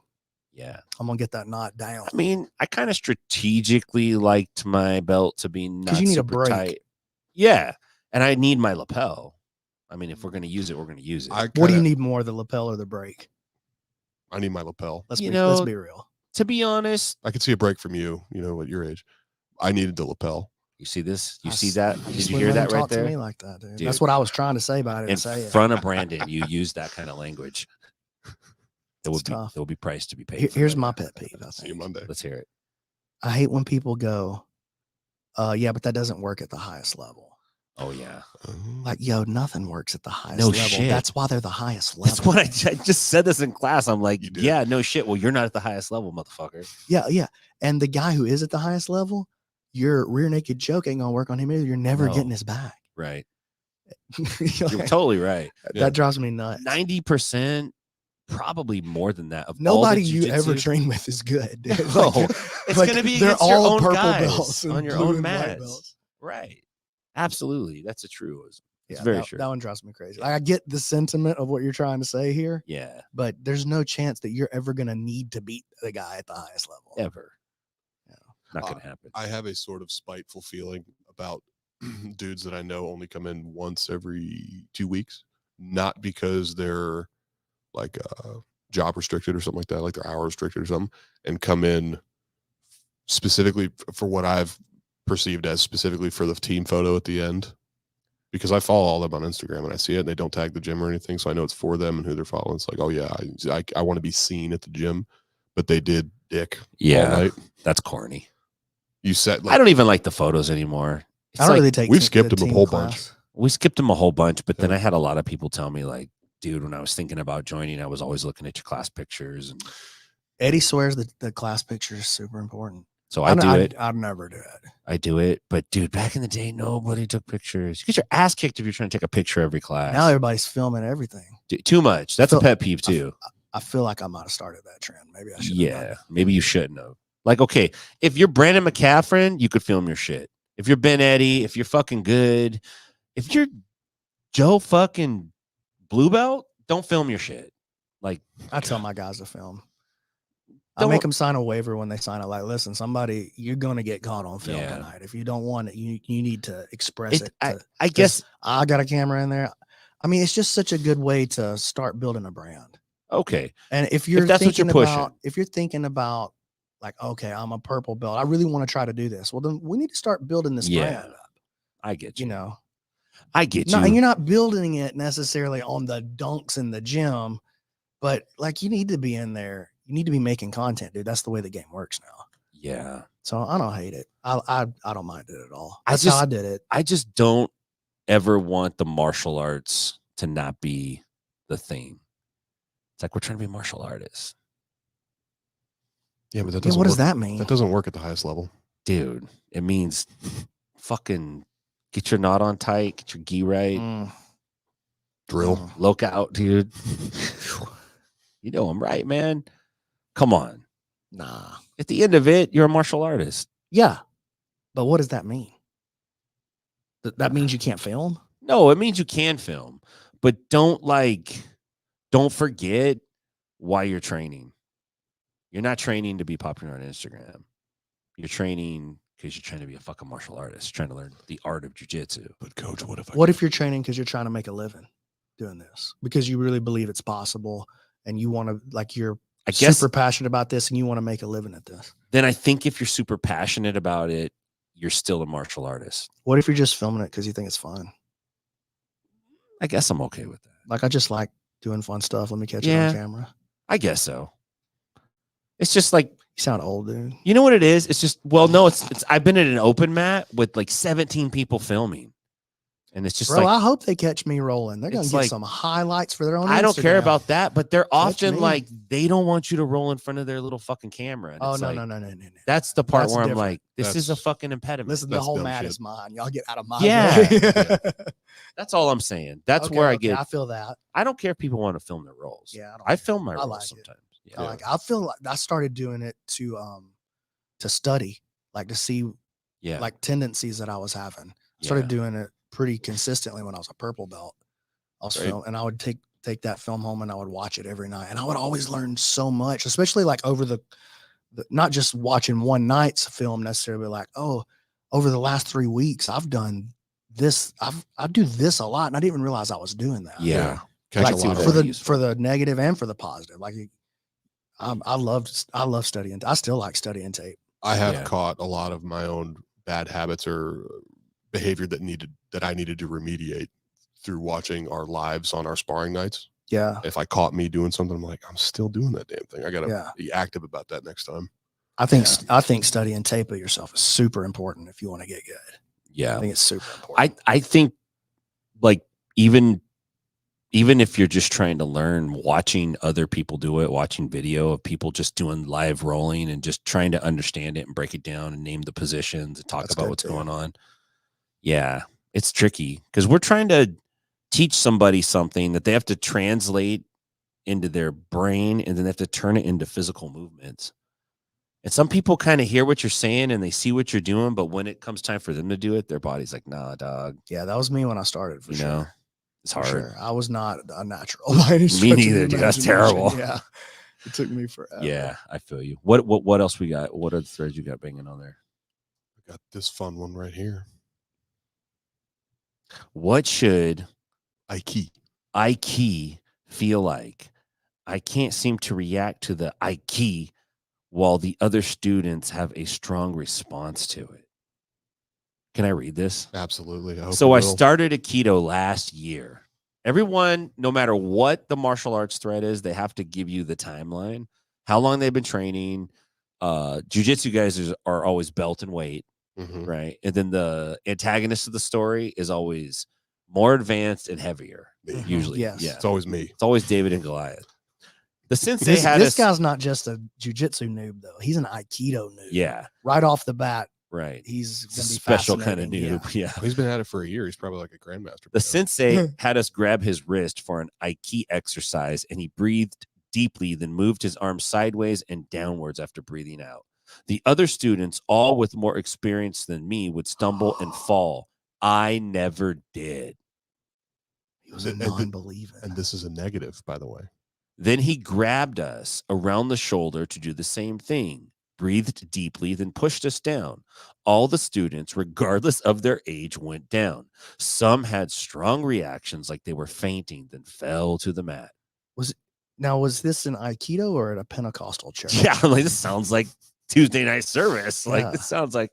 Speaker 1: Yeah.
Speaker 3: I'm gonna get that knot down.
Speaker 1: I mean, I kind of strategically liked my belt to be not
Speaker 3: you need a
Speaker 1: super
Speaker 3: break.
Speaker 1: tight. Yeah, and I need my lapel. I mean, if we're gonna use it, we're gonna use it.
Speaker 3: What do you need more, the lapel or the brake?
Speaker 4: I need my lapel.
Speaker 3: Let's
Speaker 1: You
Speaker 3: let's
Speaker 1: know,
Speaker 3: be real.
Speaker 1: To be honest,
Speaker 4: I could see a break from you, at your age. I needed the lapel.
Speaker 1: you see this? You
Speaker 3: I
Speaker 1: see
Speaker 3: s-
Speaker 1: that?
Speaker 3: you
Speaker 1: Did
Speaker 3: just
Speaker 1: you
Speaker 3: wouldn't
Speaker 1: hear
Speaker 3: let
Speaker 1: that
Speaker 3: him
Speaker 1: right
Speaker 3: talk to
Speaker 1: there?
Speaker 3: me like that, dude.
Speaker 1: Dude.
Speaker 3: That's what I was trying to say, but I didn't
Speaker 1: In
Speaker 3: say it.
Speaker 1: front of Brandon, you use that kind of language. There
Speaker 3: It's
Speaker 1: would be
Speaker 3: tough.
Speaker 1: there will be price to be paid. for
Speaker 3: Here's
Speaker 1: that.
Speaker 3: my pet peeve. I
Speaker 4: See you
Speaker 3: think.
Speaker 4: Monday.
Speaker 1: Let's hear it.
Speaker 3: I hate when people go, yeah, but that doesn't work at the highest level.
Speaker 1: Oh yeah,
Speaker 3: Like, yo, nothing works at the highest
Speaker 1: No
Speaker 3: level.
Speaker 1: shit.
Speaker 3: That's why they're the highest level.
Speaker 1: that's what I just said this in class. I'm like,
Speaker 4: You did.
Speaker 1: yeah, no shit. Well, you're not at the highest level, motherfucker.
Speaker 3: Yeah. And the guy who is at the highest level, your rear naked choke ain't gonna work on him either. You're never
Speaker 1: No.
Speaker 3: getting his back.
Speaker 1: Right.
Speaker 3: You're
Speaker 1: You're
Speaker 3: like,
Speaker 1: totally right.
Speaker 4: Yeah.
Speaker 3: that drives me nuts.
Speaker 1: 90%, probably more than that. Of
Speaker 3: Nobody
Speaker 1: all the
Speaker 3: you ever
Speaker 1: jiu-jitsu-
Speaker 3: train with is good, dude.
Speaker 1: No,
Speaker 3: Like,
Speaker 1: it's
Speaker 3: like,
Speaker 1: gonna be
Speaker 3: they're
Speaker 1: against your
Speaker 3: all
Speaker 1: own
Speaker 3: purple
Speaker 1: guys
Speaker 3: belts and
Speaker 1: on your
Speaker 3: blue
Speaker 1: own
Speaker 3: and white
Speaker 1: mats.
Speaker 3: belts.
Speaker 1: Right. Absolutely. That's a truism. It's
Speaker 3: Yeah,
Speaker 1: very
Speaker 3: that,
Speaker 1: true.
Speaker 3: that one drives me crazy. Like, I get the sentiment of what you're trying to say here,
Speaker 1: Yeah.
Speaker 3: but there's no chance that you're ever gonna need to beat the guy at the highest level.
Speaker 1: Ever.
Speaker 3: Yeah.
Speaker 1: Not gonna happen.
Speaker 4: I have a sort of spiteful feeling about dudes that I know only come in once every 2 weeks, not because they're like job restricted or something like that, like they're hour restricted or something, and come in specifically for what I've perceived as specifically for the team photo at the end, because I follow all them on Instagram and I see it and they don't tag the gym or anything, so I know it's for them and who they're following. It's like, oh yeah, I want to be seen at the gym, but they did dick all night.
Speaker 1: That's corny.
Speaker 4: You said
Speaker 1: I don't even like the photos anymore. It's
Speaker 3: I don't
Speaker 1: like,
Speaker 3: really take.
Speaker 4: we've
Speaker 3: the
Speaker 4: skipped them a
Speaker 3: team
Speaker 4: whole
Speaker 3: class.
Speaker 1: we skipped them a whole bunch, but then
Speaker 4: Yeah.
Speaker 1: I had a lot of people tell me, like, dude, when I was thinking about joining, I was always looking at your class pictures. And
Speaker 3: Eddie swears that the class picture is super important.
Speaker 1: so I do it.
Speaker 3: I'd never do it.
Speaker 1: I do it. But dude, back in the day, nobody took pictures. You get your ass kicked if you're trying to take a picture every class.
Speaker 3: Now everybody's filming everything.
Speaker 1: Dude, too much. That's a
Speaker 3: Phil-
Speaker 1: pet peeve too.
Speaker 3: I feel like I might have started that trend. Maybe I should.
Speaker 1: Yeah, maybe you shouldn't have. Like, okay, if you're Brandon McCaffrey, you could film your shit. If you're Ben Eddy, if you're fucking good, if you're Joe fucking Blue Belt, don't film your shit. Like,
Speaker 3: I tell my guys to film. I make them sign a waiver when they sign it. Like, listen, somebody, you're gonna get caught on film
Speaker 1: Yeah.
Speaker 3: tonight. If you don't want it, you need to express it.
Speaker 1: I guess
Speaker 3: I got a camera in there. I mean, it's just such a good way to start building a brand.
Speaker 1: okay.
Speaker 3: And if you're
Speaker 1: that's what you're
Speaker 3: thinking
Speaker 1: pushing.
Speaker 3: about, if you're thinking about like, okay, I'm a purple belt, I really want to try to do this. Well, then we need to start building this
Speaker 1: Yeah.
Speaker 3: brand up.
Speaker 1: I get you.
Speaker 3: You know,
Speaker 1: I get
Speaker 3: no,
Speaker 1: you.
Speaker 3: and you're not building it necessarily on the dunks in the gym, but like you need to be in there. You need to be making content, dude. That's the way the game works now.
Speaker 1: Yeah.
Speaker 3: So I don't hate it. I don't mind it at all.
Speaker 1: I
Speaker 3: That's
Speaker 1: just-
Speaker 3: how I did it.
Speaker 1: I just don't ever want the martial arts to not be the theme. It's like we're trying to be martial artists.
Speaker 4: Yeah, but that
Speaker 3: Yeah,
Speaker 4: doesn't
Speaker 3: what does
Speaker 4: work.
Speaker 3: that mean?
Speaker 4: That doesn't work at the highest level.
Speaker 1: Dude, it means fucking get your knot on tight, get your gi right,
Speaker 3: Mm,
Speaker 4: Drill.
Speaker 3: mm.
Speaker 1: look out, dude. You know I'm right, man. Come on.
Speaker 3: Nah.
Speaker 1: At the end of it, you're a martial artist.
Speaker 3: Yeah. But what does that mean? That means you can't film?
Speaker 1: No, it means you can film, but don't forget why you're training. You're not training to be popular on Instagram. You're training because you're trying to be a fucking martial artist, trying to learn the art of jiu-jitsu.
Speaker 4: But coach, what
Speaker 3: if you're training because you're trying to make a living doing this? Because you really believe it's possible and you want to, like, you're super passionate about this and you want to make a living at this.
Speaker 1: Then I think if you're super passionate about it, you're still a martial artist.
Speaker 3: What if you're just filming it because you think it's fun?
Speaker 1: I guess I'm okay with that.
Speaker 3: Like, I just like doing fun stuff. Let me catch it on camera.
Speaker 1: I guess so. It's just like,
Speaker 3: you sound old, dude.
Speaker 1: You know what it is? It's just, well, no, it's I've been at an open mat with like 17 people filming. And it's just
Speaker 3: Bro,
Speaker 1: like,
Speaker 3: I hope they catch me rolling. They're going to get
Speaker 1: like,
Speaker 3: some highlights for their own
Speaker 1: I don't care
Speaker 3: Instagram.
Speaker 1: about that, but they're often
Speaker 3: me.
Speaker 1: like, they don't want you to roll in front of their little fucking camera. And
Speaker 3: Oh,
Speaker 1: it's
Speaker 3: no,
Speaker 1: like,
Speaker 3: no.
Speaker 1: That's the part
Speaker 3: That's
Speaker 1: where I'm
Speaker 3: different.
Speaker 1: like, this is a fucking impediment.
Speaker 3: Listen, the
Speaker 4: That's
Speaker 3: whole
Speaker 4: dumb
Speaker 3: mat
Speaker 4: shit.
Speaker 3: is mine. Y'all get out of my
Speaker 1: Yeah.
Speaker 3: way.
Speaker 1: That's all I'm saying. That's
Speaker 3: Okay,
Speaker 1: where I
Speaker 3: okay,
Speaker 1: get,
Speaker 3: I feel that.
Speaker 1: I don't care if people want to film their rolls.
Speaker 3: Yeah,
Speaker 1: I film my
Speaker 3: I
Speaker 1: rolls
Speaker 3: like it.
Speaker 1: sometimes.
Speaker 3: Yeah. I feel like I started doing it to study, like to see like tendencies that I was having. I started doing it pretty consistently when I was a purple belt. I was film, and I would take that film home and I would watch it every night. And I would always learn so much, especially like over the not just watching one night's film necessarily, like, oh, over the last 3 weeks, I've done this. I do this a lot. And I didn't even realize I was doing that.
Speaker 1: Yeah.
Speaker 3: Like for the negative and for the positive. Like I love studying. I still like studying tape.
Speaker 4: I have caught a lot of my own bad habits or behavior that I needed to remediate through watching our lives on our sparring nights.
Speaker 3: Yeah.
Speaker 4: If I caught me doing something, I'm like, I'm still doing that damn thing. I gotta be active about that next time.
Speaker 3: I think studying tape of yourself is super important if you want to get good.
Speaker 1: Yeah.
Speaker 3: I think it's super important.
Speaker 1: I think like even if you're just trying to learn, watching other people do it, watching video of people just doing live rolling and just trying to understand it and break it down and name the positions and talk about what's going on. Yeah, it's tricky because we're trying to teach somebody something that they have to translate into their brain and then they have to turn it into physical movements. And some people kind of hear what you're saying and they see what you're doing, but when it comes time for them to do it, their body's like, nah, dog.
Speaker 3: Yeah, that was me when I started, for sure.
Speaker 1: It's hard.
Speaker 3: Sure. I was not a natural by any stretch
Speaker 1: Me
Speaker 3: of the
Speaker 1: neither, dude. That's terrible.
Speaker 3: Yeah. It took me forever.
Speaker 1: Yeah, I feel you. What else we got? What are the threads you got banging on there?
Speaker 4: I got this fun one right here.
Speaker 1: What should Aiki feel like? I can't seem to react to the Aiki while the other students have a strong response to it. Can I read this?
Speaker 4: Absolutely.
Speaker 1: So I started Aikido last year. Everyone, no matter what the martial arts thread is, they have to give you the timeline, how long they've been training. Jiu-jitsu guys are always belt and weight, right? And then the antagonist of the story is always more advanced and heavier, usually.
Speaker 3: Yes.
Speaker 1: Yeah.
Speaker 4: It's always me.
Speaker 1: It's always David and Goliath. The sensei
Speaker 3: this guy's not just a jiu-jitsu noob, though. He's an Aikido noob.
Speaker 1: Yeah.
Speaker 3: Right off the bat.
Speaker 1: Right.
Speaker 3: He's
Speaker 1: a special kind of noob. Yeah.
Speaker 4: He's been at it for a year. He's probably like a grandmaster.
Speaker 1: The sensei had us grab his wrist for an Aiki exercise, and he breathed deeply, then moved his arms sideways and downwards after breathing out. The other students, all with more experience than me, would stumble and fall. I never did.
Speaker 3: He was a non-believer.
Speaker 4: And this is a negative, by the way.
Speaker 1: Then he grabbed us around the shoulder to do the same thing, breathed deeply, then pushed us down. All the students, regardless of their age, went down. Some had strong reactions like they were fainting, then fell to the mat.
Speaker 3: Was this an Aikido or at a Pentecostal church?
Speaker 1: Yeah, like this sounds like Tuesday night service. Like this sounds like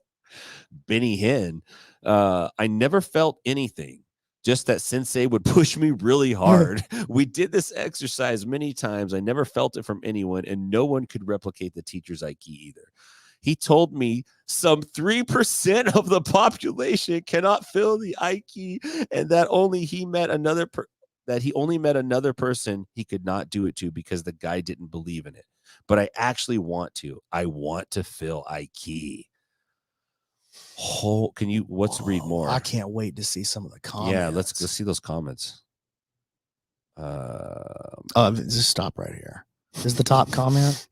Speaker 1: Benny Hinn. I never felt anything. Just that sensei would push me really hard. We did this exercise many times. I never felt it from anyone, and no one could replicate the teacher's Aiki either. He told me some 3% of the population cannot feel the Aiki, and that only he met another person he could not do it to because the guy didn't believe in it. But I actually want to. I want to feel Aiki. Let's read more.
Speaker 3: I can't wait to see some of the comments.
Speaker 1: Yeah, let's see those comments.
Speaker 3: Just stop right here. Is the top comment?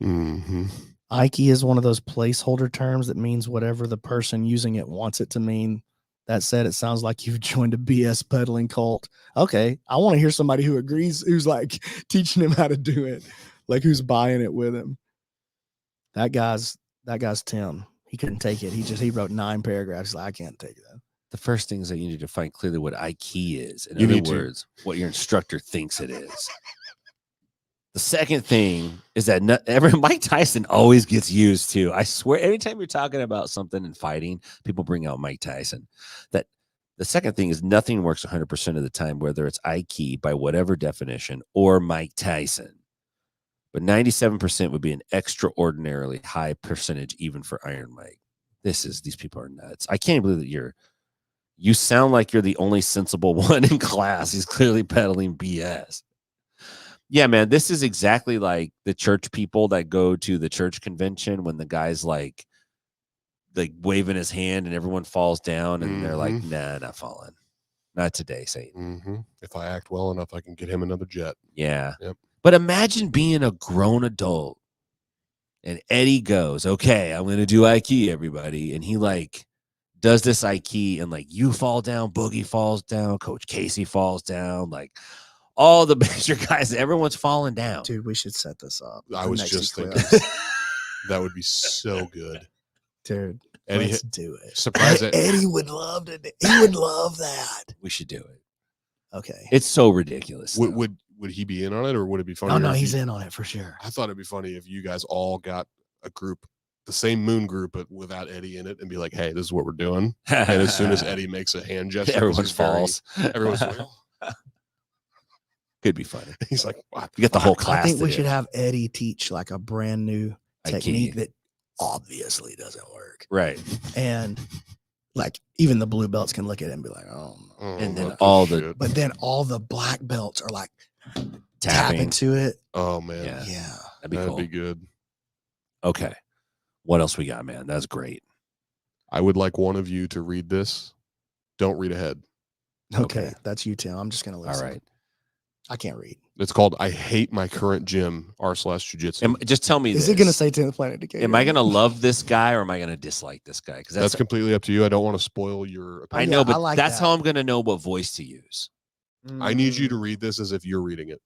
Speaker 3: Aiki is one of those placeholder terms that means whatever the person using it wants it to mean. That said, it sounds like you've joined a BS peddling cult. Okay, I want to hear somebody who agrees, who's like teaching him how to do it, like who's buying it with him. That guy's Tim. He couldn't take it. He wrote 9 paragraphs. He's like, I can't take that.
Speaker 1: The first thing is that you need to find clearly what Aiki is. In
Speaker 4: You
Speaker 1: other
Speaker 4: need to.
Speaker 1: words, what your instructor thinks it is. The second thing is that Mike Tyson always gets used too. I swear, anytime you're talking about something in fighting, people bring out Mike Tyson. That the second thing is nothing works 100% of the time, whether it's Aiki by whatever definition or Mike Tyson. But 97% would be an extraordinarily high percentage, even for Iron Mike. These people are nuts. I can't believe that you sound like you're the only sensible one in class. He's clearly peddling BS. Yeah, man, this is exactly like the church people that go to the church convention when the guy's like waving his hand and everyone falls down and they're like, nah, not falling. Not today, Satan.
Speaker 4: If I act well enough, I can get him another jet.
Speaker 1: Yeah.
Speaker 4: Yep.
Speaker 1: But imagine being a grown adult and Eddie goes, okay, I'm going to do Aiki, everybody. And he like does this Aiki and like you fall down, Boogie falls down, Coach Casey falls down, like all the major guys, everyone's falling down.
Speaker 3: Dude, we should set this up.
Speaker 4: I was just thinking that would be so good.
Speaker 3: Dude,
Speaker 4: Eddie,
Speaker 3: let's do it.
Speaker 4: Surprise it.
Speaker 3: Eddie would love it. He would love that.
Speaker 1: We should do it.
Speaker 3: Okay.
Speaker 1: It's so ridiculous.
Speaker 4: Would he be in on it, or would it be funny?
Speaker 3: Oh no, he's in on it for sure.
Speaker 4: I thought it'd be funny if you guys all got a group, the same moon group, but without Eddie in it, and be like, "Hey, this is what we're doing." And as soon as Eddie makes a hand gesture,
Speaker 1: everyone falls.
Speaker 4: Everyone's like,
Speaker 1: could be funny.
Speaker 4: He's like, what?
Speaker 1: You get the whole class.
Speaker 3: I think we should have Eddie teach like a brand new technique that obviously doesn't work.
Speaker 1: Right.
Speaker 3: And like even the blue belts can look at it and be like, oh no.
Speaker 1: And then
Speaker 3: but then all the black belts are like
Speaker 1: tapping
Speaker 3: tapping to it.
Speaker 4: Oh man.
Speaker 3: Yeah.
Speaker 4: That'd be good.
Speaker 1: Okay. What else we got, man? That's great.
Speaker 4: I would like one of you to read this. Don't read ahead.
Speaker 3: Okay. That's you, Tim. I'm just gonna listen.
Speaker 1: All right.
Speaker 3: I can't read.
Speaker 4: It's called "I Hate My Current Gym" r/jiu-jitsu.
Speaker 1: Just tell me,
Speaker 3: is it going to say 10th Planet Decay?
Speaker 1: Am I going to love this guy or am I going to dislike this guy? Because
Speaker 4: that's completely up to you. I don't want to spoil your opinion.
Speaker 1: I know, but that's how I'm going to know what voice to use.
Speaker 4: I need you to read this as if you're reading it.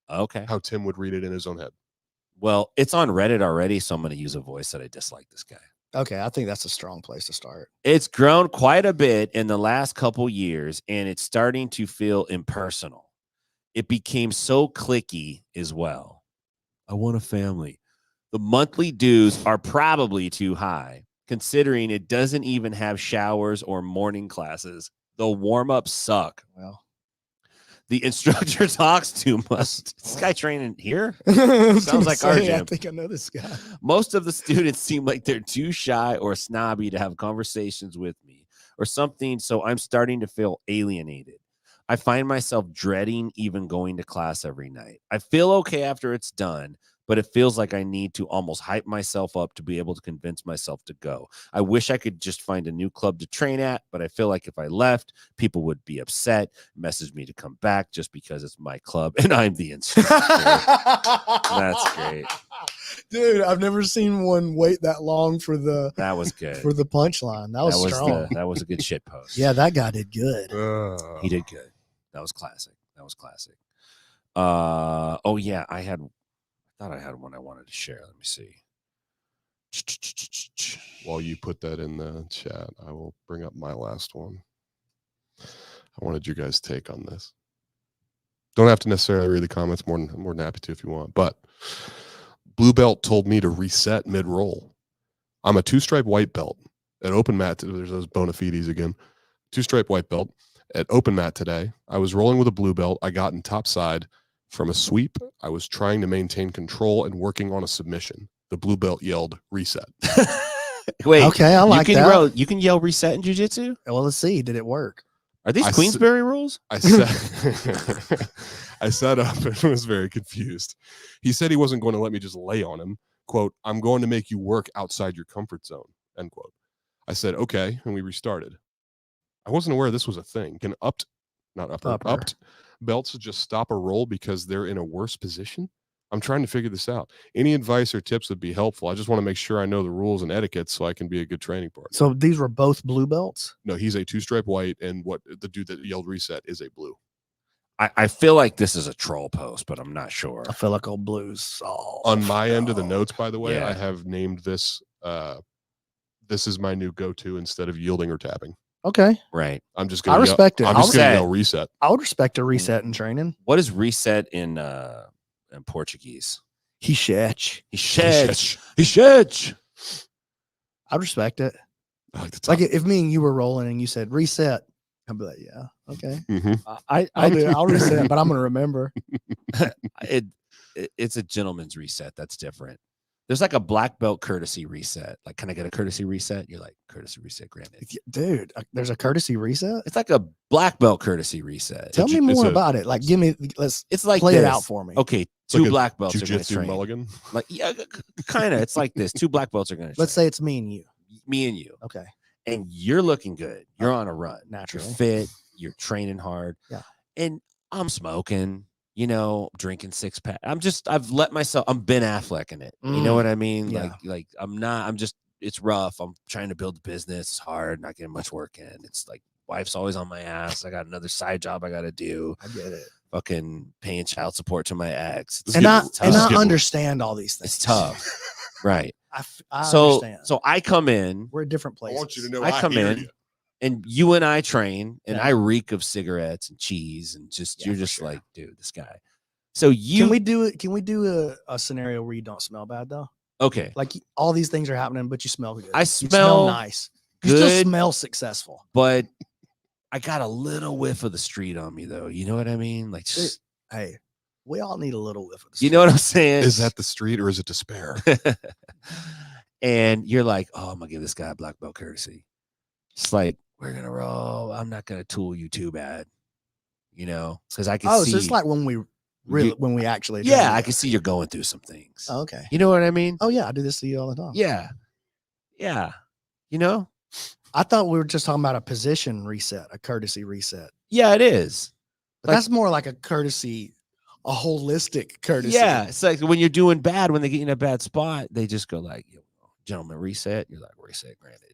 Speaker 1: Okay.
Speaker 4: How Tim would read it in his own head.
Speaker 1: Well, it's on Reddit already, so I'm going to use a voice that I dislike this guy.
Speaker 3: Okay, I think that's a strong place to start.
Speaker 1: It's grown quite a bit in the last couple years, and it's starting to feel impersonal. It became so cliquey as well. I want a family. The monthly dues are probably too high, considering it doesn't even have showers or morning classes. The warm-ups suck.
Speaker 3: Well,
Speaker 1: the instructor talks too much. This guy training here? Sounds like our gym.
Speaker 3: I think I know this guy.
Speaker 1: Most of the students seem like they're too shy or snobby to have conversations with me or something, so I'm starting to feel alienated. I find myself dreading even going to class every night. I feel okay after it's done, but it feels like I need to almost hype myself up to be able to convince myself to go. I wish I could just find a new club to train at, but I feel like if I left, people would be upset, message me to come back just because it's my club and I'm the instructor. That's great.
Speaker 3: Dude, I've never seen one wait that long for the
Speaker 1: that was good
Speaker 3: for the punchline. That was strong.
Speaker 1: That was a good shit post.
Speaker 3: Yeah, that guy did good.
Speaker 1: He did good. That was classic. Oh yeah, I thought I had one I wanted to share. Let me see.
Speaker 4: While you put that in the chat, I will bring up my last one. I wanted your guys' take on this. Don't have to necessarily read the comments. More than happy to if you want. But blue belt told me to reset mid-roll. I'm a 2-stripe white belt at open mat. There's those bona fides again. 2-stripe white belt at open mat today. I was rolling with a blue belt. I got in top side from a sweep. I was trying to maintain control and working on a submission. The blue belt yelled reset.
Speaker 1: Wait,
Speaker 3: okay, I like that.
Speaker 1: You can yell reset in jiu-jitsu?
Speaker 3: Well, let's see. Did it work?
Speaker 1: Are these Queensberry rules?
Speaker 4: I sat up and was very confused. He said he wasn't going to let me just lay on him. Quote, I'm going to make you work outside your comfort zone. End quote. I said, okay. And we restarted. I wasn't aware this was a thing. Can upped belts just stop a roll because they're in a worse position? I'm trying to figure this out. Any advice or tips would be helpful. I just want to make sure I know the rules and etiquette so I can be a good training partner.
Speaker 3: So these were both blue belts?
Speaker 4: No, he's a 2-stripe white, and what the dude that yelled reset is a blue.
Speaker 1: I feel like this is a troll post, but I'm not sure.
Speaker 3: I feel like old Blues. Oh,
Speaker 4: On my end of the notes, by the way,
Speaker 1: Yeah.
Speaker 4: I have named this. This is my new go-to instead of yielding or tapping.
Speaker 3: okay.
Speaker 1: Right.
Speaker 4: I'm just
Speaker 3: I
Speaker 4: gonna.
Speaker 3: respect it.
Speaker 4: I'm
Speaker 3: I'll
Speaker 4: just gonna
Speaker 1: say-
Speaker 4: yell reset.
Speaker 3: I would respect a reset in training.
Speaker 1: What is reset in Portuguese?
Speaker 3: He sheds.
Speaker 1: He sheds. He sheds.
Speaker 3: I'd respect it.
Speaker 4: I like the
Speaker 3: Like
Speaker 4: top.
Speaker 3: if me and you were rolling and you said reset, I'd be like, yeah, okay.
Speaker 4: Mhm.
Speaker 3: I'll reset, but I'm gonna remember.
Speaker 1: It's a gentleman's reset. That's different. There's like a black belt courtesy reset. Like, can I get a courtesy reset? You're like, courtesy reset granted.
Speaker 3: Dude, there's a courtesy reset.
Speaker 1: It's like a black belt courtesy reset.
Speaker 3: Tell me
Speaker 4: it's
Speaker 3: more
Speaker 4: a-
Speaker 3: about it. Like, give me. Let's
Speaker 1: It's like
Speaker 3: play it
Speaker 1: this.
Speaker 3: out for me.
Speaker 1: Okay,
Speaker 4: like
Speaker 1: two
Speaker 4: a
Speaker 1: black belts are going to
Speaker 4: Jiu-jitsu
Speaker 1: train.
Speaker 4: mulligan.
Speaker 1: Like, yeah, kind of. It's like this. Two black belts are going to.
Speaker 3: Let's say it's me and you.
Speaker 1: me and you,
Speaker 3: Okay.
Speaker 1: and you're looking good. You're on a run.
Speaker 3: Naturally.
Speaker 1: You're fit. You're training hard.
Speaker 3: Yeah.
Speaker 1: And I'm smoking. You know, drinking 6-pack. I've let myself. I'm Ben Affleck in it. You know what I mean?
Speaker 3: Yeah.
Speaker 1: Like I'm not. I'm just. It's rough. I'm trying to build a business. It's hard. Not getting much work in. It's like wife's always on my ass. I got another side job I got to do.
Speaker 3: I get it.
Speaker 1: Fucking paying child support to my ex. It's
Speaker 3: And I
Speaker 1: tough.
Speaker 3: understand all these things.
Speaker 1: It's tough, right?
Speaker 3: I
Speaker 1: So
Speaker 3: understand.
Speaker 1: so I come in
Speaker 3: We're at different
Speaker 4: I
Speaker 3: places.
Speaker 4: want you to know.
Speaker 1: I come
Speaker 4: hear
Speaker 1: in,
Speaker 4: you.
Speaker 1: and you and I train, and
Speaker 3: Yeah.
Speaker 1: I reek of cigarettes and cheese, and just
Speaker 3: Yeah,
Speaker 1: you're
Speaker 3: for
Speaker 1: just
Speaker 3: sure.
Speaker 1: like, dude, this guy. So you
Speaker 3: Can we do it? Can we do a scenario where you don't smell bad though?
Speaker 1: okay?
Speaker 3: Like all these things are happening, but you smell good.
Speaker 1: I
Speaker 3: You
Speaker 1: smell
Speaker 3: nice. You still
Speaker 1: good.
Speaker 3: smell successful.
Speaker 1: But I got a little whiff of the street on me, though. You know what I mean? Like, just,
Speaker 3: Hey, we all need a little whiff of the
Speaker 1: you know what I'm saying?
Speaker 4: Is that the street or is it despair?
Speaker 1: And you're like, oh, I'm gonna give this guy a black belt courtesy. It's like, we're gonna roll. I'm not gonna tool you too bad, you know, because I can see.
Speaker 3: so it's like when we really
Speaker 1: You-
Speaker 3: when we actually
Speaker 1: yeah,
Speaker 3: train
Speaker 1: I
Speaker 3: together.
Speaker 1: can see you're going through some things.
Speaker 3: Oh, okay.
Speaker 1: You know what I mean?
Speaker 3: Oh yeah, I do this to you all the time.
Speaker 1: Yeah, yeah. You know?
Speaker 3: I thought we were just talking about a position reset, a courtesy reset.
Speaker 1: Yeah, it is.
Speaker 3: But
Speaker 1: Like-
Speaker 3: that's more like a courtesy, a holistic courtesy.
Speaker 1: Yeah, it's like when you're doing bad, when they get you in a bad spot, they just go like, "Yo, gentlemen, reset." You're like, "Reset granted."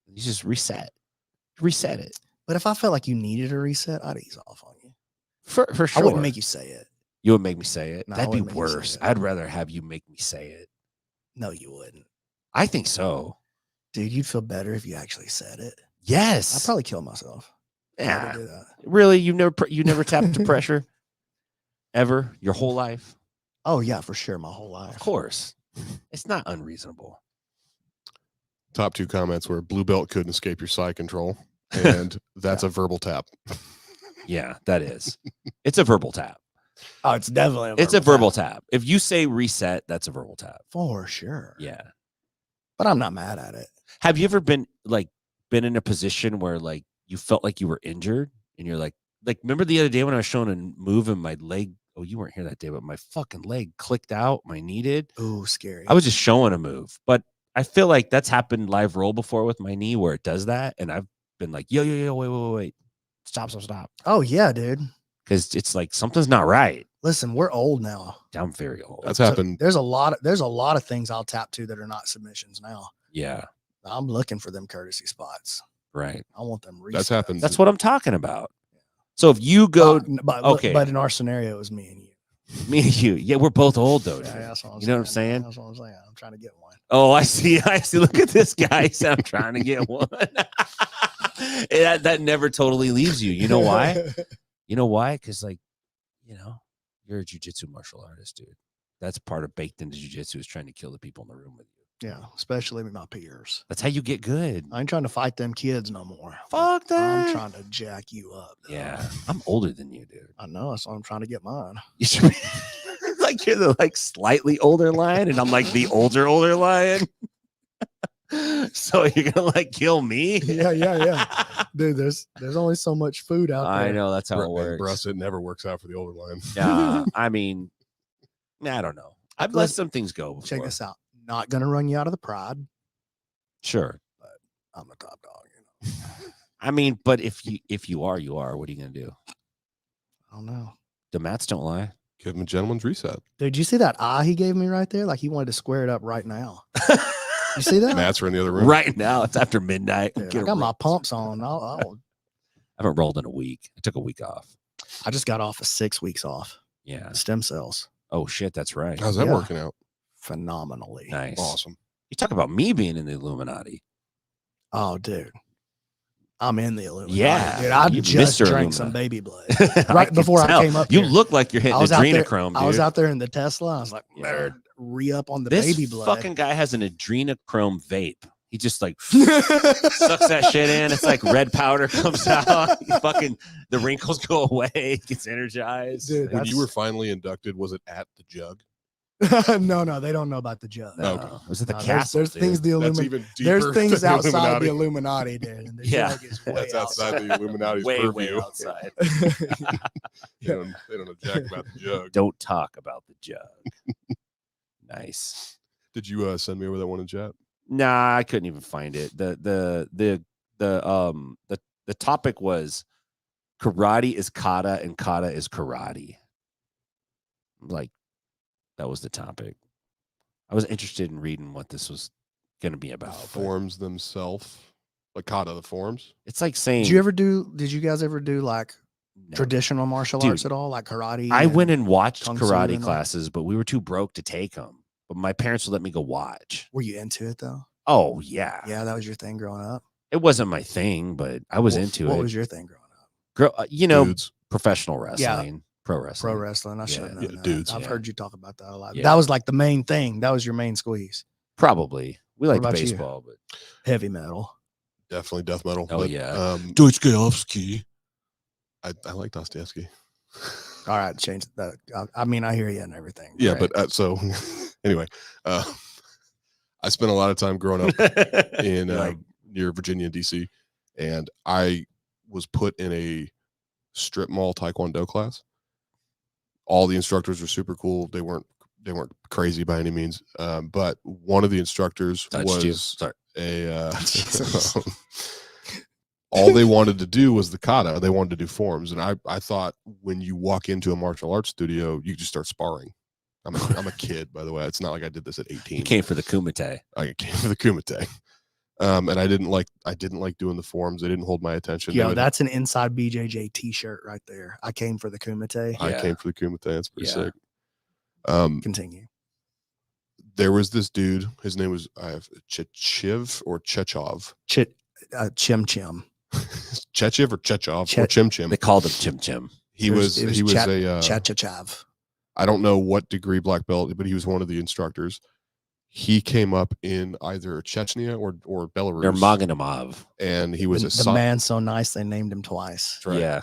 Speaker 1: You just reset it
Speaker 3: But if I felt like you needed a reset, I'd ease off on you.
Speaker 1: for sure.
Speaker 3: I wouldn't make you say it.
Speaker 1: You would make me say it.
Speaker 3: No, I
Speaker 1: That'd be
Speaker 3: wouldn't make you say
Speaker 1: worse.
Speaker 3: it.
Speaker 1: I'd rather have you make me say it.
Speaker 3: No, you wouldn't.
Speaker 1: I think so.
Speaker 3: Dude, you'd feel better if you actually said it.
Speaker 1: Yes.
Speaker 3: I'd probably kill myself. if I had
Speaker 1: Yeah.
Speaker 3: to do that.
Speaker 1: Really? You never tapped into pressure ever your whole life?
Speaker 3: Oh yeah, for sure. My whole life.
Speaker 1: Of course. It's not unreasonable.
Speaker 4: Top two comments were blue belt couldn't escape your side control, and that's a verbal tap.
Speaker 1: Yeah, that is. It's a verbal tap.
Speaker 3: Oh, it's definitely.
Speaker 1: It's a verbal tap. If you say reset, that's a verbal tap.
Speaker 3: for sure.
Speaker 1: Yeah.
Speaker 3: But I'm not mad at it.
Speaker 1: Have you ever been in a position where like you felt like you were injured and you're like remember the other day when I was showing a move and my leg, oh, you weren't here that day, but my fucking leg clicked out, my knee did.
Speaker 3: Ooh, scary.
Speaker 1: I was just showing a move, but I feel like that's happened live roll before with my knee where it does that. And I've been like, yo, wait. Stop.
Speaker 3: Oh yeah, dude.
Speaker 1: Because it's like something's not right.
Speaker 3: Listen, we're old now.
Speaker 1: I'm very old.
Speaker 4: That's
Speaker 3: So
Speaker 4: happened.
Speaker 3: there's a lot of things I'll tap to that are not submissions now.
Speaker 1: Yeah,
Speaker 3: I'm looking for them courtesy spots.
Speaker 1: right.
Speaker 3: I want them.
Speaker 4: That's
Speaker 3: resets.
Speaker 4: happened.
Speaker 1: That's what I'm talking about. So if you go, okay.
Speaker 3: But in our scenario, it was me and you.
Speaker 1: me and you, yeah, we're both old though.
Speaker 3: Yeah,
Speaker 1: dude.
Speaker 3: that's what I'm
Speaker 1: You know what I'm
Speaker 3: saying.
Speaker 1: saying?
Speaker 3: That's what I'm saying. I'm trying to get one.
Speaker 1: Oh, I see. Look at this guy. He said, I'm trying to get one. that never totally leaves you. You know why? You know why? Because, like, you know, you're a jiu-jitsu martial artist, dude. That's part of baked into jiu-jitsu is trying to kill the people in the room with you.
Speaker 3: Yeah, especially with my peers.
Speaker 1: That's how you get good.
Speaker 3: I ain't trying to fight them kids no more.
Speaker 1: Fuck that.
Speaker 3: I'm trying to jack you up. though.
Speaker 1: Yeah, I'm older than you, dude.
Speaker 3: I know. That's why I'm trying to get mine.
Speaker 1: You should be like you're the like slightly older lion, and I'm like the older lion. So you're gonna like kill me?
Speaker 3: Yeah. Dude, there's only so much food out there.
Speaker 1: I know that's how it
Speaker 4: Bruss,
Speaker 1: works.
Speaker 4: it never works out for the older line.
Speaker 1: Yeah, I mean, I don't know. I've let
Speaker 3: Let's-
Speaker 1: some things go before.
Speaker 3: Check this out. Not gonna run you out of the pride.
Speaker 1: Sure.
Speaker 3: I'm the top dog. You know.
Speaker 1: I mean, but if you are, you are. What are you gonna do?
Speaker 3: I don't know.
Speaker 1: The mats don't lie.
Speaker 4: Give him a gentleman's reset.
Speaker 3: Dude, you see that eye he gave me right there? Like he wanted to square it up right now. You see that?
Speaker 4: Mats are in the other room.
Speaker 1: Right now, it's after midnight.
Speaker 3: Dude,
Speaker 1: Get
Speaker 3: I
Speaker 1: a
Speaker 3: got my
Speaker 1: rip.
Speaker 3: pumps on.
Speaker 1: I haven't rolled in a week. I took a week off.
Speaker 3: I just got off of 6 weeks off.
Speaker 1: Yeah.
Speaker 3: Stem cells.
Speaker 1: Oh shit, that's right.
Speaker 4: How's that
Speaker 3: Yeah.
Speaker 4: working out?
Speaker 3: Phenomenally.
Speaker 1: Nice.
Speaker 4: Awesome.
Speaker 1: You talk about me being in the Illuminati.
Speaker 3: Oh, dude. I'm in the Illuminati.
Speaker 1: Yeah,
Speaker 3: Dude, I
Speaker 1: you
Speaker 3: just
Speaker 1: Mr.
Speaker 3: drank
Speaker 1: Illumina.
Speaker 3: some baby blood.
Speaker 1: I
Speaker 3: Right
Speaker 1: can
Speaker 3: before I
Speaker 1: tell.
Speaker 3: came up
Speaker 1: You
Speaker 3: here.
Speaker 1: look like you're hitting
Speaker 3: I was out there.
Speaker 1: adrenochrome, dude.
Speaker 3: I was out there in the Tesla. I was like,
Speaker 1: Yeah.
Speaker 3: better re-up on the
Speaker 1: This
Speaker 3: baby blood.
Speaker 1: fucking guy has an adrenochrome vape. He just like sucks that shit in. It's like red powder comes out. The wrinkles go away. Gets energized.
Speaker 3: Dude,
Speaker 4: When you were finally inducted, was it at the Jug?
Speaker 3: No, they don't know about the jug.
Speaker 1: No,
Speaker 4: Okay.
Speaker 1: was it the
Speaker 3: No,
Speaker 1: castle?
Speaker 3: there's things the
Speaker 4: That's
Speaker 3: Illuminati.
Speaker 4: even deeper.
Speaker 3: There's things
Speaker 4: than
Speaker 3: outside the
Speaker 4: Illuminati.
Speaker 3: Illuminati, dude. And the
Speaker 1: Yeah.
Speaker 3: jug is way
Speaker 4: That's outside the Illuminati's
Speaker 1: way
Speaker 4: purview.
Speaker 1: outside.
Speaker 4: They don't know jack about the Jug.
Speaker 1: Don't talk about the jug. Nice.
Speaker 4: Did you send me over that one in chat?
Speaker 1: Nah, I couldn't even find it. The topic was karate is kata and kata is karate. Like, that was the topic. I was interested in reading what this was going to be
Speaker 4: The
Speaker 1: about. but
Speaker 4: forms themselves, like kata, the forms.
Speaker 1: It's like saying,
Speaker 3: Did you guys ever do like
Speaker 1: no.
Speaker 3: traditional martial
Speaker 1: Dude,
Speaker 3: arts at all? Like karate?
Speaker 1: I went and watched
Speaker 3: Kung Fu
Speaker 1: karate
Speaker 3: and all?
Speaker 1: classes, but we were too broke to take them. But my parents would let me go watch.
Speaker 3: Were you into it though?
Speaker 1: Oh, yeah.
Speaker 3: Yeah, that was your thing growing up.
Speaker 1: It wasn't my thing, but I was into
Speaker 3: What
Speaker 1: it.
Speaker 3: was your thing growing up?
Speaker 4: Dudes.
Speaker 1: Professional wrestling, pro wrestling.
Speaker 3: Pro wrestling. I should have known
Speaker 4: Yeah,
Speaker 3: that.
Speaker 4: dudes.
Speaker 3: I've
Speaker 1: Yeah.
Speaker 3: heard you talk about that a lot.
Speaker 1: Yeah.
Speaker 3: That was like the main thing. That was your main squeeze.
Speaker 1: Probably. We liked
Speaker 3: about you?
Speaker 1: baseball, but
Speaker 3: Heavy metal.
Speaker 4: Definitely death metal.
Speaker 1: Oh, yeah.
Speaker 4: Dostoevsky. I like Dostoevsky.
Speaker 3: All right, change that. I mean, I hear you and everything.
Speaker 4: Yeah,
Speaker 3: right?
Speaker 4: but so anyway, I spent a lot of time growing up in near Virginia and DC, and I was put in a strip mall taekwondo class. All the instructors were super cool. They weren't crazy by any means, but one of the instructors
Speaker 1: Touched you.
Speaker 4: was
Speaker 1: Sorry.
Speaker 4: a all they wanted to do was the kata. They wanted to do forms, and I thought when you walk into a martial arts studio, you just start sparring. I'm a kid, by the way. It's not like I did this at 18.
Speaker 1: You came for the kumite.
Speaker 4: I came for the kumite, and I didn't like doing the forms. They didn't hold my attention.
Speaker 3: Yo, that's an Inside BJJ T-shirt right there. I came for the Kumite.
Speaker 4: I
Speaker 1: Yeah.
Speaker 4: came for the kumite. That's pretty
Speaker 1: Yeah.
Speaker 4: sick.
Speaker 3: Continue.
Speaker 4: There was this dude. His name was Chechiv or Chechov.
Speaker 3: Chim Chim.
Speaker 4: Chechiv or Chechov or Chim Chim.
Speaker 1: They called him Chim Chim.
Speaker 4: He was
Speaker 3: Cha
Speaker 4: a
Speaker 3: Chav.
Speaker 4: I don't know what degree black belt, but he was one of the instructors. He came up in either Chechnya or Belarus.
Speaker 1: They're Maganamov.
Speaker 4: And he was
Speaker 3: The man so nice they named him twice.
Speaker 4: Right.
Speaker 1: Yeah.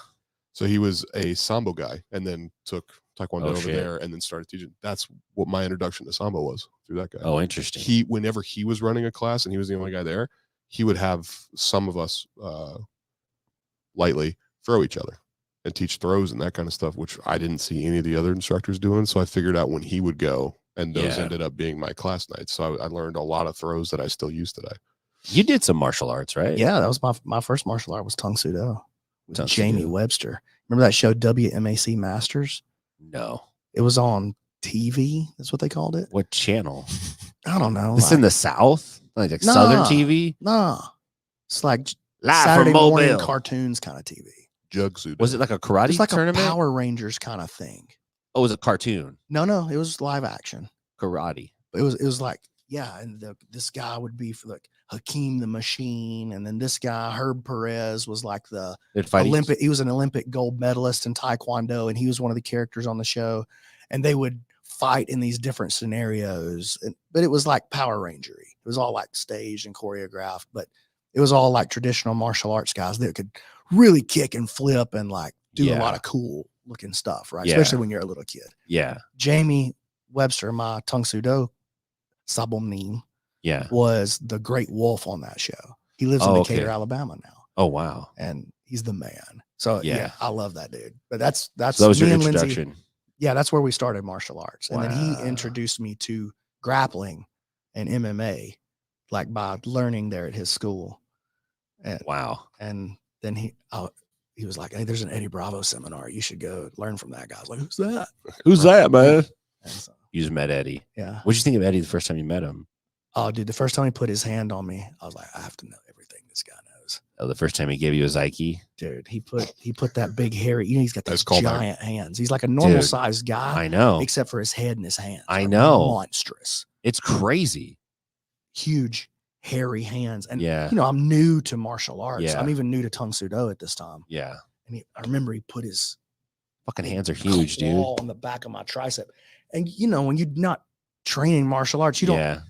Speaker 4: So he was a Sambo guy and then took Taekwondo
Speaker 1: Oh,
Speaker 4: over
Speaker 1: shit.
Speaker 4: there and then started teaching. That's what my introduction to Sambo was, through that guy.
Speaker 1: Oh, interesting.
Speaker 4: Whenever he was running a class and he was the only guy there, he would have some of us lightly throw each other and teach throws and that kind of stuff, which I didn't see any of the other instructors doing. So I figured out when he would go, and those
Speaker 1: Yeah.
Speaker 4: ended up being my class nights. So I learned a lot of throws that I still use today.
Speaker 1: You did some martial arts, right?
Speaker 3: Yeah, that was my first martial art was Tung Soo Do with
Speaker 1: Tung Soo
Speaker 3: Jamie
Speaker 1: Do.
Speaker 3: Webster. Remember that show WMAC Masters?
Speaker 1: No.
Speaker 3: It was on TV. That's what they called it.
Speaker 1: What channel?
Speaker 3: I don't know.
Speaker 1: This in the South? Like Southern
Speaker 3: Nah.
Speaker 1: TV?
Speaker 3: Nah, it's like
Speaker 1: Live
Speaker 3: Saturday
Speaker 1: from
Speaker 3: morning
Speaker 1: Mobile.
Speaker 3: cartoons kind of TV.
Speaker 4: Jug Sudo.
Speaker 1: Was it like a karate
Speaker 3: It's like
Speaker 1: tournament?
Speaker 3: a Power Rangers kind of thing.
Speaker 1: Oh, it was a cartoon.
Speaker 3: No, it was live action.
Speaker 1: Karate.
Speaker 3: It was like, yeah, and this guy would be for like Hakeem the Machine, and then this guy Herb Perez was like the
Speaker 1: They'd fight
Speaker 3: Olympic. He was an Olympic gold medalist in Taekwondo, and he was one of the characters on the show. And they would fight in these different scenarios, but it was like Power Rangery. It was all like staged and choreographed, but it was all like traditional martial arts guys that could really kick and flip and like do a
Speaker 1: Yeah.
Speaker 3: lot of cool looking stuff, right?
Speaker 1: Yeah.
Speaker 3: Especially when you're a little kid.
Speaker 1: Yeah.
Speaker 3: Jamie Webster, my Tung Soo Do Sabomnim,
Speaker 1: Yeah.
Speaker 3: was the great wolf on that show. He lives in
Speaker 1: Oh,
Speaker 3: Decatur,
Speaker 1: okay.
Speaker 3: Alabama now,
Speaker 1: Oh, wow.
Speaker 3: and he's the man. So yeah,
Speaker 1: Yeah.
Speaker 3: I love that dude. But that's
Speaker 1: So that was your
Speaker 3: me and Lindsay.
Speaker 1: introduction.
Speaker 3: Yeah, that's where we started martial arts, and then
Speaker 1: Wow.
Speaker 3: he introduced me to grappling and MMA, like by learning there at his school.
Speaker 1: Wow.
Speaker 3: And then he was like, "Hey, there's an Eddie Bravo seminar. You should go learn from that guy." I was like, "Who's that?"
Speaker 1: Who's that, man?
Speaker 3: And so,
Speaker 1: You just met Eddie.
Speaker 3: yeah.
Speaker 1: What'd you think of Eddie the first time you met him?
Speaker 3: Oh, dude, the first time he put his hand on me, I was like, I have to know everything this guy knows. was.
Speaker 1: Oh, the first time he gave you his Ike.
Speaker 3: Dude, he put that big hairy, he's got these
Speaker 4: That's called
Speaker 3: giant hands. He's like a normal
Speaker 1: Dude,
Speaker 3: sized guy,
Speaker 1: I know.
Speaker 3: except for his head and his hands.
Speaker 1: I
Speaker 3: Like,
Speaker 1: know.
Speaker 3: monstrous,
Speaker 1: It's crazy.
Speaker 3: huge, hairy hands. And
Speaker 1: Yeah.
Speaker 3: I'm new to martial arts.
Speaker 1: Yeah.
Speaker 3: I'm even new to Tung Soo Do at this time.
Speaker 1: Yeah.
Speaker 3: And I remember he put his
Speaker 1: Fucking hands are huge, dude.
Speaker 3: claw on the back of my tricep. And when you're not training martial arts, you don't.
Speaker 1: Yeah.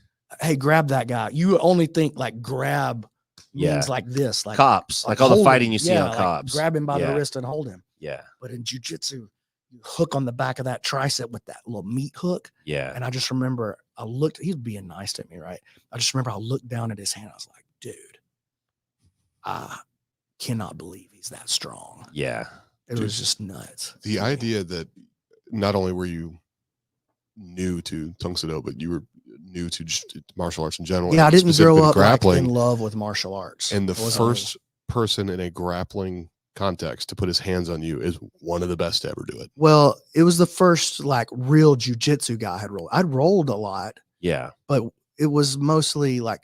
Speaker 3: Hey, grab that guy. You only think like grab
Speaker 1: Yeah.
Speaker 3: means like this, like
Speaker 1: Cops. Like all the
Speaker 3: hold
Speaker 1: fighting
Speaker 3: him.
Speaker 1: you see
Speaker 3: Yeah,
Speaker 1: on
Speaker 3: like
Speaker 1: Cops.
Speaker 3: grab him by
Speaker 1: Yeah.
Speaker 3: the wrist and hold him.
Speaker 1: Yeah.
Speaker 3: But in jiu-jitsu, you hook on the back of that tricep with that little meat hook.
Speaker 1: Yeah.
Speaker 3: And I just remember he was being nice to me, right? I just remember I looked down at his hand. I was like, dude, I cannot believe he's that strong.
Speaker 1: Yeah.
Speaker 3: It was just nuts.
Speaker 4: The idea that not only were you new to Tung Soo Do, but you were new to just martial arts in general.
Speaker 3: Yeah, I didn't grow up
Speaker 4: grappling.
Speaker 3: in love with martial arts.
Speaker 4: And the
Speaker 3: I wasn't
Speaker 4: first person in a grappling context to put his hands on you is one of the best to ever do it.
Speaker 3: Well, it was the first like real jiu-jitsu guy I had rolled. I'd rolled a lot,
Speaker 1: Yeah.
Speaker 3: but it was mostly like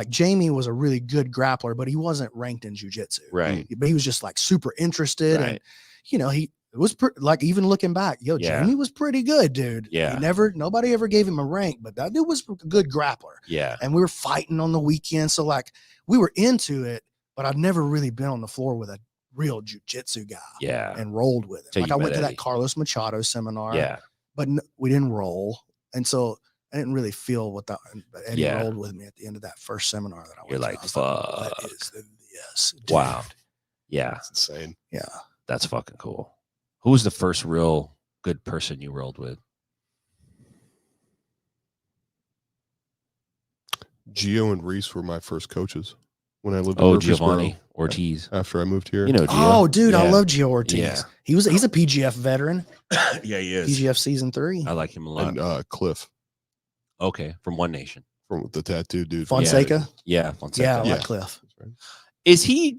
Speaker 3: Jamie was a really good grappler, but he wasn't ranked in jiu-jitsu.
Speaker 1: Right.
Speaker 3: But he was just like super interested.
Speaker 1: Right.
Speaker 3: And, it was like, even looking back,
Speaker 1: Yeah.
Speaker 3: Jamie was pretty good, dude.
Speaker 1: Yeah.
Speaker 3: Nobody ever gave him a rank, but that dude was a good grappler.
Speaker 1: Yeah.
Speaker 3: And we were fighting on the weekend. So like we were into it, but I'd never really been on the floor with a real jiu-jitsu guy
Speaker 1: Yeah.
Speaker 3: and rolled with it.
Speaker 1: Till
Speaker 3: Like
Speaker 1: you
Speaker 3: I
Speaker 1: met
Speaker 3: went to that
Speaker 1: Eddie.
Speaker 3: Carlos Machado seminar,
Speaker 1: Yeah.
Speaker 3: but we didn't roll. And so I didn't really feel what but Eddie
Speaker 1: Yeah.
Speaker 3: rolled with me at the end of that first seminar that I went
Speaker 1: You're
Speaker 3: to.
Speaker 1: like,
Speaker 3: I was what
Speaker 1: fuck.
Speaker 3: is this?
Speaker 1: Wow.
Speaker 3: dude?"
Speaker 1: Yeah.
Speaker 4: That's insane.
Speaker 3: Yeah.
Speaker 1: That's fucking cool. Who was the first real good person you rolled with?
Speaker 4: Gio and Reese were my first coaches when I lived in
Speaker 1: Oh,
Speaker 4: Murfreesboro
Speaker 1: Giovanni Ortiz.
Speaker 4: after I moved here.
Speaker 1: You know, Gio.
Speaker 3: Oh, dude, I
Speaker 1: Yeah.
Speaker 3: love Gio Ortiz.
Speaker 1: Yeah.
Speaker 3: He's a PGF veteran.
Speaker 1: Yeah, he is.
Speaker 3: PGF season 3.
Speaker 1: I like him a lot.
Speaker 4: And Cliff
Speaker 1: Okay, from One Nation.
Speaker 4: from the tattoo dude.
Speaker 3: Fonseca.
Speaker 1: Yeah, Fonseca.
Speaker 3: Yeah, I
Speaker 4: Yeah.
Speaker 3: like Cliff.
Speaker 4: That's right.
Speaker 1: Is he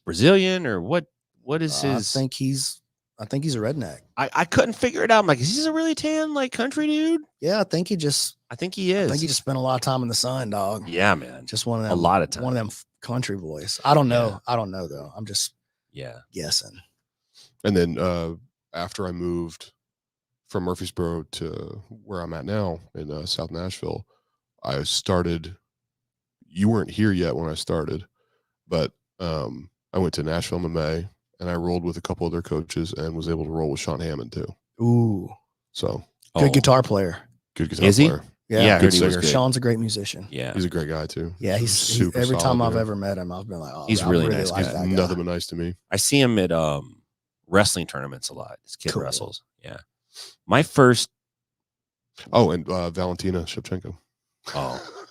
Speaker 1: Brazilian or what? What is his?
Speaker 3: I think he's a redneck.
Speaker 1: I couldn't figure it out. I'm like, is he a really tan like country dude?
Speaker 3: Yeah, I think he just
Speaker 1: I think he is.
Speaker 3: spent a lot of time in the sun, dog.
Speaker 1: Yeah, man.
Speaker 3: Just one of
Speaker 1: A
Speaker 3: them.
Speaker 1: lot of time.
Speaker 3: One of them country boys. I don't know.
Speaker 1: Yeah.
Speaker 3: I don't know though. I'm just
Speaker 1: Yeah.
Speaker 3: guessing.
Speaker 4: And then after I moved from Murfreesboro to where I'm at now in South Nashville, I started. You weren't here yet when I started, but I went to Nashville MMA and I rolled with a couple of their coaches and was able to roll with Sean Hammond too.
Speaker 3: Ooh,
Speaker 4: So
Speaker 3: good guitar player.
Speaker 4: good guitar
Speaker 1: Is he?
Speaker 4: player.
Speaker 3: Yeah,
Speaker 1: Yeah, I
Speaker 3: good
Speaker 1: heard he was
Speaker 3: singer.
Speaker 1: good.
Speaker 3: Sean's a great musician.
Speaker 1: Yeah.
Speaker 4: He's a great guy too.
Speaker 3: Yeah, he's
Speaker 4: super
Speaker 3: every time
Speaker 4: solid,
Speaker 3: I've
Speaker 4: man.
Speaker 3: ever met him, I've been like, oh,
Speaker 1: He's
Speaker 3: I
Speaker 1: really nice
Speaker 3: like
Speaker 1: guy.
Speaker 3: that guy.
Speaker 4: Nothing but nice to me.
Speaker 1: I see him at wrestling tournaments a lot. This kid
Speaker 3: Cool.
Speaker 1: wrestles. Yeah. My first
Speaker 4: Oh, and Valentina Shevchenko.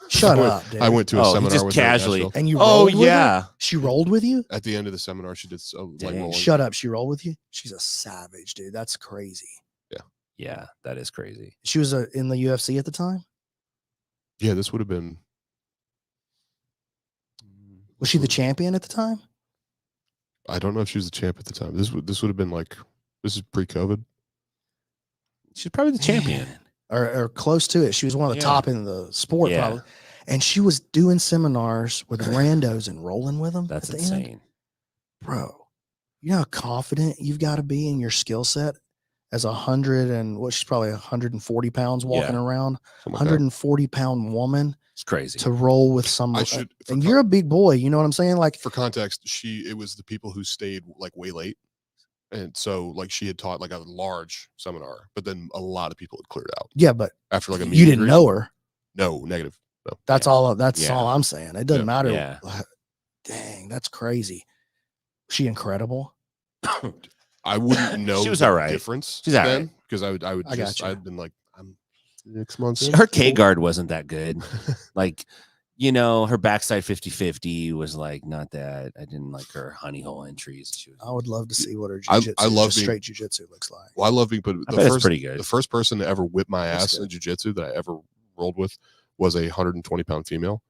Speaker 3: Shut
Speaker 4: I went-
Speaker 3: up, dude.
Speaker 4: I went to a
Speaker 1: Oh, he
Speaker 4: seminar
Speaker 1: just
Speaker 4: with her in
Speaker 1: casually-
Speaker 4: Nashville.
Speaker 3: And you
Speaker 1: Oh
Speaker 3: rolled with her?
Speaker 1: yeah.
Speaker 3: She rolled with you?
Speaker 4: At the end of the seminar, she did like
Speaker 1: Dang.
Speaker 4: rolling.
Speaker 3: Shut up. She rolled with you? She's a savage, dude. That's crazy.
Speaker 1: Yeah, that is crazy.
Speaker 3: She was in the UFC at the time?
Speaker 4: Yeah, this would have been.
Speaker 3: Was she the champion at the time?
Speaker 4: I don't know if she was the champ at the time. This would have been like, this is pre-COVID.
Speaker 1: She's probably the champion.
Speaker 3: Man. Or close to it. She was one of the
Speaker 1: Yeah.
Speaker 3: top in the sport,
Speaker 1: Yeah.
Speaker 3: probably. And she was doing seminars with randos and rolling with them.
Speaker 1: That's
Speaker 3: at the end.
Speaker 1: insane.
Speaker 3: Bro, you know how confident you've got to be in your skill set as she's probably 140 pounds walking
Speaker 1: Yeah.
Speaker 3: around,
Speaker 4: Something like that.
Speaker 3: 140-pound woman
Speaker 1: It's crazy.
Speaker 3: to roll with someone.
Speaker 4: I should, for,
Speaker 3: And you're a big boy, you know what I'm saying? Like,
Speaker 4: for context, it was the people who stayed like way late. And so like she had taught like a large seminar, but then a lot of people had cleared out
Speaker 3: yeah, but
Speaker 4: after like a meet
Speaker 3: you
Speaker 4: and
Speaker 3: didn't
Speaker 4: greet.
Speaker 3: know her.
Speaker 4: No, negative. No.
Speaker 3: That's all. That's
Speaker 1: Yeah.
Speaker 3: all I'm saying. It doesn't
Speaker 4: Yeah.
Speaker 3: matter.
Speaker 1: Yeah.
Speaker 3: Dang, that's crazy. She incredible.
Speaker 4: I wouldn't know
Speaker 1: She was
Speaker 4: the
Speaker 1: all right.
Speaker 4: difference
Speaker 1: She's all right.
Speaker 4: then because I would
Speaker 3: I
Speaker 4: just
Speaker 3: gotcha.
Speaker 4: I'd been like I'm 6 months in.
Speaker 1: Her K guard wasn't that good. Like, her backside 50-50 was like not that. I didn't like her honey hole entries. She was,
Speaker 3: I would love to see what her
Speaker 4: I
Speaker 3: jiu-jitsu,
Speaker 4: love
Speaker 3: just
Speaker 4: being-
Speaker 3: straight jiu-jitsu looks like.
Speaker 4: Well, I love being put.
Speaker 1: I bet it's pretty good.
Speaker 4: The first person to ever whip my
Speaker 3: That's
Speaker 4: ass
Speaker 3: good.
Speaker 4: in jiu-jitsu that I ever rolled with was a 120-pound female,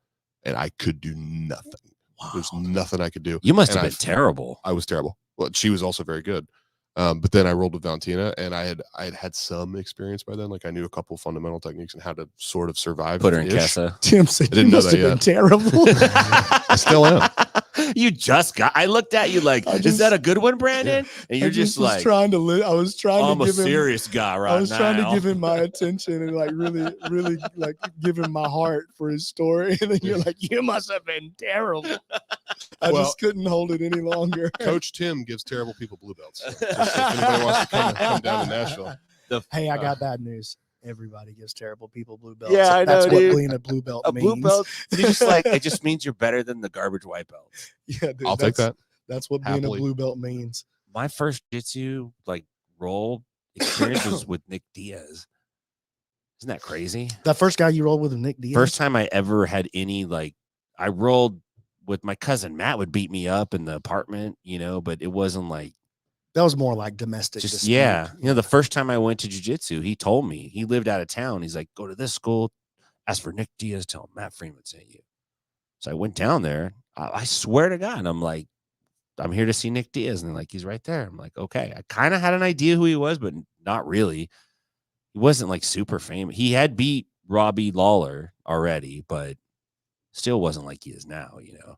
Speaker 4: and I could do nothing. There's
Speaker 3: Wow.
Speaker 4: nothing I could do.
Speaker 1: You must have
Speaker 4: And
Speaker 1: been terrible.
Speaker 4: I was terrible. Well, she was also very good. But then I rolled with Valentina, and I had some experience by then. Like I knew a couple fundamental techniques and how to sort of survive.
Speaker 1: Put her in
Speaker 4: ish.
Speaker 1: Kessa.
Speaker 3: Tim said
Speaker 4: I didn't
Speaker 3: you
Speaker 4: know
Speaker 3: must
Speaker 4: that
Speaker 3: have been terrible.
Speaker 4: I still am.
Speaker 1: You just got. I looked at you like, is that a good one, Brandon? And you're just
Speaker 3: was
Speaker 1: like,
Speaker 3: trying to I was trying
Speaker 1: I'm
Speaker 3: to
Speaker 1: a
Speaker 3: give him
Speaker 1: serious guy right now.
Speaker 3: I was trying to give him my attention and like really like give him my heart for his story. And then you're like, you must have been terrible. I
Speaker 4: Well,
Speaker 3: just couldn't hold it any longer.
Speaker 4: Coach Tim gives terrible people blue belts. So if anybody wants to come down to Nashville.
Speaker 3: Hey, I got bad news. Everybody gives terrible people blue belts.
Speaker 1: Yeah, I know,
Speaker 3: That's what
Speaker 1: dude.
Speaker 3: being a blue belt
Speaker 1: A
Speaker 3: means.
Speaker 1: blue belt. You just like it just means you're better than the garbage white belt.
Speaker 3: Yeah, dude,
Speaker 4: I'll take that.
Speaker 3: That's what being
Speaker 4: Happily.
Speaker 3: a blue belt means.
Speaker 1: My first jiu-jitsu like roll experience was with Nick Diaz. Isn't that crazy?
Speaker 3: That first guy you rolled with Nick Diaz?
Speaker 1: First time I ever had any like I rolled with my cousin Matt would beat me up in the apartment, you know, but it wasn't like
Speaker 3: that was more like domestic.
Speaker 1: just
Speaker 3: dispute.
Speaker 1: yeah. You know, the first time I went to jiu-jitsu, he told me he lived out of town. He's like, go to this school, ask for Nick Diaz, tell him Matt Freeman sent you. So I went down there. I swear to God, I'm like, I'm here to see Nick Diaz. And they're like, he's right there. I'm like, okay. I kind of had an idea who he was, but not really. He wasn't like super famous. He had beat Robbie Lawler already, but still wasn't like he is now, you know.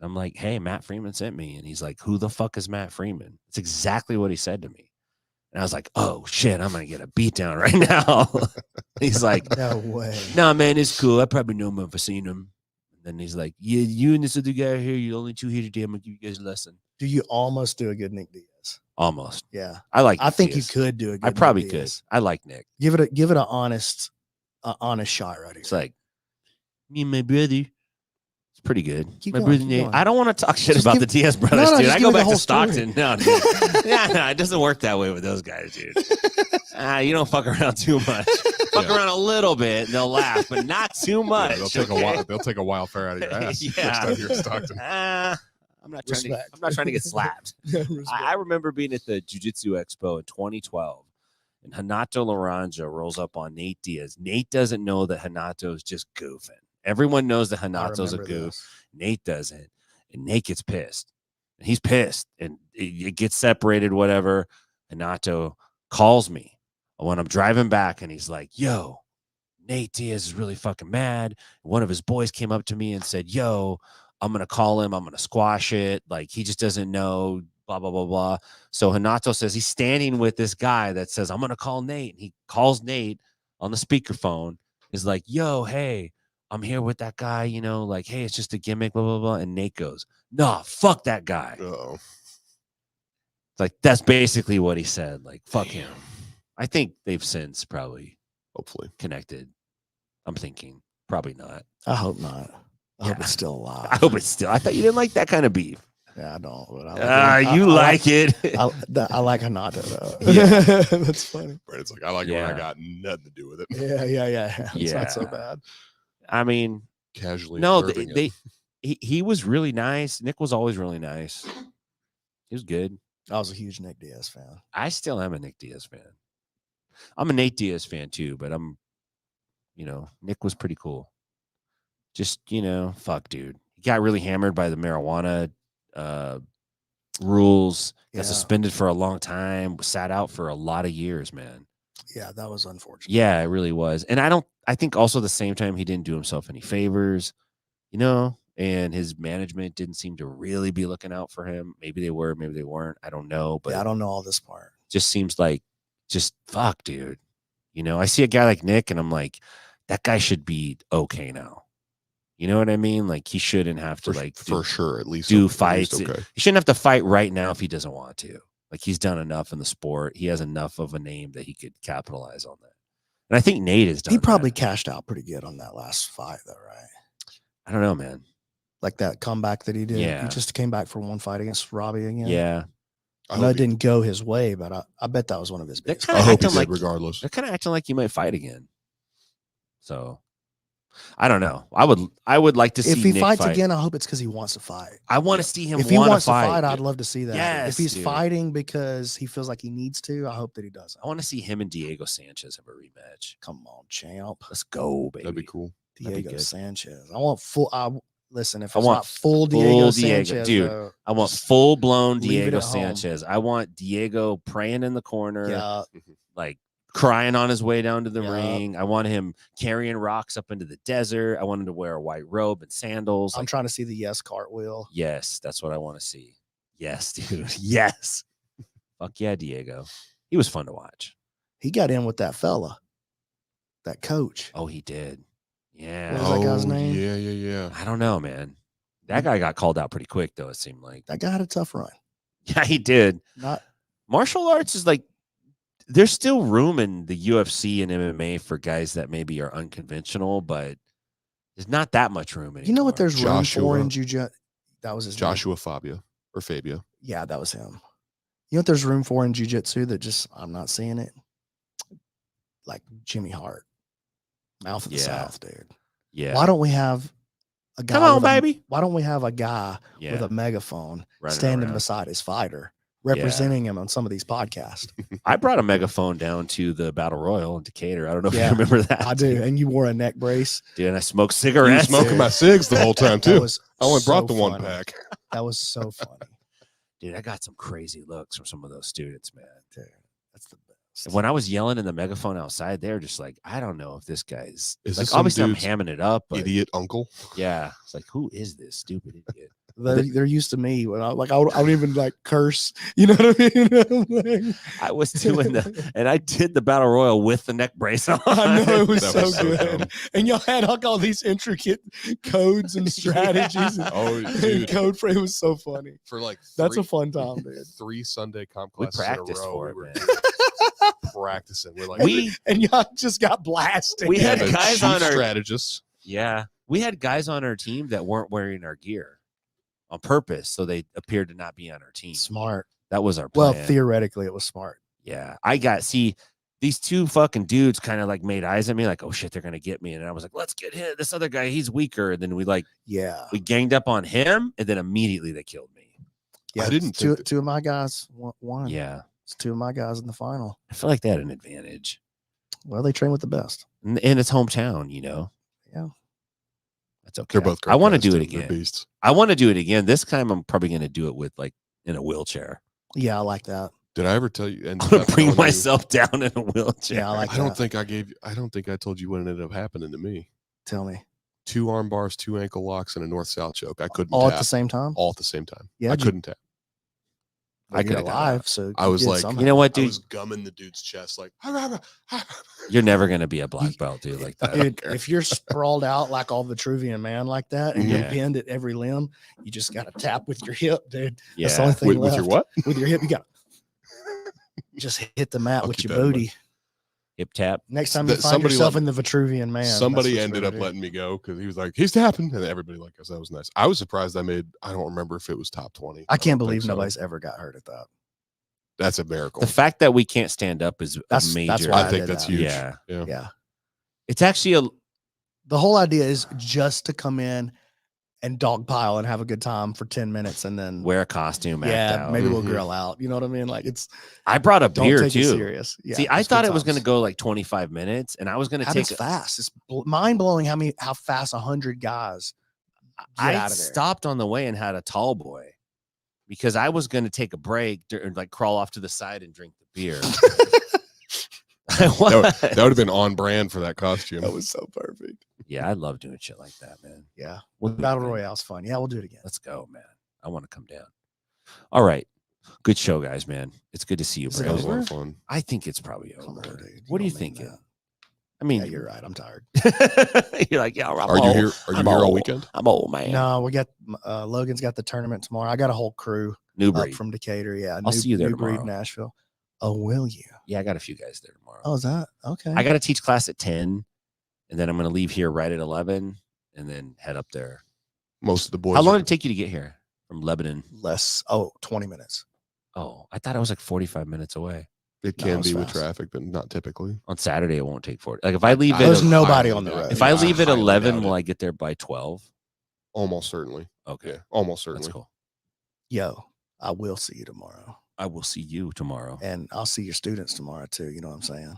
Speaker 1: I'm like, hey, Matt Freeman sent me. And he's like, who the fuck is Matt Freeman? It's exactly what he said to me. And I was like, oh, shit, I'm going to get a beat down right now. He's like,
Speaker 3: no way.
Speaker 1: Nah, man, it's cool. I probably know him if I've seen him. And then he's like, yeah, you and this other guy here, you're the only two here today. I'm going to give you guys a lesson.
Speaker 3: Do you almost do a good Nick Diaz?
Speaker 1: Almost.
Speaker 3: Yeah.
Speaker 1: I like
Speaker 3: I
Speaker 1: Nick
Speaker 3: think
Speaker 1: Diaz.
Speaker 3: you could do a good
Speaker 1: I probably
Speaker 3: Nick
Speaker 1: could.
Speaker 3: Diaz.
Speaker 1: I like Nick.
Speaker 3: Give it an honest shot right here.
Speaker 1: It's like, me and my brother. It's pretty good.
Speaker 3: Keep
Speaker 1: My
Speaker 3: going,
Speaker 1: brother
Speaker 3: keep
Speaker 1: Nate.
Speaker 3: going.
Speaker 1: I don't want to talk shit
Speaker 3: Just
Speaker 1: about
Speaker 3: give-
Speaker 1: the Diaz brothers,
Speaker 3: No,
Speaker 1: dude.
Speaker 3: just
Speaker 1: I
Speaker 3: give
Speaker 1: go
Speaker 3: me the
Speaker 1: back to
Speaker 3: whole story.
Speaker 1: Stockton. No, dude. No, it doesn't work that way with those guys, dude. You don't fuck around too much. Fuck around a little bit, and they'll laugh, but not too much.
Speaker 4: Yeah, they'll take a wild fair out of your ass.
Speaker 1: Yeah.
Speaker 4: Next time you're in Stockton.
Speaker 1: I'm not trying to get slapped. I remember being at the Jiu-Jitsu Expo in 2012, and Hanato Laranja rolls up on Nate Diaz. Nate doesn't know that Hanato's just goofing. Everyone knows that Hanato's a goof. Nate doesn't, and Nate gets pissed. And he's pissed, and it gets separated, whatever. Hanato calls me when I'm driving back, and he's like, yo, Nate Diaz is really fucking mad. One of his boys came up to me and said, yo, I'm going to call him. I'm going to squash it. Like, he just doesn't know, blah, blah, blah, blah. So Hanato says he's standing with this guy that says, I'm going to call Nate. And he calls Nate on the speakerphone. He's like, yo, hey, I'm here with that guy, you know, like, hey, it's just a gimmick, blah, blah, blah. And Nate goes, nah, fuck that guy.
Speaker 4: Uh-oh.
Speaker 1: It's like, that's basically what he said. Like, fuck him. I think they've since probably
Speaker 4: Hopefully
Speaker 1: connected. I'm thinking probably not.
Speaker 3: I hope not. I hope
Speaker 1: Yeah.
Speaker 3: it's still alive.
Speaker 1: I hope it's still. I thought you didn't like that kind of beef.
Speaker 3: Yeah, I don't. But I like
Speaker 1: You like it.
Speaker 3: I like Hanato though.
Speaker 1: Yeah.
Speaker 3: That's funny.
Speaker 4: Brandon's like, I like it when I got nothing to do with it.
Speaker 3: Yeah. It's not so
Speaker 1: Yeah.
Speaker 3: bad.
Speaker 1: I mean,
Speaker 4: Casually.
Speaker 1: no,
Speaker 4: observing it.
Speaker 1: he was really nice. Nick was always really nice. He was good.
Speaker 3: I was a huge Nick Diaz fan.
Speaker 1: I still am a Nick Diaz fan. I'm a Nate Diaz fan too, but Nick was pretty cool. Just, fuck, dude. He got really hammered by the marijuana rules. Got
Speaker 3: Yeah.
Speaker 1: suspended for a long time. Sat out for a lot of years, man.
Speaker 3: Yeah, that was unfortunate.
Speaker 1: Yeah, it really was. And I think also at the same time, he didn't do himself any favors, and his management didn't seem to really be looking out for him. Maybe they were, maybe they weren't. I don't know. But
Speaker 3: I don't know all this part.
Speaker 1: just seems like, just fuck, dude. I see a guy like Nick and I'm like, that guy should be okay now. You know what I mean? Like, he shouldn't have to
Speaker 4: for sure, at least
Speaker 1: do
Speaker 4: at least
Speaker 1: fights.
Speaker 4: okay.
Speaker 1: He shouldn't have to fight right now if he doesn't want to. Like, he's done enough in the sport. He has enough of a name that he could capitalize on that. And I think Nate has done.
Speaker 3: He probably
Speaker 1: that.
Speaker 3: cashed out pretty good on that last fight, though, right?
Speaker 1: I don't know, man.
Speaker 3: Like that comeback that he did.
Speaker 1: Yeah.
Speaker 3: He just came back for one fight against Robbie again.
Speaker 1: Yeah.
Speaker 3: I know it didn't go his way, but I bet that was one of his biggest.
Speaker 1: They're
Speaker 4: I hope he
Speaker 1: acting
Speaker 4: did
Speaker 1: like,
Speaker 4: regardless.
Speaker 1: they're kind of acting like you might fight again. So I don't know. I would like to see
Speaker 3: If he
Speaker 1: Nick
Speaker 3: fights
Speaker 1: fight
Speaker 3: again, I hope it's because he wants to fight.
Speaker 1: I want to see him.
Speaker 3: If he wants to
Speaker 1: fight,
Speaker 3: fight, I'd love to see that.
Speaker 1: Yes,
Speaker 3: if he's
Speaker 1: dude.
Speaker 3: fighting because he feels like he needs to, I hope that he doesn't.
Speaker 1: I want to see him and Diego Sanchez have a rematch.
Speaker 3: Come on, champ.
Speaker 1: Let's go, baby.
Speaker 4: That'd be cool.
Speaker 1: That'd be
Speaker 3: Diego
Speaker 1: good.
Speaker 3: Sanchez. I want full. Listen, if
Speaker 1: I
Speaker 3: it's
Speaker 1: want
Speaker 3: not full Diego
Speaker 1: Diego,
Speaker 3: Sanchez,
Speaker 1: dude.
Speaker 3: though,
Speaker 1: I want full blown
Speaker 3: leave it
Speaker 1: Diego
Speaker 3: at home.
Speaker 1: Sanchez. I want Diego praying in the corner,
Speaker 3: yeah,
Speaker 1: like crying on his way down to the
Speaker 3: Yup.
Speaker 1: ring. I want him carrying rocks up into the desert. I want him to wear a white robe and sandals.
Speaker 3: I'm
Speaker 1: Like,
Speaker 3: trying to see the yes cartwheel.
Speaker 1: yes, that's what I want to see. Yes, dude. Yes. Fuck yeah, Diego. He was fun to watch.
Speaker 3: He got in with that fella, that coach.
Speaker 1: Oh, he did. Yeah.
Speaker 3: What was that guy's name?
Speaker 4: Yeah.
Speaker 1: I don't know, man. That guy got called out pretty quick, though, it seemed like.
Speaker 3: That guy had a tough run.
Speaker 1: Yeah, he did.
Speaker 3: Not
Speaker 1: Martial arts is like, there's still room in the UFC and MMA for guys that maybe are unconventional, but there's not that much room anymore.
Speaker 3: You know what there's room for
Speaker 4: Joshua.
Speaker 3: in jiu-jitsu? That was his name.
Speaker 4: Joshua Fabia.
Speaker 3: Yeah, that was him. You know what there's room for in jiu-jitsu that just I'm not seeing it? Like Jimmy Hart. Mouth of the
Speaker 1: Yeah.
Speaker 3: South, dude.
Speaker 1: Yeah.
Speaker 3: Why don't we have a guy?
Speaker 1: Come on,
Speaker 3: with a-
Speaker 1: baby.
Speaker 3: Why don't we have a guy
Speaker 1: Yeah.
Speaker 3: with a megaphone
Speaker 1: Running
Speaker 3: standing
Speaker 1: around.
Speaker 3: beside his fighter, representing him on some of these podcasts?
Speaker 1: I brought a megaphone down to the Battle Royal in Decatur. I don't know if
Speaker 3: Yeah,
Speaker 1: you remember that.
Speaker 3: I do. And you wore a neck brace.
Speaker 1: Dude, and I smoked
Speaker 4: You were
Speaker 1: cigarettes.
Speaker 4: smoking my cigs the whole time
Speaker 3: That
Speaker 4: too.
Speaker 3: was
Speaker 4: I only brought
Speaker 3: so
Speaker 4: the one
Speaker 3: funny.
Speaker 4: pack.
Speaker 3: That was so funny.
Speaker 1: Dude, I got some crazy looks from some of those students, man.
Speaker 3: Dude, that's the best.
Speaker 1: And when I was yelling in the megaphone outside, they're just like, I don't know if this guy's
Speaker 4: Is
Speaker 1: like,
Speaker 4: this some
Speaker 1: obviously I'm
Speaker 4: dude's
Speaker 1: hamming it up, but
Speaker 4: Idiot uncle.
Speaker 1: yeah, it's like, who is this stupid idiot?
Speaker 3: They're used to me when I don't even like curse. You know what I mean?
Speaker 1: I was doing and I did the Battle Royal with the neck brace on.
Speaker 3: I know it was
Speaker 4: That
Speaker 3: so
Speaker 4: was so
Speaker 3: good.
Speaker 4: dumb.
Speaker 3: And y'all had like all these intricate codes and strategies.
Speaker 4: Oh,
Speaker 3: and
Speaker 4: dude.
Speaker 3: code frame was so funny.
Speaker 4: For like
Speaker 3: That's a
Speaker 4: three-
Speaker 3: fun time, dude.
Speaker 4: 3 Sunday comp
Speaker 1: We
Speaker 4: classes in a
Speaker 1: practiced
Speaker 4: row,
Speaker 1: for
Speaker 4: we
Speaker 1: it,
Speaker 4: were
Speaker 1: man.
Speaker 4: practicing. We're like,
Speaker 1: We
Speaker 3: And y'all just got blasted.
Speaker 1: We had
Speaker 4: the
Speaker 1: guys
Speaker 4: chief
Speaker 1: on our-
Speaker 4: strategists.
Speaker 1: Yeah. We had guys on our team that weren't wearing our gear on purpose, so they appeared to not be on our team.
Speaker 3: smart.
Speaker 1: That was our
Speaker 3: Well,
Speaker 1: plan.
Speaker 3: theoretically, it was smart.
Speaker 1: Yeah. These two fucking dudes kind of like made eyes at me like, oh shit, they're gonna get me. And I was like, let's get hit. This other guy, he's weaker. And then
Speaker 3: Yeah.
Speaker 1: we ganged up on him, and then immediately they killed me.
Speaker 3: Yeah.
Speaker 4: I didn't
Speaker 3: Two,
Speaker 4: think that-
Speaker 3: two of my guys won.
Speaker 1: Yeah.
Speaker 3: It's two of my guys in the final.
Speaker 1: I feel like they had an advantage.
Speaker 3: Well, they train with the best.
Speaker 1: In its hometown, you know.
Speaker 3: Yeah.
Speaker 1: That's okay.
Speaker 4: They're both great
Speaker 1: I want to
Speaker 4: guys,
Speaker 1: do it
Speaker 4: too. They're
Speaker 1: again.
Speaker 4: beasts.
Speaker 1: I want to do it again. This time I'm probably gonna do it with like in a wheelchair.
Speaker 3: Yeah, I like that.
Speaker 4: Did I ever tell you? And
Speaker 1: I'm gonna
Speaker 4: that's
Speaker 1: bring
Speaker 4: telling you-
Speaker 1: myself down in a wheelchair.
Speaker 3: Yeah, I like
Speaker 4: I don't
Speaker 3: that.
Speaker 4: think I don't think I told you what ended up happening to me.
Speaker 3: Tell me.
Speaker 4: 2 arm bars, 2 ankle locks, and a north-south choke. I couldn't
Speaker 3: All
Speaker 4: tap.
Speaker 3: at the same time?
Speaker 4: all at the same time.
Speaker 3: Yeah,
Speaker 4: I
Speaker 3: did you-
Speaker 4: couldn't tap.
Speaker 3: Well,
Speaker 1: I
Speaker 3: you're
Speaker 1: could've got
Speaker 3: alive,
Speaker 1: out.
Speaker 3: so
Speaker 4: I
Speaker 3: you
Speaker 4: was
Speaker 3: did
Speaker 4: like-
Speaker 3: somehow.
Speaker 1: You know what,
Speaker 4: I
Speaker 1: dude?
Speaker 4: was gumming the dude's chest like.
Speaker 1: You're never gonna be a black belt, dude, like that.
Speaker 3: Dude, if you're sprawled out like all Vitruvian Man like that, and
Speaker 1: Yeah.
Speaker 3: you're pinned at every limb, you just got to tap with your hip, dude. That's the
Speaker 1: Yeah.
Speaker 3: only thing
Speaker 4: with
Speaker 3: left.
Speaker 4: your what?
Speaker 3: With your hip, you got just hit the mat
Speaker 4: I'll
Speaker 3: with
Speaker 4: keep
Speaker 3: your
Speaker 4: that in mind.
Speaker 3: booty.
Speaker 1: Hip tap.
Speaker 3: Next time you
Speaker 4: That
Speaker 3: find
Speaker 4: somebody
Speaker 3: yourself
Speaker 4: let-
Speaker 3: in the Vitruvian Man, that's
Speaker 4: Somebody
Speaker 3: what you
Speaker 4: ended
Speaker 3: better
Speaker 4: up
Speaker 3: do.
Speaker 4: letting me go because he was like, he's tapping. And everybody liked us. That was nice. I was surprised I don't remember if it was top 20.
Speaker 3: I can't
Speaker 4: don't
Speaker 3: believe
Speaker 4: think so.
Speaker 3: nobody's ever got hurt at that.
Speaker 4: That's a miracle.
Speaker 1: The fact that we can't stand up is
Speaker 3: That's
Speaker 1: major.
Speaker 3: why
Speaker 4: I think
Speaker 3: did
Speaker 4: that's
Speaker 3: that.
Speaker 4: huge.
Speaker 1: Yeah.
Speaker 4: Yeah.
Speaker 3: Yeah.
Speaker 1: It's actually a
Speaker 3: The whole idea is just to come in and dogpile and have a good time for 10 minutes and then
Speaker 1: wear a costume. Act
Speaker 3: yeah,
Speaker 1: out.
Speaker 3: maybe we'll
Speaker 4: Mhm.
Speaker 3: grill out. You know what I mean? Like it's
Speaker 1: I brought a
Speaker 3: don't
Speaker 1: beer
Speaker 3: take it
Speaker 1: too.
Speaker 3: serious. Yeah,
Speaker 1: See, I
Speaker 3: it's
Speaker 1: thought
Speaker 3: good
Speaker 1: it was going to
Speaker 3: times.
Speaker 1: go like 25 minutes, and I was going to take.
Speaker 3: Happens fast. It's mind blowing how fast 100 guys get
Speaker 1: I
Speaker 3: out of there.
Speaker 1: stopped on the way and had a tall boy because I was going to take a break and like crawl off to the side and drink the beer. I
Speaker 4: That would
Speaker 1: was.
Speaker 4: have been on brand for that costume.
Speaker 3: That was so perfect.
Speaker 1: Yeah, I love doing shit like that, man.
Speaker 3: Yeah,
Speaker 1: We'll do it
Speaker 3: Battle
Speaker 1: again.
Speaker 3: Royale's fun. Yeah, we'll do it again.
Speaker 1: Let's go, man. I want to come down. All right. Good show, guys, man. It's good to see you,
Speaker 3: Is it
Speaker 4: That was a lot
Speaker 1: bro.
Speaker 4: of fun.
Speaker 1: I think it's probably
Speaker 3: Come
Speaker 1: over.
Speaker 3: on, dude.
Speaker 1: What are you
Speaker 3: don't mean
Speaker 1: thinking?
Speaker 3: that.
Speaker 1: I mean,
Speaker 3: Yeah, you're right. I'm tired.
Speaker 1: you're like, yeah, I'm
Speaker 4: Are you
Speaker 1: old.
Speaker 4: here? Are you
Speaker 1: I'm
Speaker 4: here all
Speaker 1: old.
Speaker 4: weekend?
Speaker 1: I'm old, man.
Speaker 3: No, we got Logan's got the tournament tomorrow. I got a whole crew
Speaker 1: New
Speaker 3: up
Speaker 1: breed.
Speaker 3: from Decatur. Yeah,
Speaker 1: I'll see you there
Speaker 3: New Breed,
Speaker 1: tomorrow.
Speaker 3: Nashville. Oh, will you?
Speaker 1: Yeah, I got a few guys there tomorrow.
Speaker 3: Oh, is that okay?
Speaker 1: I got to teach class at 10, and then I'm going to leave here right at 11 and then head up there.
Speaker 4: Most of the boys.
Speaker 1: How long
Speaker 4: are-
Speaker 1: did it take you to get here from Lebanon?
Speaker 3: less. Oh, 20 minutes.
Speaker 1: Oh, I thought it was like 45 minutes away.
Speaker 4: It
Speaker 3: No,
Speaker 4: can
Speaker 3: it's
Speaker 4: be with
Speaker 3: fast.
Speaker 4: traffic, but not typically.
Speaker 1: On Saturday, it won't take 40. Like if I leave
Speaker 4: I
Speaker 1: at
Speaker 3: There's
Speaker 4: don't-
Speaker 3: nobody
Speaker 4: highly
Speaker 3: on the
Speaker 4: doubt
Speaker 3: road.
Speaker 4: it.
Speaker 1: if I leave at
Speaker 4: highly
Speaker 1: 11,
Speaker 4: doubt
Speaker 1: will
Speaker 4: it.
Speaker 1: I get there by 12?
Speaker 4: Almost certainly.
Speaker 1: Okay,
Speaker 4: Yeah, almost
Speaker 1: that's
Speaker 4: certainly.
Speaker 1: cool.
Speaker 3: Yo, I will see you tomorrow.
Speaker 1: I will see you tomorrow.
Speaker 3: And I'll see your students tomorrow too. You know what I'm saying?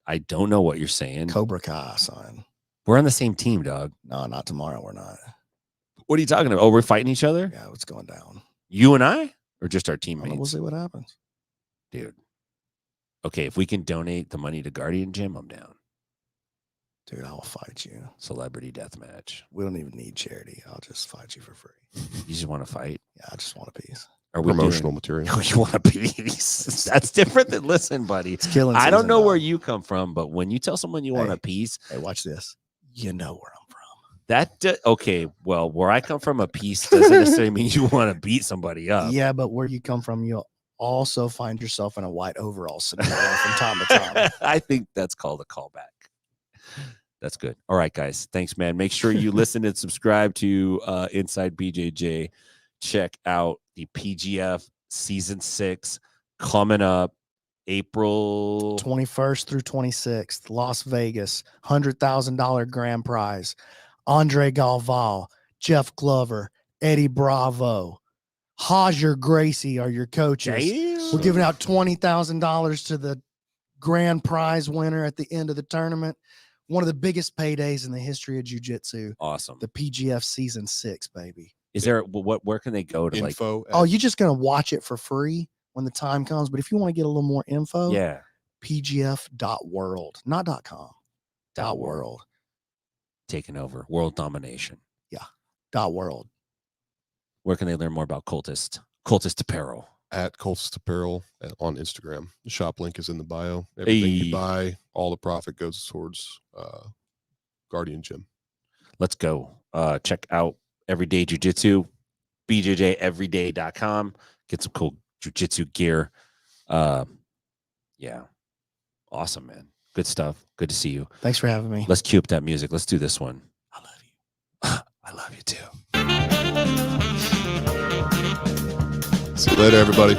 Speaker 1: I don't know what you're saying.
Speaker 3: Cobra Kai, son.
Speaker 1: We're on the same team, dog.
Speaker 3: No, not tomorrow. We're not.
Speaker 1: What are you talking about? Oh, we're fighting each other?
Speaker 3: Yeah, it's going down.
Speaker 1: You and I? Or just our
Speaker 3: I don't know,
Speaker 1: teammates?
Speaker 3: we'll see what happens.
Speaker 1: Dude. Okay, if we can donate the money to Guardian Gym, I'm down.
Speaker 3: Dude, I will fight you.
Speaker 1: Celebrity death match.
Speaker 3: We don't even need charity. I'll just fight you for free.
Speaker 1: You just want to fight?
Speaker 3: Yeah, I just want a piece.
Speaker 1: Are we
Speaker 4: Promotional
Speaker 1: doing-
Speaker 4: material.
Speaker 1: You want a piece? That's different than listen, buddy.
Speaker 3: It's killing.
Speaker 1: I don't
Speaker 3: season,
Speaker 1: know
Speaker 3: dog.
Speaker 1: where you come from, but when you tell someone you want
Speaker 3: Hey.
Speaker 1: a piece,
Speaker 3: Hey, watch this. You know where I'm from.
Speaker 1: okay. Well, where I come from, a piece doesn't necessarily mean you want to beat somebody up.
Speaker 3: Yeah, but where you come from, you'll also find yourself in a white overall scenario from time to time.
Speaker 1: I think that's called a callback. That's good. All right, guys. Thanks, man. Make sure you listen and subscribe to Inside BJJ. Check out the PGF Season 6 coming up April
Speaker 3: 21st through 26th, Las Vegas, $100,000 grand prize. Andre Galval, Jeff Glover, Eddie Bravo, Hajer Gracie are your coaches.
Speaker 1: Damn.
Speaker 3: We're giving out $20,000 to the grand prize winner at the end of the tournament. One of the biggest paydays in the history of jiu-jitsu.
Speaker 1: Awesome.
Speaker 3: The PGF Season 6, baby.
Speaker 1: Is there where can they go to
Speaker 4: Info.
Speaker 3: Oh, you're just going to watch it for free when the time comes. But if you want to get a little more info,
Speaker 1: yeah,
Speaker 3: pgf.world, not .com, .world,
Speaker 1: taking over world domination.
Speaker 3: .world.
Speaker 1: Where can they learn more about Cultist Apparel?
Speaker 4: At Cultist Apparel on Instagram. The shop link is in the bio. Everything
Speaker 1: Hey.
Speaker 4: you buy, all the profit goes towards Guardian Gym.
Speaker 1: Let's go. Check out Everyday Jiu-Jitsu, bjjeveryday.com. Get some cool jiu-jitsu gear. Yeah. Awesome, man. Good stuff. Good to see you.
Speaker 3: Thanks for having me.
Speaker 1: Let's cue up that music. Let's do this one.
Speaker 3: I love you.
Speaker 1: I love you too.
Speaker 4: See you later, everybody.